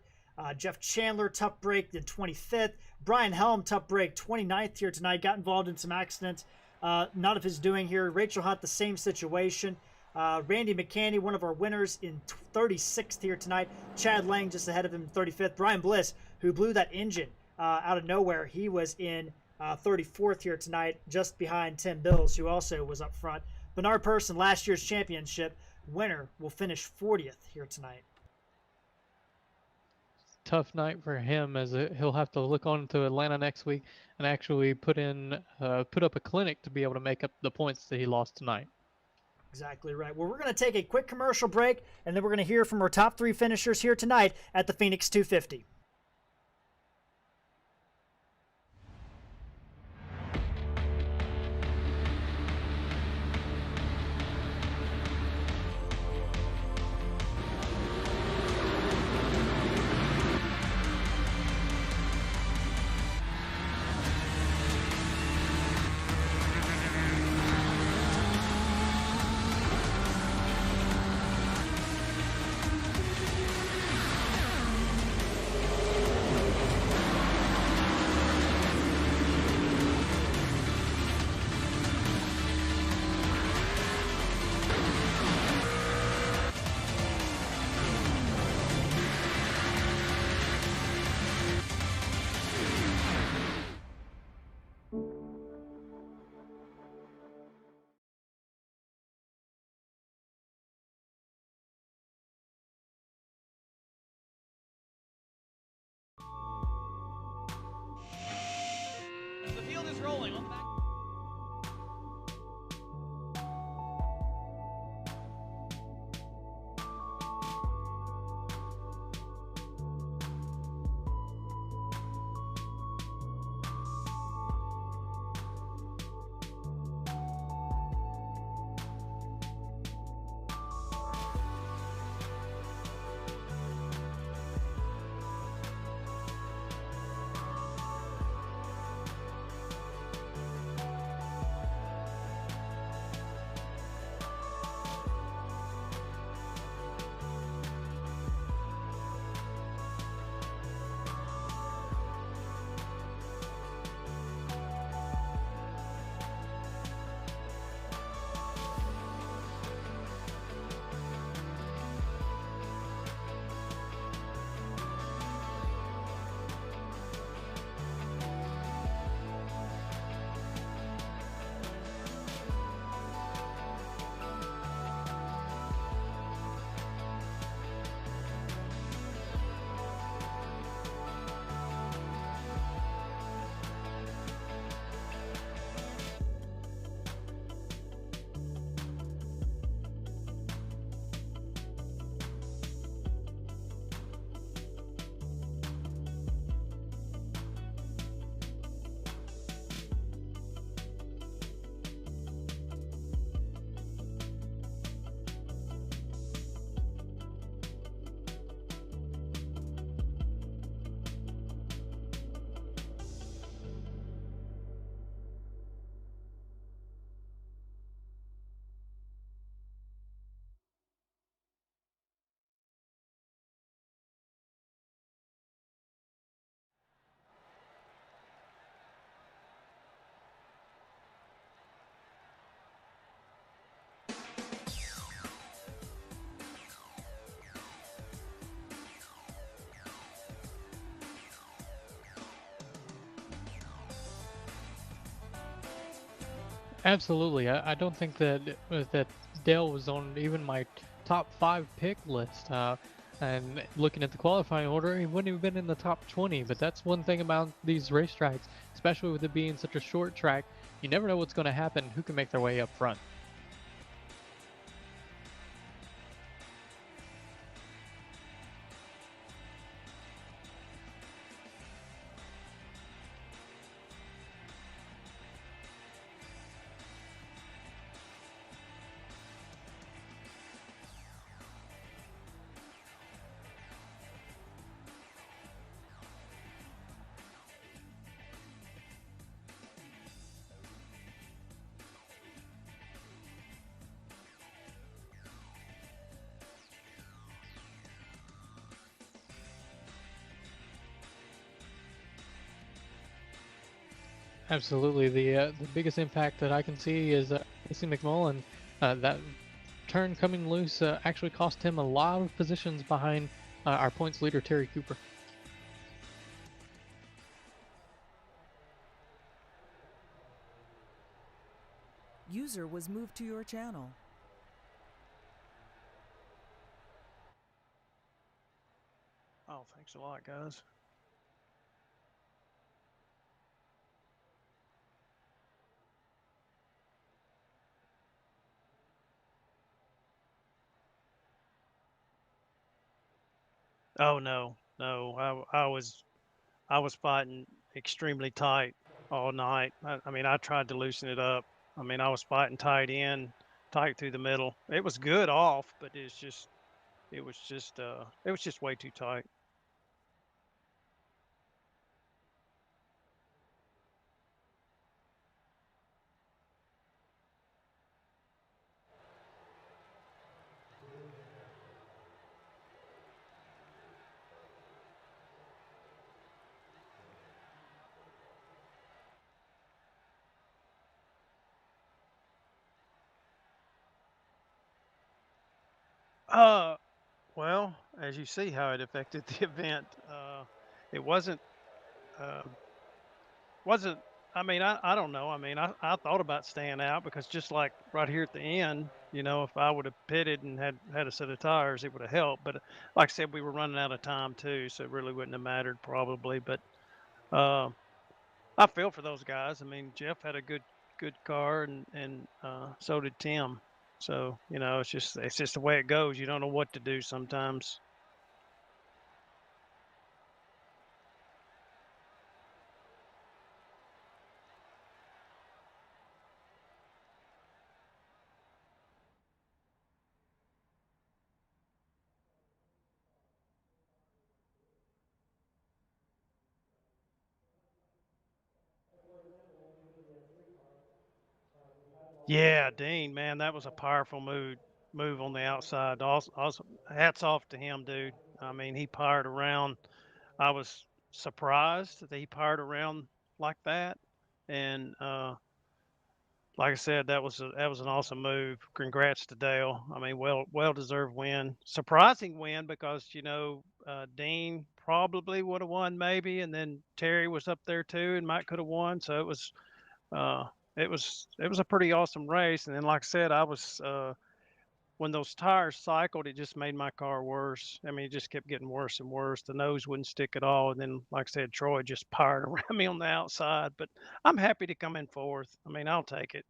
Speaker 1: Jeff Chandler, tough break, in 25th. Brian Helm, tough break, 29th here tonight. Got involved in some accidents. Not of his doing here. Rachel Hunt, the same situation. Randy McCanny, one of our winners, in 36th here tonight. Chad Lang just ahead of him in 35th. Brian Bliss, who blew that engine out of nowhere, he was in 34th here tonight, just behind Tim Bills, who also was up front. Bernard Person, last year's championship winner, will finish 40th here tonight.
Speaker 2: Tough night for him, as he'll have to look on to Atlanta next week and actually put up a clinic to be able to make up the points that he lost tonight.
Speaker 1: Exactly right. Well, we're going to take a quick commercial break, and then we're going to hear from our top 3 finishers here tonight at the Phoenix 250.
Speaker 3: The field is rolling on the back.
Speaker 2: Absolutely. I don't think that Dale was on even my top 5 pick list. And looking at the qualifying order, he wouldn't have been in the top 20. But that's one thing about these racetracks, especially with it being such a short track. You never know what's going to happen, who can make their way up front. Absolutely. The biggest impact that I can see is Casey McMullen. That turn coming loose actually cost him a lot of positions behind our points leader Terry Cooper.
Speaker 4: User was moved to your channel.
Speaker 5: Oh, thanks a lot, guys. Oh no, no, I was fighting extremely tight all night. I mean, I tried to loosen it up. I mean, I was fighting tight through the middle. It was good off, but it was just way too tight. Uh, well, as you see how it affected the event, it uh, wasn't. I mean, I don't know. I mean, I thought about staying out because just like right here at the end, you know, if I would have pitted and had a set of tires, it would have helped. But like I said, we were running out of time too, so it really wouldn't have mattered probably. But uh, I feel for those guys. I mean, Jeff had a good car, and so did Tim. So you know, it's just the way it goes. You don't know what to do sometimes. Yeah, Dean, man, that was a powerful move on the outside. Also, hats off to him, dude. I mean, he powered around. I was surprised that he powered around like that, and like I said, that was an awesome move. Congrats to Dale. I mean, well deserved win. Surprising win because you know Dean probably would have won maybe, and then Terry was up there too, and Mike could have won. So uh, it was a pretty awesome race. And then, like I said, I was when those tires cycled, it just made my car worse. I mean, it just kept getting worse and worse. The nose wouldn't stick at all. And then, like I said, Troy just powered around me on the outside. But I'm happy to come in fourth. I mean, I'll take it.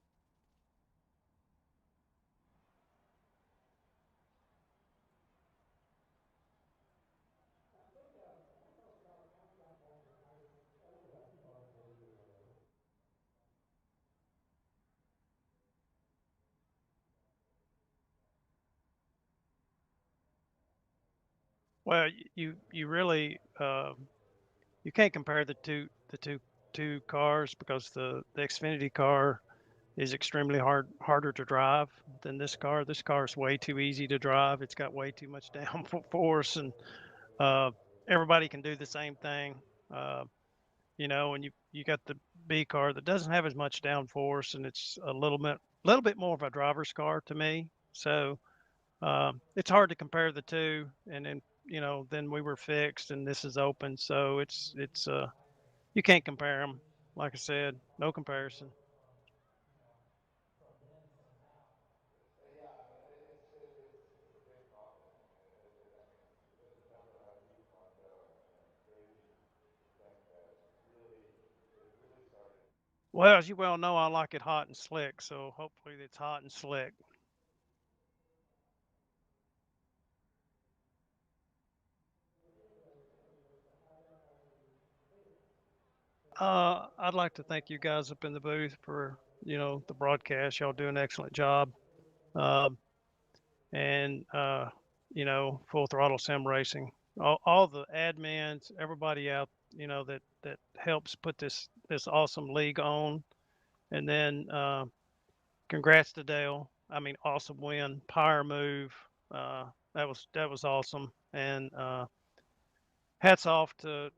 Speaker 5: Well, you really you can't compare the two cars because the Xfinity car is extremely harder to drive than this car. This car is way too easy to drive. It's got way too much downforce, and uh, everybody can do the same thing. Uh, you know, and you got the B car that doesn't have as much downforce, and it's a little bit more of a driver's car to me. So it's hard to compare the two. And then you know, then we were fixed, and this is open, so it's you can't compare them. Like I said, no comparison. Well, as you well know, I like it hot and slick, so hopefully it's hot and slick. I'd like to thank you guys up in the booth for, the broadcast. Y'all do an excellent job. Um, and, Full Throttle Sim Racing. All the admins, everybody out, that helps put this awesome league on. And then, congrats to Dale. I mean, awesome win, power move. That was awesome. And hats off to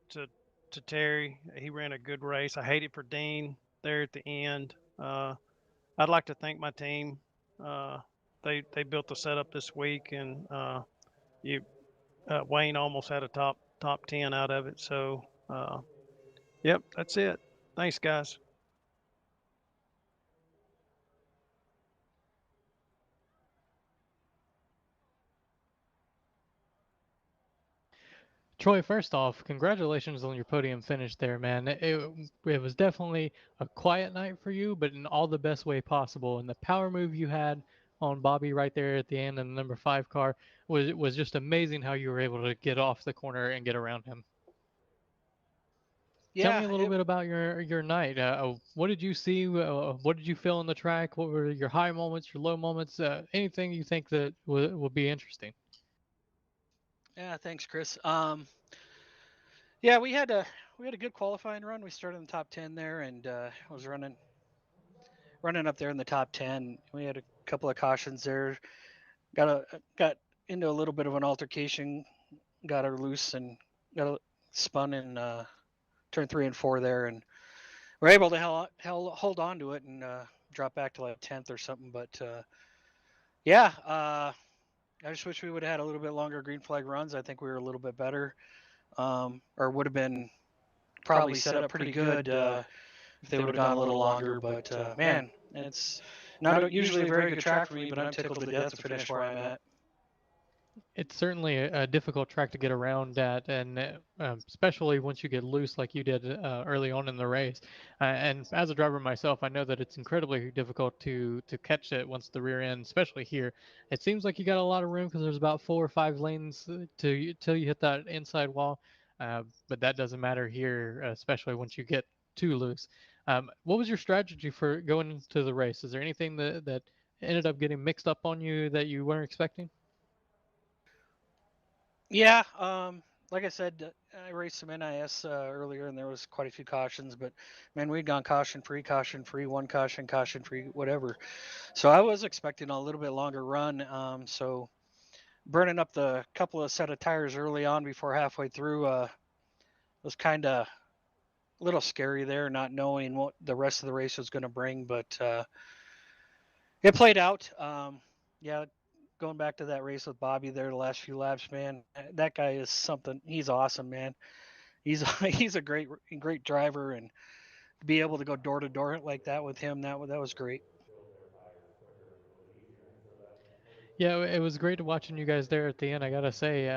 Speaker 5: Terry. He ran a good race. I hate it for Dean there at the end. I'd like to thank my team. Uh, they built the setup this week, and you Wayne almost had a top 10 out of it. So, yep, that's it. Thanks, guys.
Speaker 2: Troy, first off, congratulations on your podium finish there, man. It was definitely a quiet night for you, but in all the best way possible. And the power move you had on Bobby right there at the end in the number 5 car was just amazing how you were able to get off the corner and get around him. Tell me
Speaker 6: Yeah,
Speaker 2: a little bit about your night. What did you see? What did you feel on the track? What were your high moments, your low moments? Anything you think that would be interesting?
Speaker 6: yeah, thanks, Chris. Yeah, we had a good qualifying run. We started in the top 10 there, and was running up there in the top 10. We had a couple of cautions there. Got into a little bit of an altercation. Got her loose and spun in turn 3 and 4 there, and we're able to hold on to it and drop back to like 10th or something. But yeah, I just wish we would have had a little bit longer green flag runs. I think we were a little bit better, or would have been probably set up pretty good if they would have gone a little longer. But man, it's not usually a very good track for me, but I'm tickled to death to finish where I'm at.
Speaker 2: It's certainly a difficult track to get around at, and especially once you get loose like you did early on in the race. And as a driver myself, I know that it's incredibly difficult to catch it once the rear end, especially here. It seems like you got a lot of room because there's about 4 or 5 lanes till you hit that inside wall, but that doesn't matter here, especially once you get too loose. What was your strategy for going into the race? Is there anything that ended up getting mixed up on you that you weren't expecting?
Speaker 6: Yeah, like I said, I raced some NIS earlier, and there was quite a few cautions. But man, we'd gone caution free, one caution free, whatever. So I was expecting a little bit longer run. So burning up the couple of set of tires early on before halfway through was kind of a little scary there, not knowing what the rest of the race was going to bring. But it played out. Yeah, going back to that race with Bobby there, the last few laps, man, that guy is something. He's awesome, man. He's he's a great driver, and to be able to go door to door like that with him, that was great.
Speaker 2: Yeah, it was great watching you guys there at the end. I gotta say,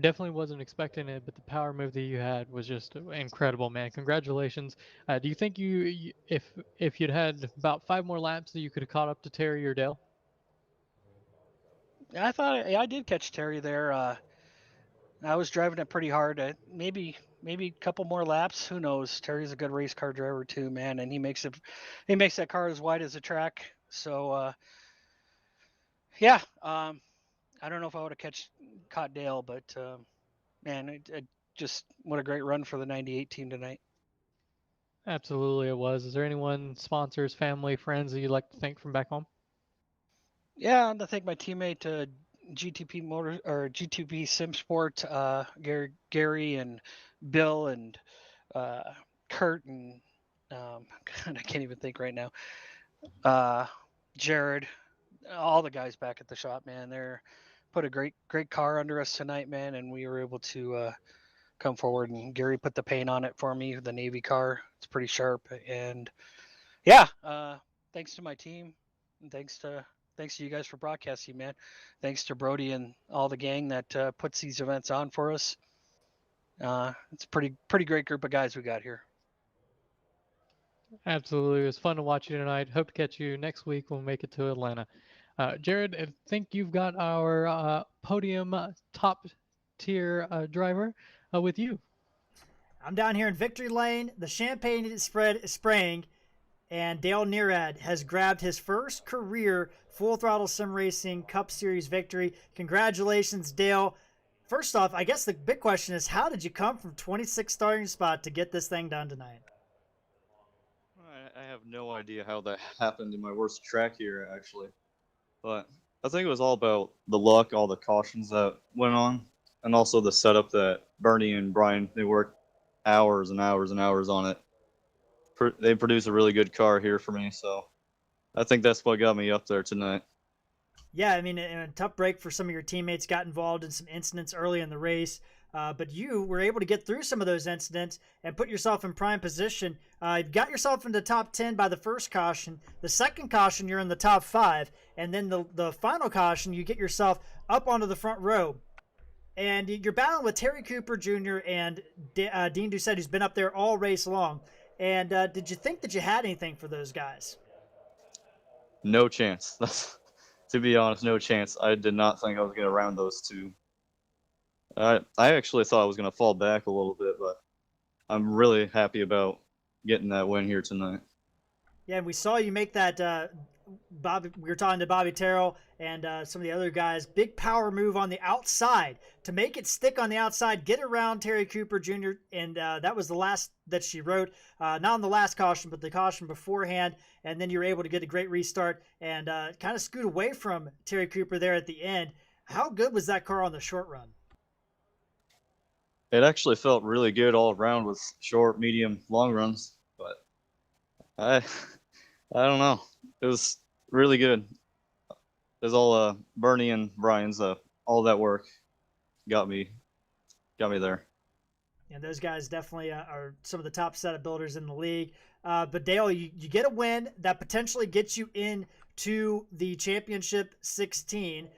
Speaker 2: definitely wasn't expecting it, but the power move that you had was just incredible, man. Congratulations. Do you think if you'd had about 5 more laps, that you could have caught up to Terry or Dale?
Speaker 6: I thought I did catch Terry there. I was driving it pretty hard. Maybe a couple more laps. Who knows? Terry's a good race car driver too, man, and he makes that car as wide as the track. So yeah, I don't know if I would have caught Dale, but man, it just what a great run for the '98 team tonight.
Speaker 2: Absolutely, it was. Is there anyone, sponsors, family, friends that you'd like to thank from back home?
Speaker 6: Yeah, and I think my teammate GTP Motor or GTP Sim Sport, Gary and Bill and uh, Kurt and God, I can't even think right now. Jared, all the guys back at the shop, man. They're put a great car under us tonight, man, and we were able to come forward. And Gary put the paint on it for me, the Navy car. It's pretty sharp, and yeah, thanks to my team, and thanks to you guys for broadcasting, man. Thanks to Brody and all the gang that puts these events on for us. It's a pretty great group of guys we got here.
Speaker 2: Absolutely. It was fun to watch you tonight. Hope to catch you next week when we make it to Atlanta. Jared, I think you've got our podium top tier driver with you.
Speaker 1: I'm down here in victory lane. The champagne spread is spraying, and Dale Nearad has grabbed his first career Full Throttle Sim Racing Cup Series victory. Congratulations, Dale. First off, I guess the big question is, how did you come from 26th starting spot to get this thing done tonight?
Speaker 7: I have no idea how that happened in my worst track here, actually. But I think it was all about the luck, all the cautions that went on, and also the setup that Bernie and Brian, they worked hours and hours and hours on it. They produced a really good car here for me, so I think that's what got me up there tonight.
Speaker 1: Yeah, I mean, in a tough break for some of your teammates, got involved in some incidents early in the race, but you were able to get through some of those incidents and put yourself in prime position. You got yourself into top 10 by the first caution. The second caution, you're in the top 5, and then the final caution, you get yourself up onto the front row. And you're battling with Terry Cooper Jr. and Dean Doucette, who's been up there all race long. And did you think that you had anything for those guys?
Speaker 7: No chance. To be honest, no chance. I did not think I was going to round those two. I actually thought I was going to fall back a little bit, but I'm really happy about getting that win here tonight.
Speaker 1: Yeah, and we saw you make that. Bobby, we were talking to Bobby Terrell and some of the other guys. Big power move on the outside to make it stick on the outside, get around Terry Cooper Jr. And that was the last that she wrote, not on the last caution, but the caution beforehand. And then you were able to get a great restart and kind of scoot away from Terry Cooper there at the end. How good was that car on the short run?
Speaker 7: It actually felt really good all around with short, medium, long runs, but I don't know. It was really good. It was all Bernie and Brian's all that work got me there.
Speaker 1: And those guys definitely are some of the top setup builders in the league. But Dale, you get a win that potentially gets you into the championship 16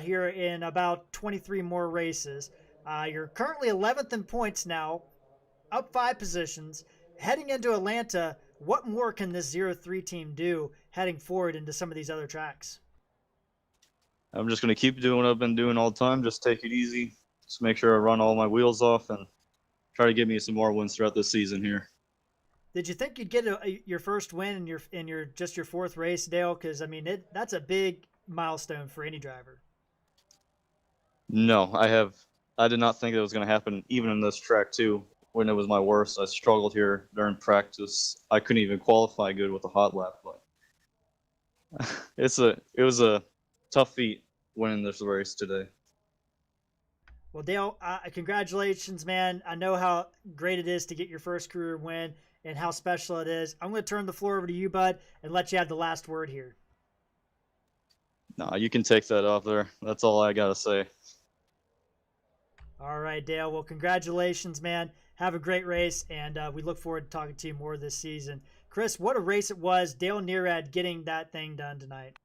Speaker 1: here in about 23 more races. You're currently 11th in points now, up 5 positions. Heading into Atlanta, what more can this 0-3 team do heading forward into some of these other tracks?
Speaker 7: I'm just going to keep doing what I've been doing all the time. Just take it easy. Just make sure I run all my wheels off and try to get me some more wins throughout this season here.
Speaker 1: Did you think you'd get your first win in your just your 4th race, Dale? Because I mean, that's a big milestone for any driver.
Speaker 7: No, I did not think it was going to happen even in this track too. When it was my worst, I struggled here during practice. I couldn't even qualify good with a hot lap, but it was a tough feat winning this race today.
Speaker 1: Well, Dale, congratulations, man. I know how great it is to get your first career win and how special it is. I'm going to turn the floor over to you, bud, and let you have the last word here.
Speaker 7: Nah, you can take that off there. That's all I got to say.
Speaker 1: All right, Dale. Well, congratulations, man. Have a great race, and we look forward to talking to you more this season. Chris, what a race it was. Dale Nearad getting that thing done tonight.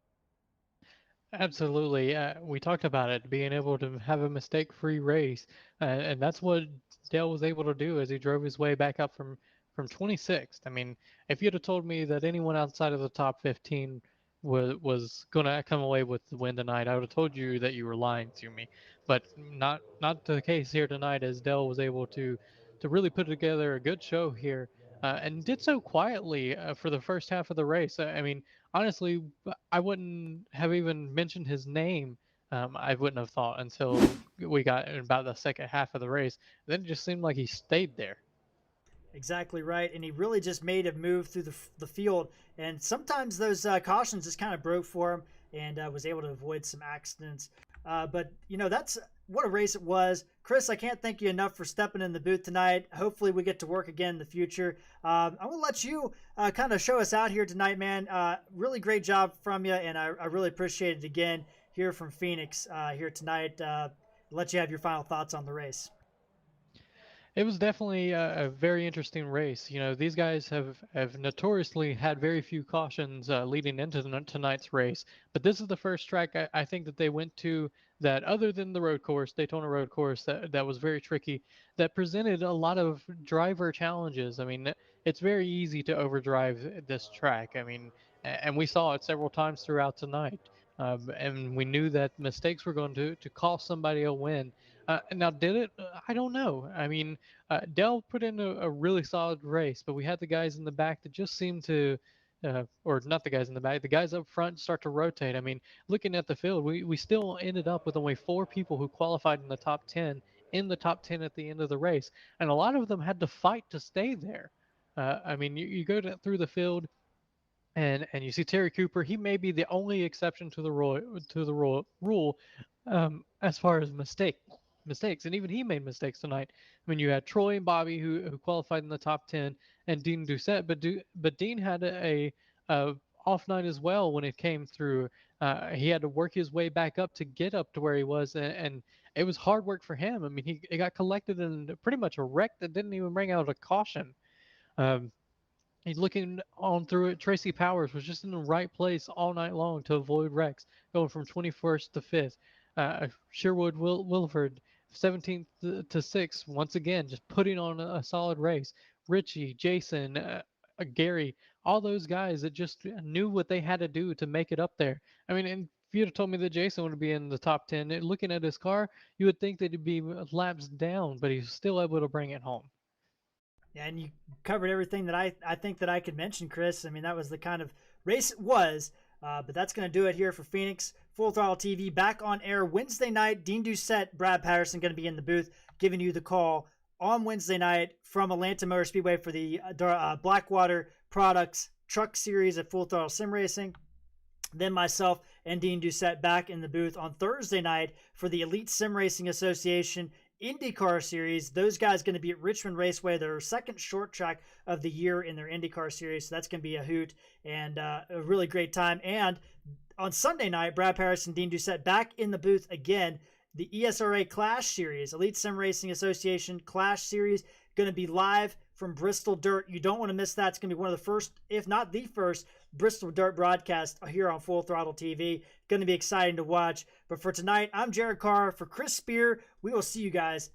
Speaker 2: Absolutely. We talked about it, being able to have a mistake-free race, and that's what Dale was able to do as he drove his way back up from 26th. I mean, if you'd have told me that anyone outside of the top 15 was going to come away with the win tonight, I would have told you that you were lying to me. But not the case here tonight, as Dale was able to really put together a good show here, and did so quietly for the first half of the race. I mean, honestly, I wouldn't have even mentioned his name. I wouldn't have thought until we got in about the second half of the race. Then it just seemed like he stayed there.
Speaker 1: Exactly right, and he really just made a move through the field, and sometimes those cautions just kind of broke for him, and was able to avoid some accidents. But you know, that's what a race it was. Chris, I can't thank you enough for stepping in the booth tonight. Hopefully we get to work again in the future. I'm going to let you kind of show us out here tonight, man. Really great job from you, and I really appreciate it again here from Phoenix here tonight. Let you have your final thoughts on the race.
Speaker 2: It was definitely a very interesting race. You know, these guys have notoriously had very few cautions leading into tonight's race, but this is the first track I think that they went to that, other than the road course, Daytona road course, that was very tricky, that presented a lot of driver challenges. I mean, it's very easy to overdrive this track. I mean, and we saw it several times throughout tonight. And we knew that mistakes were going to cost somebody a win. Now, did it? I don't know. I mean, Dell put in a really solid race, but we had the guys in the back that just seemed to, or not the guys in the back, the guys up front start to rotate. I mean, looking at the field, we still ended up with only 4 people who qualified in the top 10, in the top 10 at the end of the race. And a lot of them had to fight to stay there. I mean, you go through the field, and you see Terry Cooper. He may be the only exception to the rule as far as mistakes, and even he made mistakes tonight. I mean, you had Troy and Bobby who qualified in the top 10, and Dean Doucette, but Dean had a off night as well when it came through. He had to work his way back up to get up to where he was, and it was hard work for him. I mean, he got collected in pretty much a wreck that didn't even bring out a caution. He's looking on through it. Tracy Powers was just in the right place all night long to avoid wrecks, going from 21st to 5th. Sherwood Wilford, 17th to 6th, once again, just putting on a solid race. Richie, Jason, Gary, all those guys that just knew what they had to do to make it up there. I mean, and if you'd have told me that Jason would be in the top 10, looking at his car, you would think that he'd be laps down, but he's still able to bring it home.
Speaker 1: Yeah, and you covered everything that I think that I could mention, Chris. I mean, that was the kind of race it was. But that's going to do it here for Phoenix. Full Throttle TV back on air Wednesday night. Dean Doucette, Brad Patterson going to be in the booth giving you the call on Wednesday night from Atlanta Motor Speedway for the Blackwater Products Truck Series at Full Throttle Sim Racing. Then myself and Dean Doucette back in the booth on Thursday night for the Elite Sim Racing Association IndyCar Series. Those guys going to be at Richmond Raceway, their second short track of the year in their IndyCar Series. So that's going to be a hoot and a really great time. And on Sunday night, Brad Patterson, Dean Doucette back in the booth again. The ESRA Clash Series, Elite Sim Racing Association Clash Series, going to be live from Bristol Dirt. You don't want to miss that. It's going to be one of the first, if not the first, Bristol Dirt broadcast here on Full Throttle TV. Going to be exciting to watch. But for tonight, I'm Jared Carr. For Chris Spear, we will see you guys